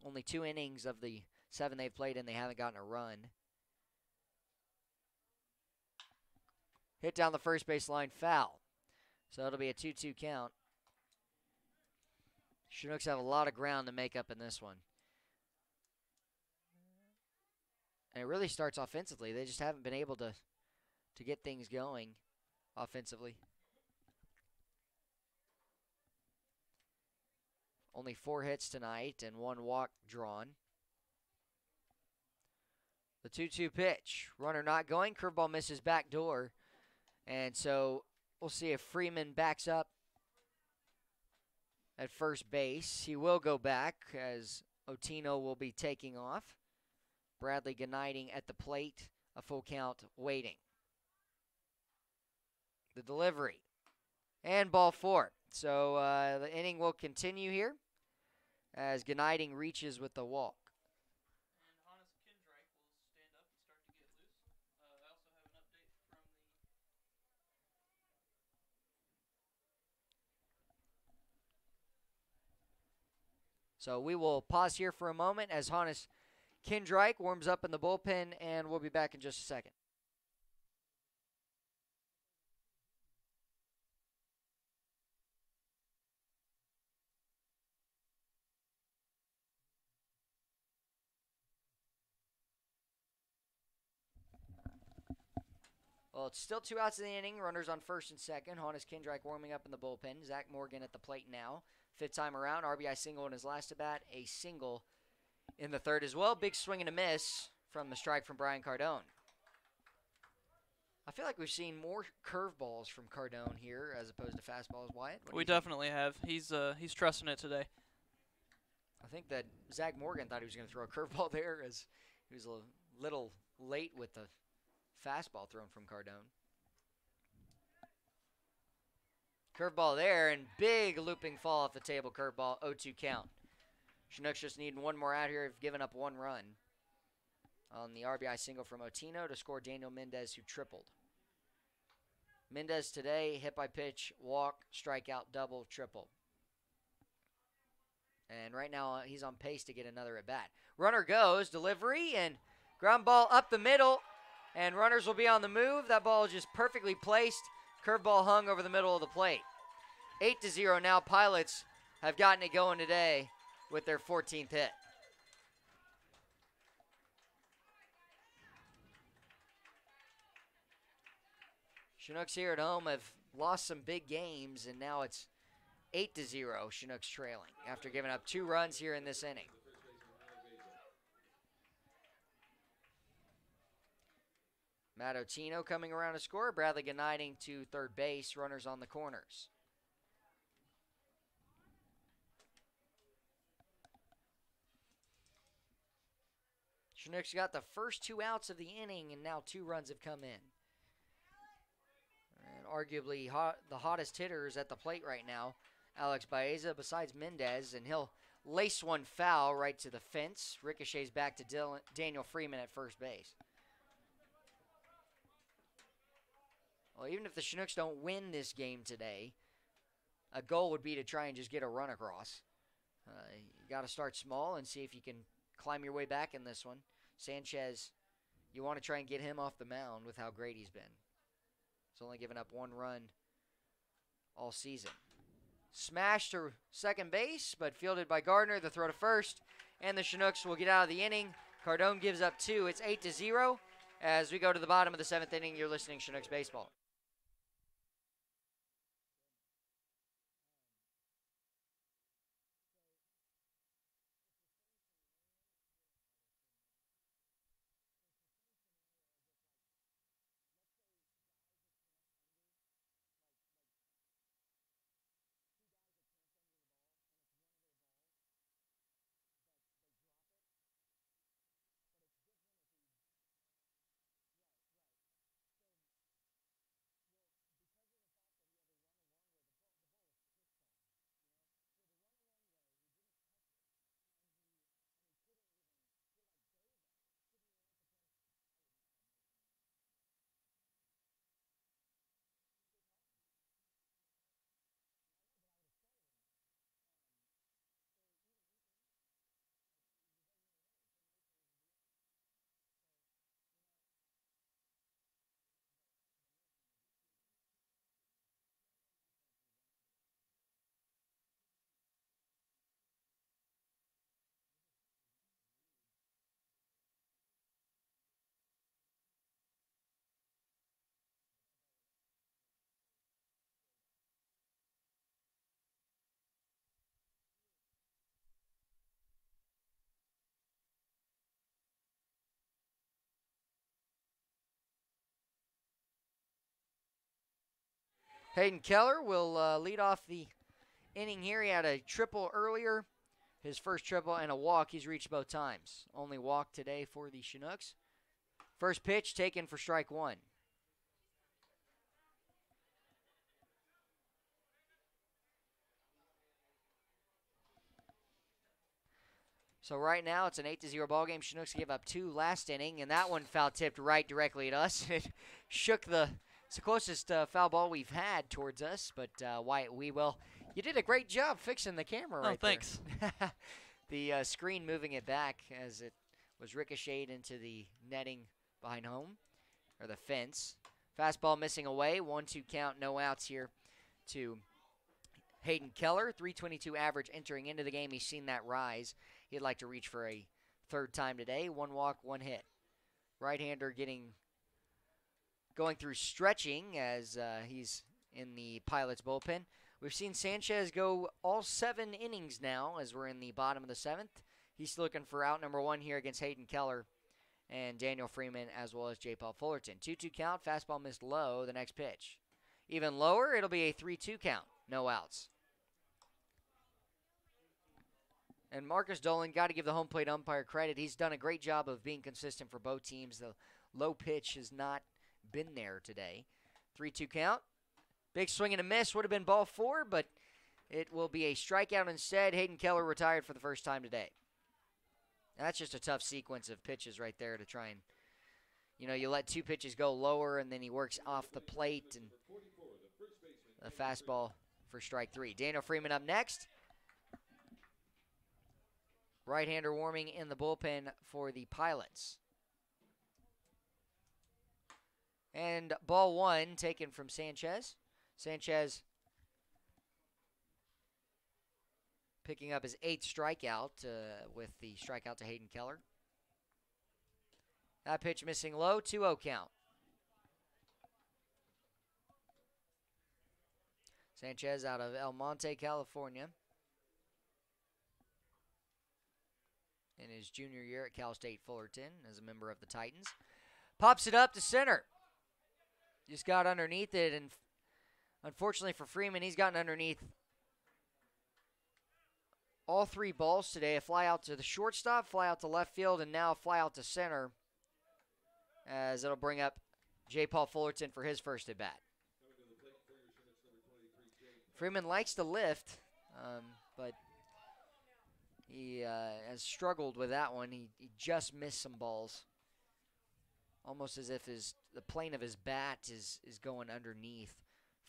Only 2 innings of the 7 they've played, and they haven't gotten a run. Hit down the first base line, foul. So it'll be a 2-2 count. Chinooks have a lot of ground to make up in this one. And it really starts offensively. They just haven't been able to get things going offensively. Only 4 hits tonight and 1 walk drawn. The 2-2 pitch. Runner not going. Curveball misses back door. And so we'll see if Freeman backs up at first base. He will go back as Otino will be taking off. Bradley Gnighting at the plate. A full count waiting. The delivery. And ball 4. So the inning will continue here as Gnighting reaches with the walk. So we will pause here for a moment as Hannes Kindreich warms up in the bullpen, and we'll be back in just a second. Well, it's still 2 outs in the inning. Runners on first and second. Hannes Kindreich warming up in the bullpen. Zach Morgan at the plate now. 5th time around. RBI single in his last at bat. A single in the 3rd as well. Big swing and a miss from the strike from Brian Cardone. I feel like we've seen more curveballs from Cardone here as opposed to fastballs. Wyatt? We definitely have. He's trusting it today. I think that Zach Morgan thought he was going to throw a curveball there as he was a little late with the fastball thrown from Cardone. Curveball there, and big looping fall off the table curveball, 0-2 count. Chinooks just need 1 more out here. Have given up 1 run on the RBI single from Otino to score Daniel Mendez, who tripled. Mendez today, hit by pitch, walk, strikeout, double, triple. And right now, he's on pace to get another at bat. Runner goes, delivery, and ground ball up the middle, and runners will be on the move. That ball is just perfectly placed. Curveball hung over the middle of the plate. 8-0 now. Pilots have gotten it going today with their 14th hit. Chinooks here at home have lost some big games, and now it's 8-0. Chinooks trailing after giving up 2 runs here in this inning. Matt Otino coming around to score. Bradley Gnighting to third base. Runners on the corners. Chinooks got the first 2 outs of the inning, and now 2 runs have come in. And arguably the hottest hitters at the plate right now, Alex Baeza, besides Mendez, and he'll lace one foul right to the fence. Ricochets back to Daniel Freeman at first base. Well, even if the Chinooks don't win this game today, a goal would be to try and just get a run across. You got to start small and see if you can climb your way back in this one. Sanchez, you want to try and get him off the mound with how great he's been. He's only given up 1 run all season. Smash to second base, but fielded by Gardner. The throw to first, and the Chinooks will get out of the inning. Cardone gives up 2. It's 8-0. As we go to the bottom of the 7th inning, you're listening to Chinooks Baseball. Hayden Keller will lead off the inning here. He had a triple earlier, his first triple, and a walk. He's reached both times. Only walk today for the Chinooks. First pitch taken for strike 1. So right now it's an 8-0 ball game. Chinooks gave up 2 last inning, and that one foul tipped right directly at us. It shook it's the closest foul ball we've had towards us, but Wyatt Wewell, you did a great job fixing the camera right there. Thanks. The screen moving it back as it was ricocheted into the netting behind home, or the fence. Fastball missing away, 1-2 count, no outs here to Hayden Keller. 322 average entering into the game. He's seen that rise. He'd like to reach for a 3rd time today. 1 walk, 1 hit. Right-hander going through stretching as he's in the Pilots bullpen. We've seen Sanchez go all 7 innings now as we're in the bottom of the 7th. He's looking for out number 1 here against Hayden Keller and Daniel Freeman, as well as J. Paul Fullerton. 2-2 count, fastball missed low, the next pitch. Even lower, it'll be a 3-2 count, no outs. And Marcus Dolan, got to give the home plate umpire credit. He's done a great job of being consistent for both teams. The low pitch has not been there today. 3-2 count. Big swing and a miss. Would have been ball 4, but it will be a strikeout instead. Hayden Keller retired for the first time today. And that's just a tough sequence of pitches right there to try and, you let 2 pitches go lower, and then he works off the plate, and a fastball for strike 3. Daniel Freeman up next. Right-hander warming in the bullpen for the Pilots. And ball 1 taken from Sanchez. Sanchez picking up his 8th strikeout with the strikeout to Hayden Keller. That pitch missing low, 2-0 count. Sanchez out of El Monte, California. In his junior year at Cal State Fullerton as a member of the Titans. Pops it up to center. Just got underneath it, and unfortunately for Freeman, he's gotten underneath all 3 balls today. A fly out to the shortstop, fly out to left field, and now a fly out to center, as it'll bring up J. Paul Fullerton for his first at bat. Freeman likes to lift, but he has struggled with that one. He just missed some balls, almost as if the plane of his bat is going underneath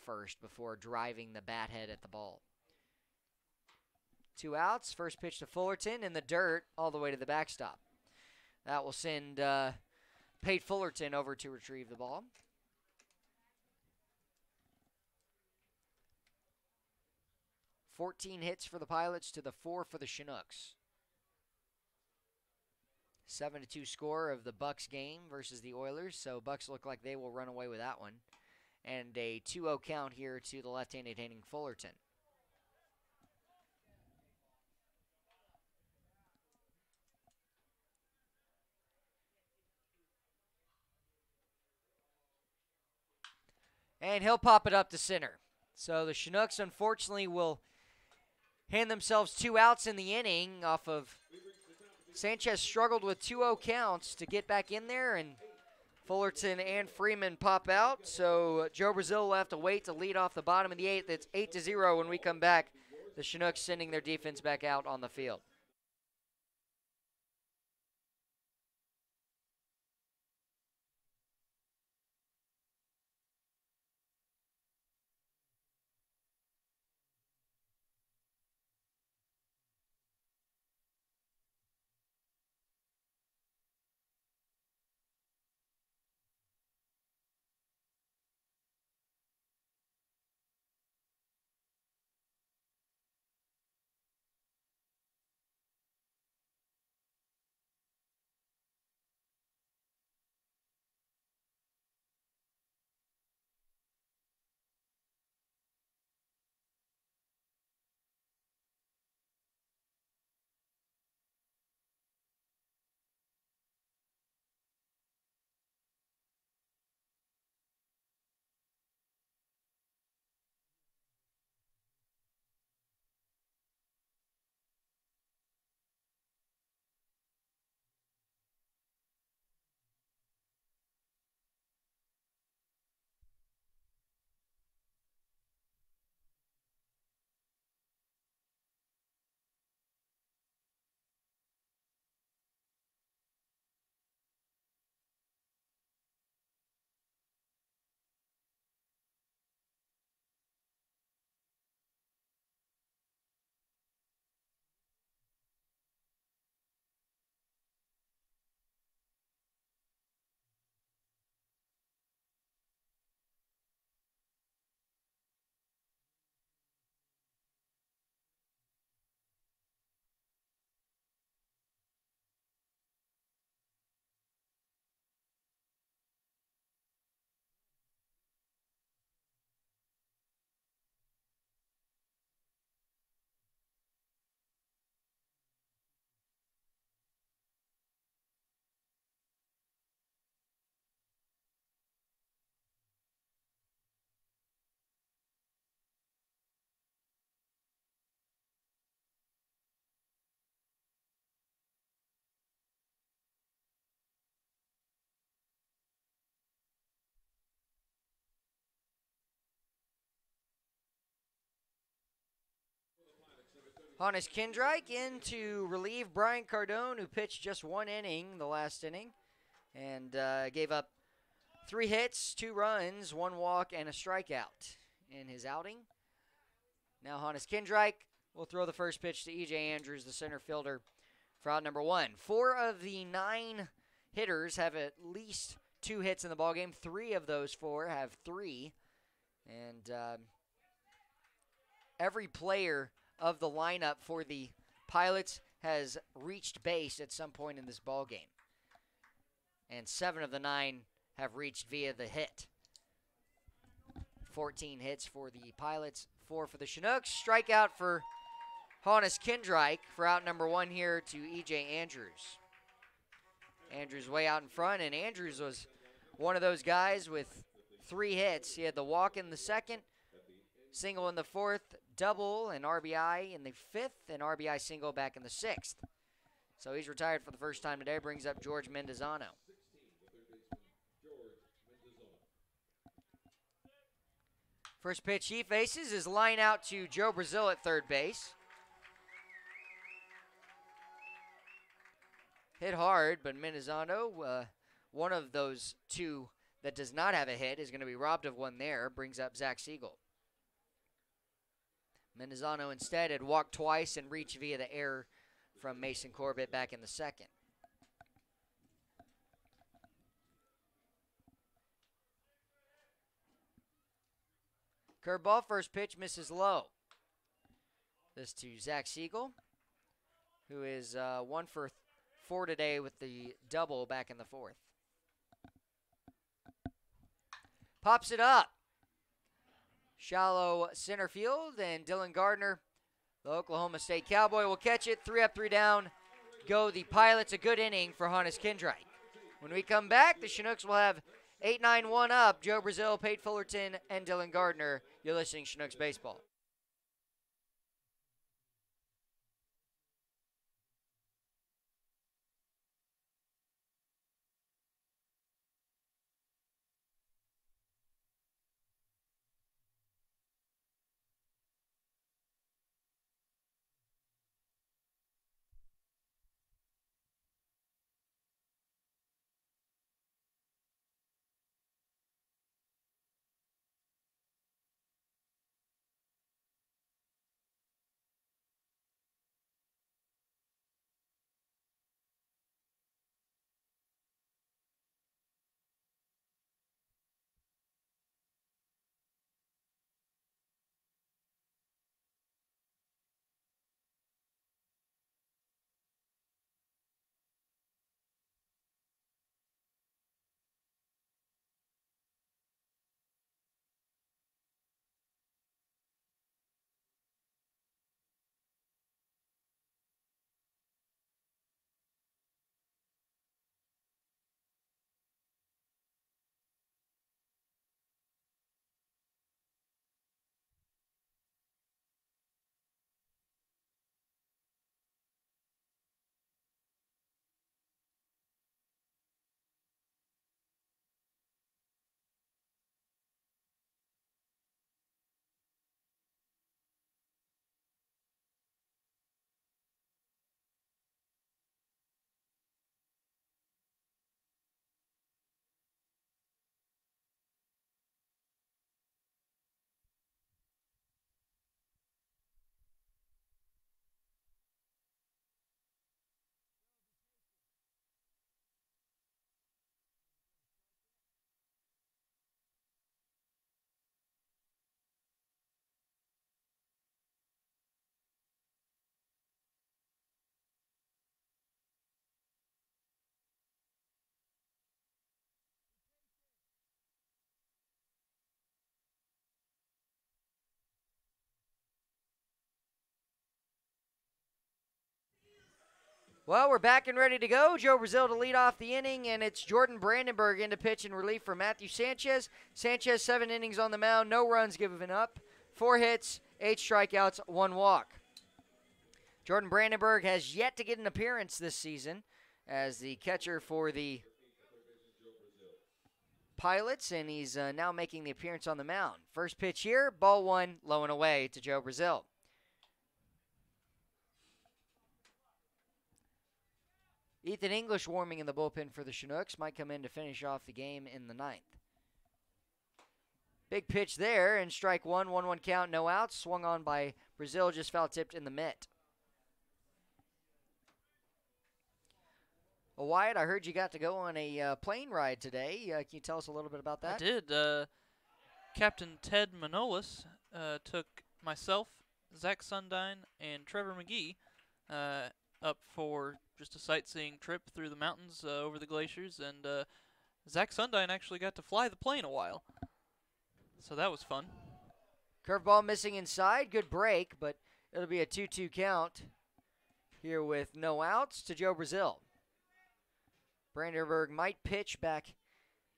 first before driving the bat head at the ball. 2 outs, first pitch to Fullerton in the dirt all the way to the backstop. That will send Pate Fullerton over to retrieve the ball. 14 hits for the Pilots to the 4 for the Chinooks. 7-2 score of the Bucks game versus the Oilers, so Bucks look like they will run away with that one. And a 2-0 count here to the left-handed hitting Fullerton. And he'll pop it up to center. So the Chinooks, unfortunately, will hand themselves 2 outs in the inning off of Sanchez struggled with 2-0 counts to get back in there, and Fullerton and Freeman pop out. So Joe Brazil will have to wait to lead off the bottom of the 8th. It's 8-0 when we come back. The Chinooks sending their defense back out on the field. Hannes Kindreich in to relieve Brian Cardone, who pitched just 1 inning the last inning and gave up 3 hits, 2 runs, 1 walk, and a strikeout in his outing. Now Hannes Kindreich will throw the first pitch to E.J. Andrews, the center fielder, for out number 1. 4 of the 9 hitters have at least 2 hits in the ballgame. 3 of those 4 have 3. And every player of the lineup for the Pilots has reached base at some point in this ball game. And 7 of the 9 have reached via the hit. 14 hits for the Pilots, 4 for the Chinooks. Strikeout for Hannes Kindreich for out number 1 here to E.J. Andrews. Andrews way out in front, and Andrews was one of those guys with 3 hits. He had the walk in the second, single in the 4th, double and RBI in the 5th, and RBI single back in the 6th. So he's retired for the first time today, brings up George Mendozano. First pitch he faces is line out to Joe Brazil at third base. Hit hard, but Mendozano, one of those two that does not have a hit, is going to be robbed of one there, brings up Zach Siegel. Mendozano instead had walked twice and reached via the error from Mason Corbett back in the 2nd. Curveball, first pitch, misses low. This to Zach Siegel, who is 1 for 4 today with the double back in the 4th. Pops it up. Shallow center field, and Dylan Gardner, the Oklahoma State Cowboy, will catch it. 3 up, 3 down. Go the Pilots. A good inning for Hannes Kindreit. When we come back, the Chinooks will have 8-9-1 up. Joe Brazil, Pate Fullerton, and Dylan Gardner. You're listening to Chinooks Baseball. Well, we're back and ready to go. Joe Brazil to lead off the inning, and it's Jordan Brandenburg in to pitch in relief for Matthew Sanchez. Sanchez, 7 innings on the mound, no runs given up, 4 hits, 8 strikeouts, 1 walk. Jordan Brandenburg has yet to get an appearance this season as the catcher for the Pilots, and he's now making the appearance on the mound. First pitch here, ball 1, low and away to Joe Brazil. Ethan English warming in the bullpen for the Chinooks. Might come in to finish off the game in the 9th. Big pitch there, and strike 1, 1-1 count, no outs. Swung on by Brazil, just foul tipped in the mitt. Well, Wyatt, I heard you got to go on a plane ride today. Can you tell us a little bit about that? I did. Captain Ted Manolis took myself, Zach Sundine, and Trevor McGee up for just a sightseeing trip through the mountains over the glaciers, and Zach Sundine actually got to fly the plane a while, so that was fun. Curveball missing inside, good break, but it'll be a 2-2 count here with no outs to Joe Brazil. Brandenburg might pitch back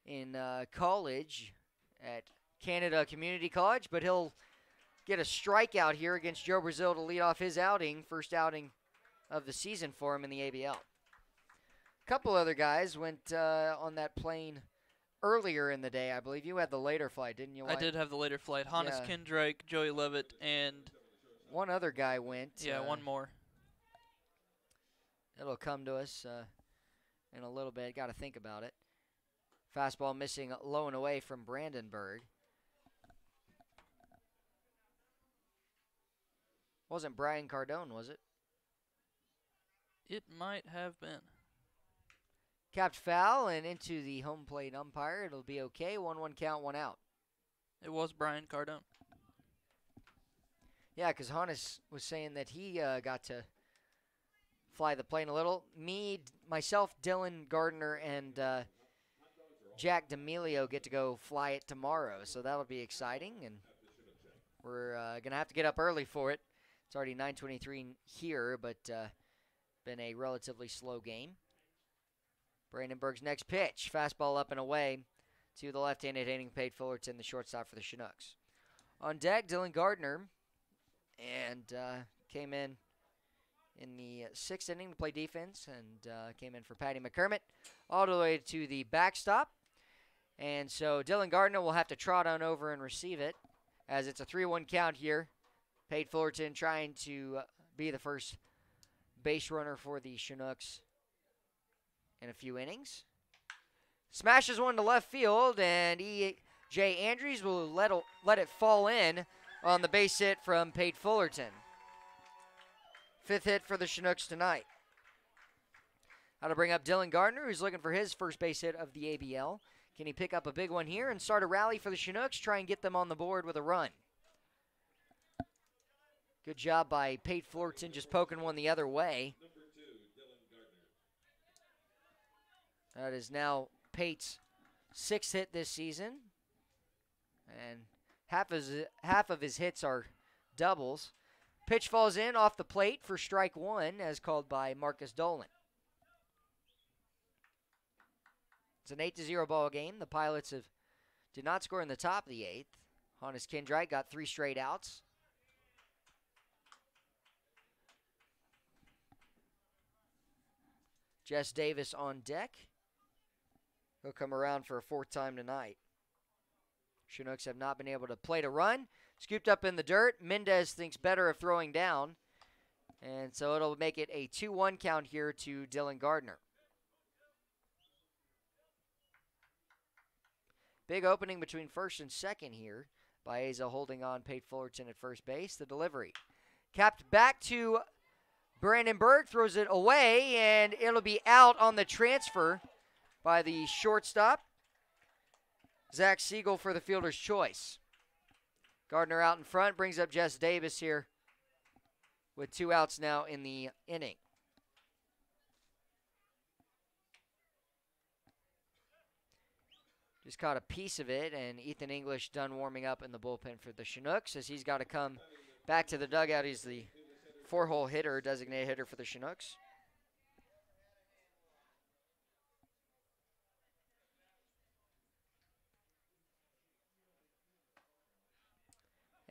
in college at Canada Community College, but he'll get a strikeout here against Joe Brazil to lead off his outing, first outing of the season for him in the ABL. A couple other guys went on that plane earlier in the day, I believe. You had the later flight, didn't you, Wyatt? I did have the later flight. Hannes Yeah. Kindrake, Joey Levitt, and one other guy went. one more. It'll come to us in a little bit. Got to think about it. Fastball missing low and away from Brandenburg. Wasn't Brian Cardone, was it? It might have been. Capped foul and into the home plate umpire. It'll be okay. 1-1 count, 1 out. It was Brian Cardone. Yeah, because Hannes was saying that he got to fly the plane a little. Myself, Dylan Gardner, and Jack D'Amelio get to go fly it tomorrow, so that'll be exciting, and we're going to have to get up early for it. It's already 9:23 here, but been a relatively slow game. Brandenburg's next pitch, fastball up and away to the left-handed hitting Pate Fullerton, the shortstop for the Chinooks. On deck, Dylan Gardner, and came in the 6th inning to play defense, and came in for Patty McCormick all the way to the backstop. And so Dylan Gardner will have to trot on over and receive it, as it's a 3-1 count here. Pate Fullerton trying to be the first base runner for the Chinooks in a few innings. Smashes one to left field, and E.J. Andrews will let it fall in on the base hit from Pate Fullerton. 5th hit for the Chinooks tonight. How to bring up Dylan Gardner, who's looking for his first base hit of the ABL. Can he pick up a big one here and start a rally for the Chinooks, try and get them on the board with a run? Good job by Pate Fullerton, just poking one the other way. That is now Pate's 6th hit this season. And half of his hits are doubles. Pitch falls in off the plate for strike 1, as called by Marcus Dolan. It's an 8-0 ball game. The Pilots did not score in the top of the 8th. Hannes Kindrake got 3 straight outs. Jess Davis on deck. He'll come around for a 4th time tonight. Chinooks have not been able to plate a run. Scooped up in the dirt. Mendez thinks better of throwing down. And so it'll make it a 2-1 count here to Dylan Gardner. Big opening between first and second here. Baeza holding on Pate Fullerton at first base. The delivery. Capped back to Brandenburg. Throws it away, and it'll be out on the transfer by the shortstop, Zach Siegel, for the fielder's choice. Gardner out in front, brings up Jess Davis here with 2 outs now in the inning. Just caught a piece of it, and Ethan English done warming up in the bullpen for the Chinooks, as he's got to come back to the dugout. He's the 4-hole hitter, designated hitter for the Chinooks.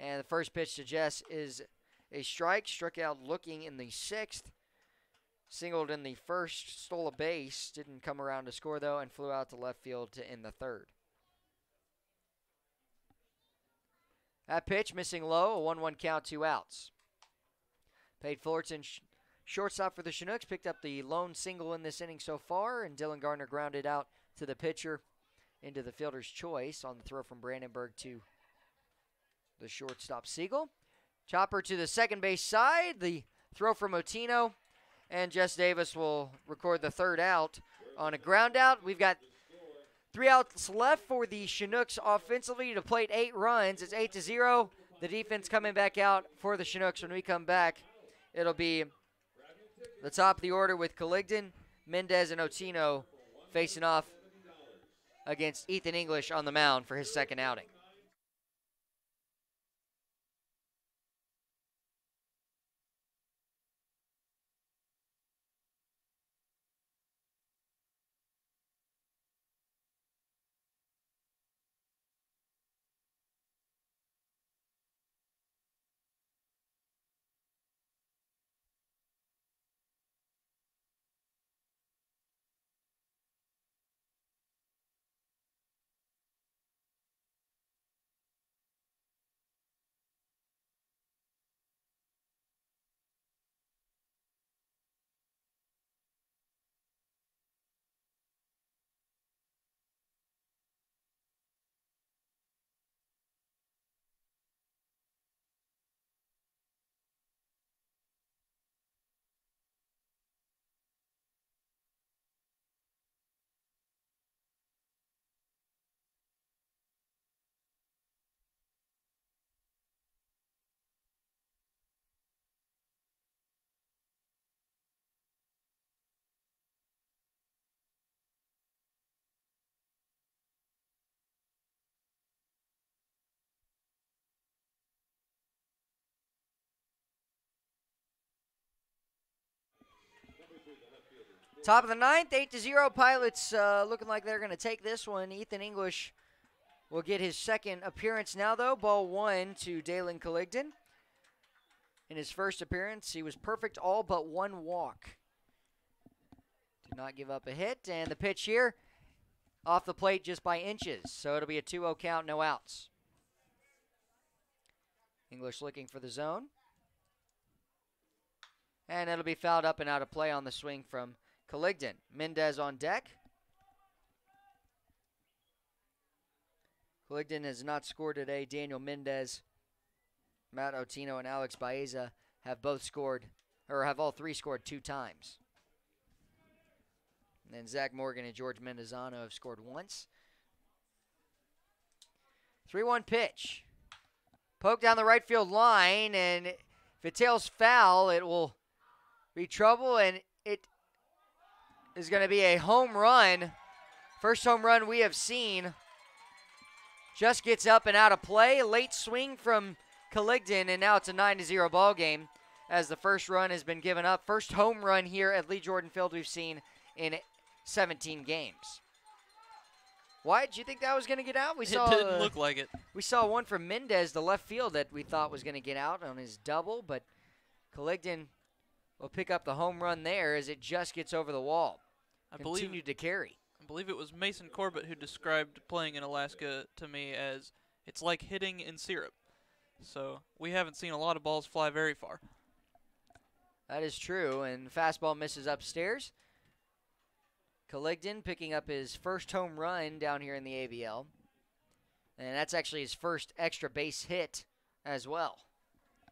And the first pitch to Jess is a strike. Struck out looking in the 6th. Singled in the 1st. Stole a base. Didn't come around to score, though, and flew out to left field to end the 3rd. That pitch missing low. A 1-1 count, 2 outs. Pate Fullerton, shortstop for the Chinooks, picked up the lone single in this inning so far, and Dylan Gardner grounded out to the pitcher into the fielder's choice on the throw from Brandenburg to the shortstop Siegel. Chopper to the second base side. The throw from Otino. And Jess Davis will record the 3rd out on a ground out. We've got 3 outs left for the Chinooks offensively to plate 8 runs. It's 8-0. The defense coming back out for the Chinooks. When we come back, it'll be the top of the order with Colligdon, Mendez, and Otino facing off against Ethan English on the mound for his 2nd outing. Top of the ninth, 8-0. Pilots looking like they're going to take this one. Ethan English will get his second appearance now, though. Ball 1 to Dalen Colligdon. In his first appearance, he was perfect all but one walk. Did not give up a hit. And the pitch here, off the plate just by inches. So it'll be a 2-0 count, no outs. English looking for the zone. And it'll be fouled up and out of play on the swing from Colligdon. Mendez on deck. Colligdon has not scored today. Daniel Mendez, Matt Otino, and Alex Baeza have both scored, or have all three scored 2 times. And then Zach Morgan and George Mendezano have scored once. 3-1 pitch. Poke down the right field line, and if it tails foul, it will be trouble, and it is going to be a home run. First home run we have seen. Just gets up and out of play. Late swing from Colligdon, and now it's a 9-0 ball game as the first run has been given up. First home run here at Lee Jordan Field we've seen in 17 games. Why did you think that was going to get out? It didn't look like it. We saw one from Mendez, the left field, that we thought was going to get out on his double, but Colligdon will pick up the home run there as it just gets over the wall. Continued to carry. I believe it was Mason Corbett who described playing in Alaska to me as it's like hitting in syrup. So we haven't seen a lot of balls fly very far. That is true, and fastball misses upstairs. Colligdon picking up his first home run down here in the ABL. And that's actually his first extra base hit as well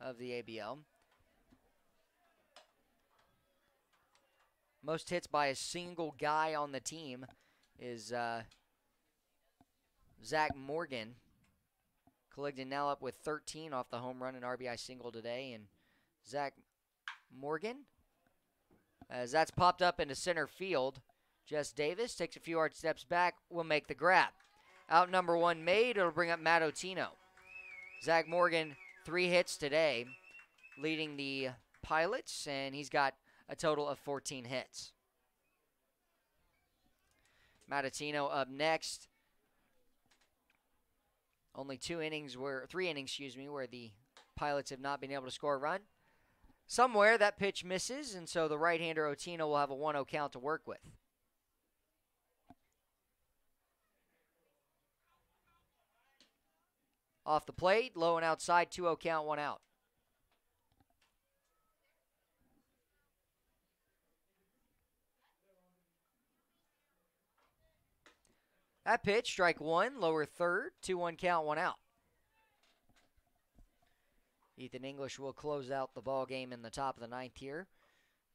of the ABL. Most hits by a single guy on the team is Zach Morgan. Colligdon now up with 13 off the home run and RBI single today. And Zach Morgan, as that's popped up into center field, Jess Davis takes a few hard steps back, will make the grab. Out number 1 made, it'll bring up Matt Otino. Zach Morgan, 3 hits today, leading the Pilots, and he's got a total of 14 hits. Matt Otino up next. Only 3 innings, where the Pilots have not been able to score a run. Somewhere that pitch misses, and so the right-hander Otino will have a 1-0 count to work with. Off the plate, low and outside, 2-0 count, 1 out. That pitch, strike 1, lower third, 2-1 count, 1 out. Ethan English will close out the ball game in the top of the 9th here,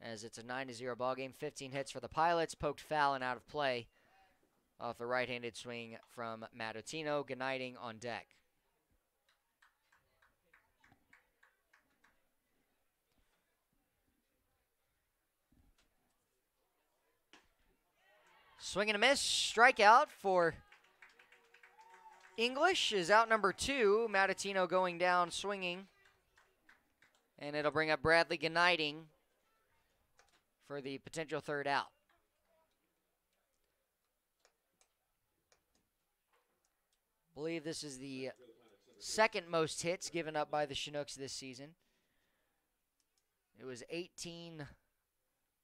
as it's a 9-0 ball game. 15 hits for the Pilots, poked foul and out of play off the right-handed swing from Matt Otino, Gniting on deck. Swing and a miss, strikeout for English is out number 2. Matt Otino going down swinging. And it'll bring up Bradley Gniting for the potential 3rd out. I believe this is the 2nd most hits given up by the Chinooks this season. It was 18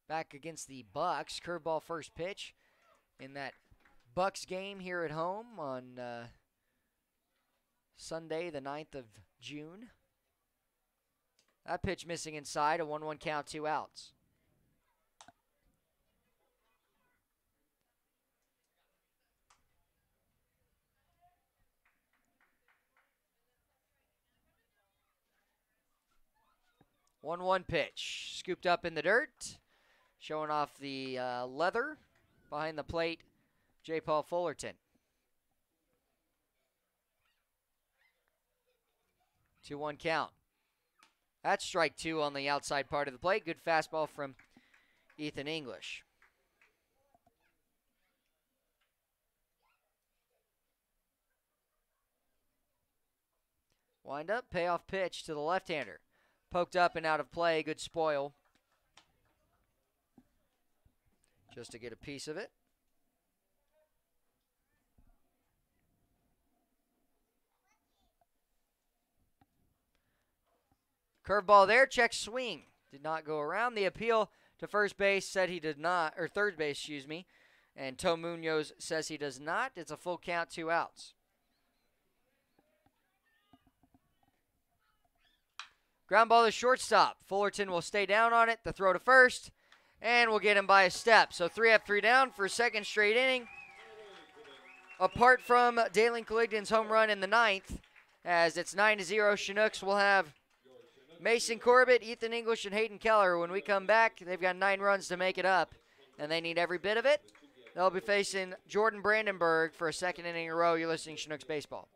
back against the Bucks. Curveball first pitch in that Bucks game here at home on Sunday, the 9th of June. That pitch missing inside, a 1-1 count, 2 outs. One pitch, scooped up in the dirt, showing off the leather behind the plate, J. Paul Fullerton. 2-1 count. That's strike 2 on the outside part of the plate. Good fastball from Ethan English. Wind up, payoff pitch to the left-hander. Poked up and out of play, good spoil. just to get a piece of it. Curveball there, check swing. Did not go around. The appeal to first base said he did not, or third base, excuse me. And Tom Munoz says he does not. It's a full count, 2 outs. Ground ball to shortstop. Fullerton will stay down on it. The throw to first. And we'll get him by a step. So 3 up, 3 down for a second straight inning. Apart from Dalen Colligdon's home run in the 9th, as it's 9-0, Chinooks will have Mason Corbett, Ethan English, and Hayden Keller. When we come back, they've got 9 runs to make it up, and they need every bit of it. They'll be facing Jordan Brandenburg for a second inning in a row. You're listening to Chinooks Baseball.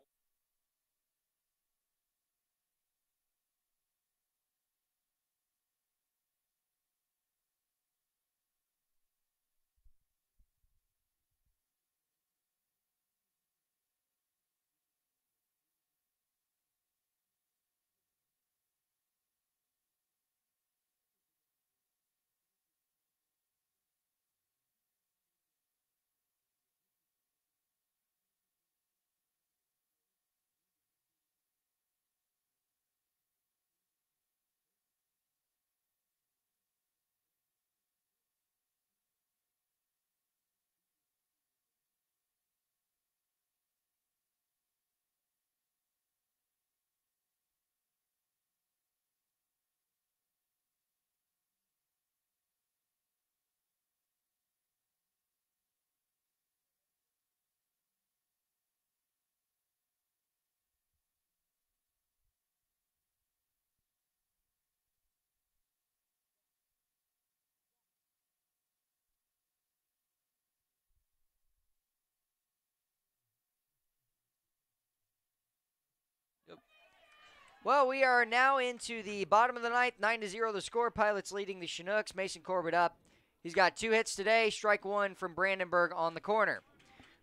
Well, we are now into the bottom of the 9th, 9-0 the score. Pilots leading the Chinooks. Mason Corbett up. He's got 2 hits today, strike 1 from Brandenburg on the corner.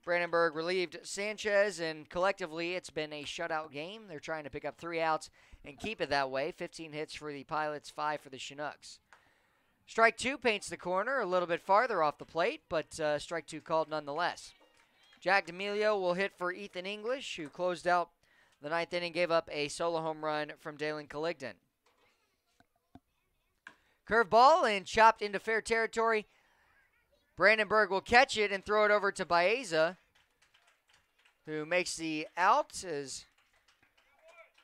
Brandenburg relieved Sanchez, and collectively it's been a shutout game. They're trying to pick up 3 outs and keep it that way. 15 hits for the Pilots, 5 for the Chinooks. Strike 2 paints the corner a little bit farther off the plate, but strike 2 called nonetheless. Jack D'Amelio will hit for Ethan English, who closed out the 9th inning, gave up a solo home run from Dalen Colligdon. Curveball and chopped into fair territory. Brandenburg will catch it and throw it over to Baeza, who makes the out. As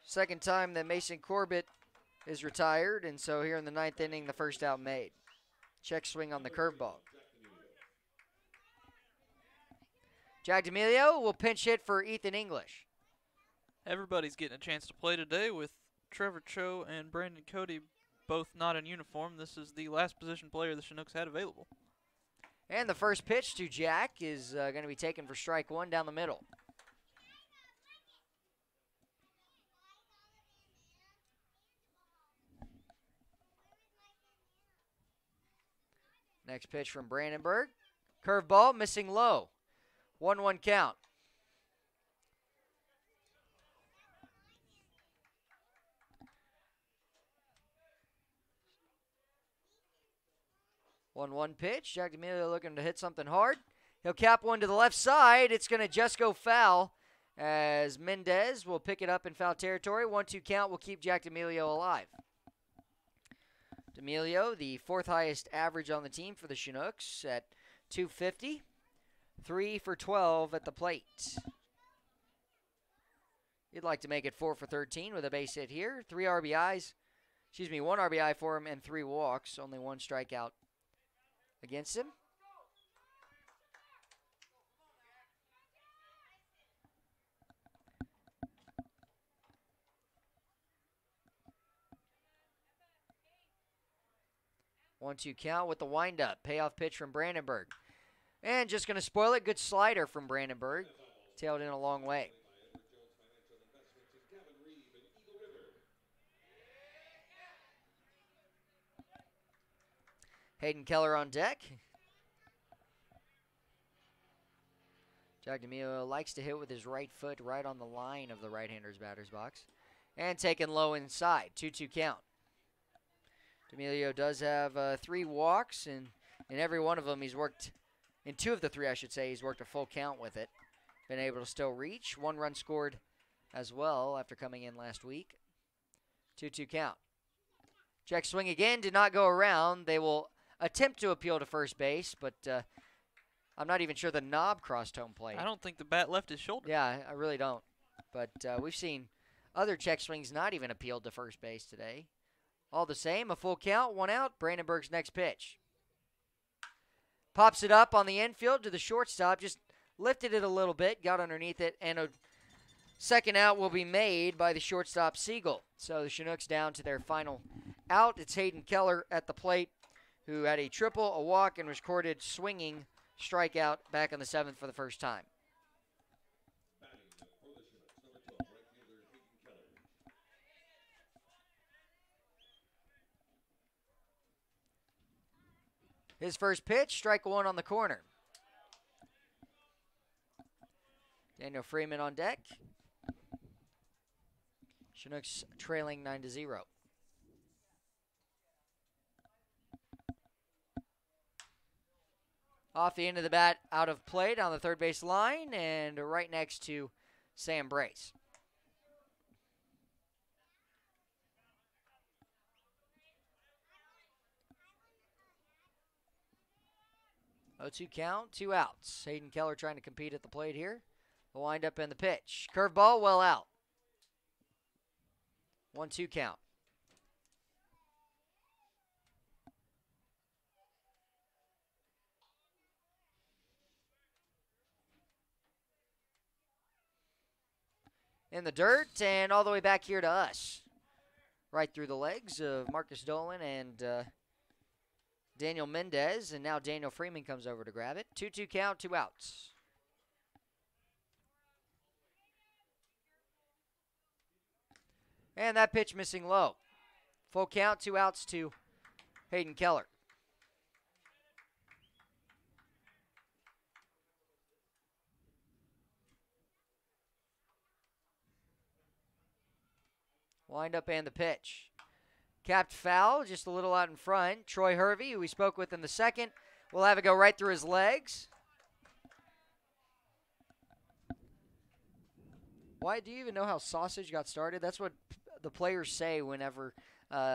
second time that Mason Corbett is retired, and so here in the 9th inning, the first out made. Check swing on the curveball. Jack D'Amelio will pinch hit for Ethan English. Everybody's getting a chance to play today with Trevor Cho and Brandon Cody both not in uniform. This is the last position player the Chinooks had available. And the first pitch to Jack is going to be taken for strike 1 down the middle. Next pitch from Brandenburg. Curveball, missing low. 1-1 count. One pitch. Jack D'Amelio looking to hit something hard. He'll cap one to the left side. It's going to just go foul as Mendez will pick it up in foul territory. 1-2 count will keep Jack D'Amelio alive. D'Amelio, the 4th highest average on the team for the Chinooks at .250. 3 for 12 at the plate. He'd like to make it 4 for 13 with a base hit here. 1 RBI for him and 3 walks. Only 1 strikeout against him. One-two count with the windup. Payoff pitch from Brandenburg. And just going to spoil it. Good slider from Brandenburg. Tailed in a long way. Hayden Keller on deck. Jack D'Amelio likes to hit with his right foot right on the line of the right-hander's batter's box. And taken low inside. 2-2 count. D'Amelio does have 3 walks and In every one of them, he's worked, in 2 of the 3, I should say, he's worked a full count with it. Been able to still reach. 1 run scored as well after coming in last week. 2-2 count. Check swing again, did not go around. They will attempt to appeal to first base, but I'm not even sure the knob crossed home plate. I don't think the bat left his shoulder. Yeah, I really don't. But we've seen other check swings not even appealed to first base today. All the same, a full count, 1 out. Brandenburg's next pitch. Pops it up on the infield to the shortstop, just lifted it a little bit, got underneath it, and a second out will be made by the shortstop Siegel. So the Chinooks down to their final out. It's Hayden Keller at the plate, who had a triple, a walk, and was recorded swinging strikeout back in the 7th for the first time. His first pitch, strike 1 on the corner. Daniel Freeman on deck. Chinooks trailing 9-0. Off the end of the bat, out of play down the third base line, and right next to Sam Brace. Oh, 2 count, 2 outs. Hayden Keller trying to compete at the plate here. The windup and the pitch. Curveball, well out. 1-2 count. In the dirt and all the way back here to us. Right through the legs of Marcus Dolan and Daniel Mendez, and now Daniel Freeman comes over to grab it. 2-2 count, 2 outs. And that pitch missing low. Full count, 2 outs to Hayden Keller. Wind up and the pitch. Capped foul, just a little out in front. Troy Hervey, who we spoke with in the 2nd, will have it go right through his legs. Why do you even know how sausage got started? That's what the players say whenever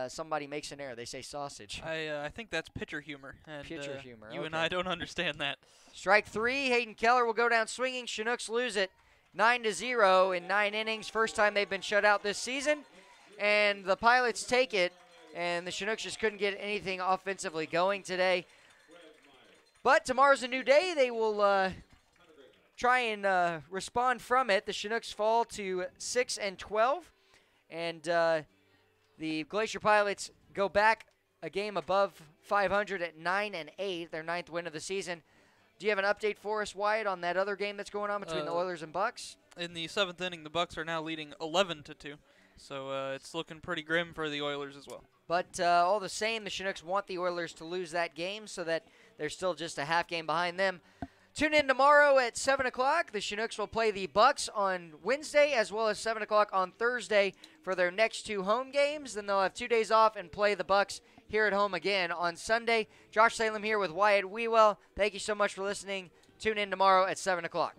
somebody makes an error. They say sausage. I think that's pitcher humor. And, Pitcher humor. You and I don't understand that. Strike 3. Hayden Keller will go down swinging. Chinooks lose it 9-0 in 9 innings. First time they've been shut out this season. And the Pilots take it, and the Chinooks just couldn't get anything offensively going today. But tomorrow's a new day. They will try and respond from it. The Chinooks fall to 6-12, and the Glacier Pilots go back a game above 500 at 9-8, their 9th win of the season. Do you have an update for us, Wyatt, on that other game that's going on between the Oilers and Bucks? In the 7th inning, the Bucks are now leading 11-2. So it's looking pretty grim for the Oilers as well. But all the same, the Chinooks want the Oilers to lose that game so that they're still just a half game behind them. Tune in tomorrow at 7 o'clock. The Chinooks will play the Bucks on Wednesday as well as 7 o'clock on Thursday for their next 2 home games. Then they'll have 2 days off and play the Bucks here at home again on Sunday. Josh Salem here with Wyatt Wewell. Thank you so much for listening. Tune in tomorrow at 7 o'clock.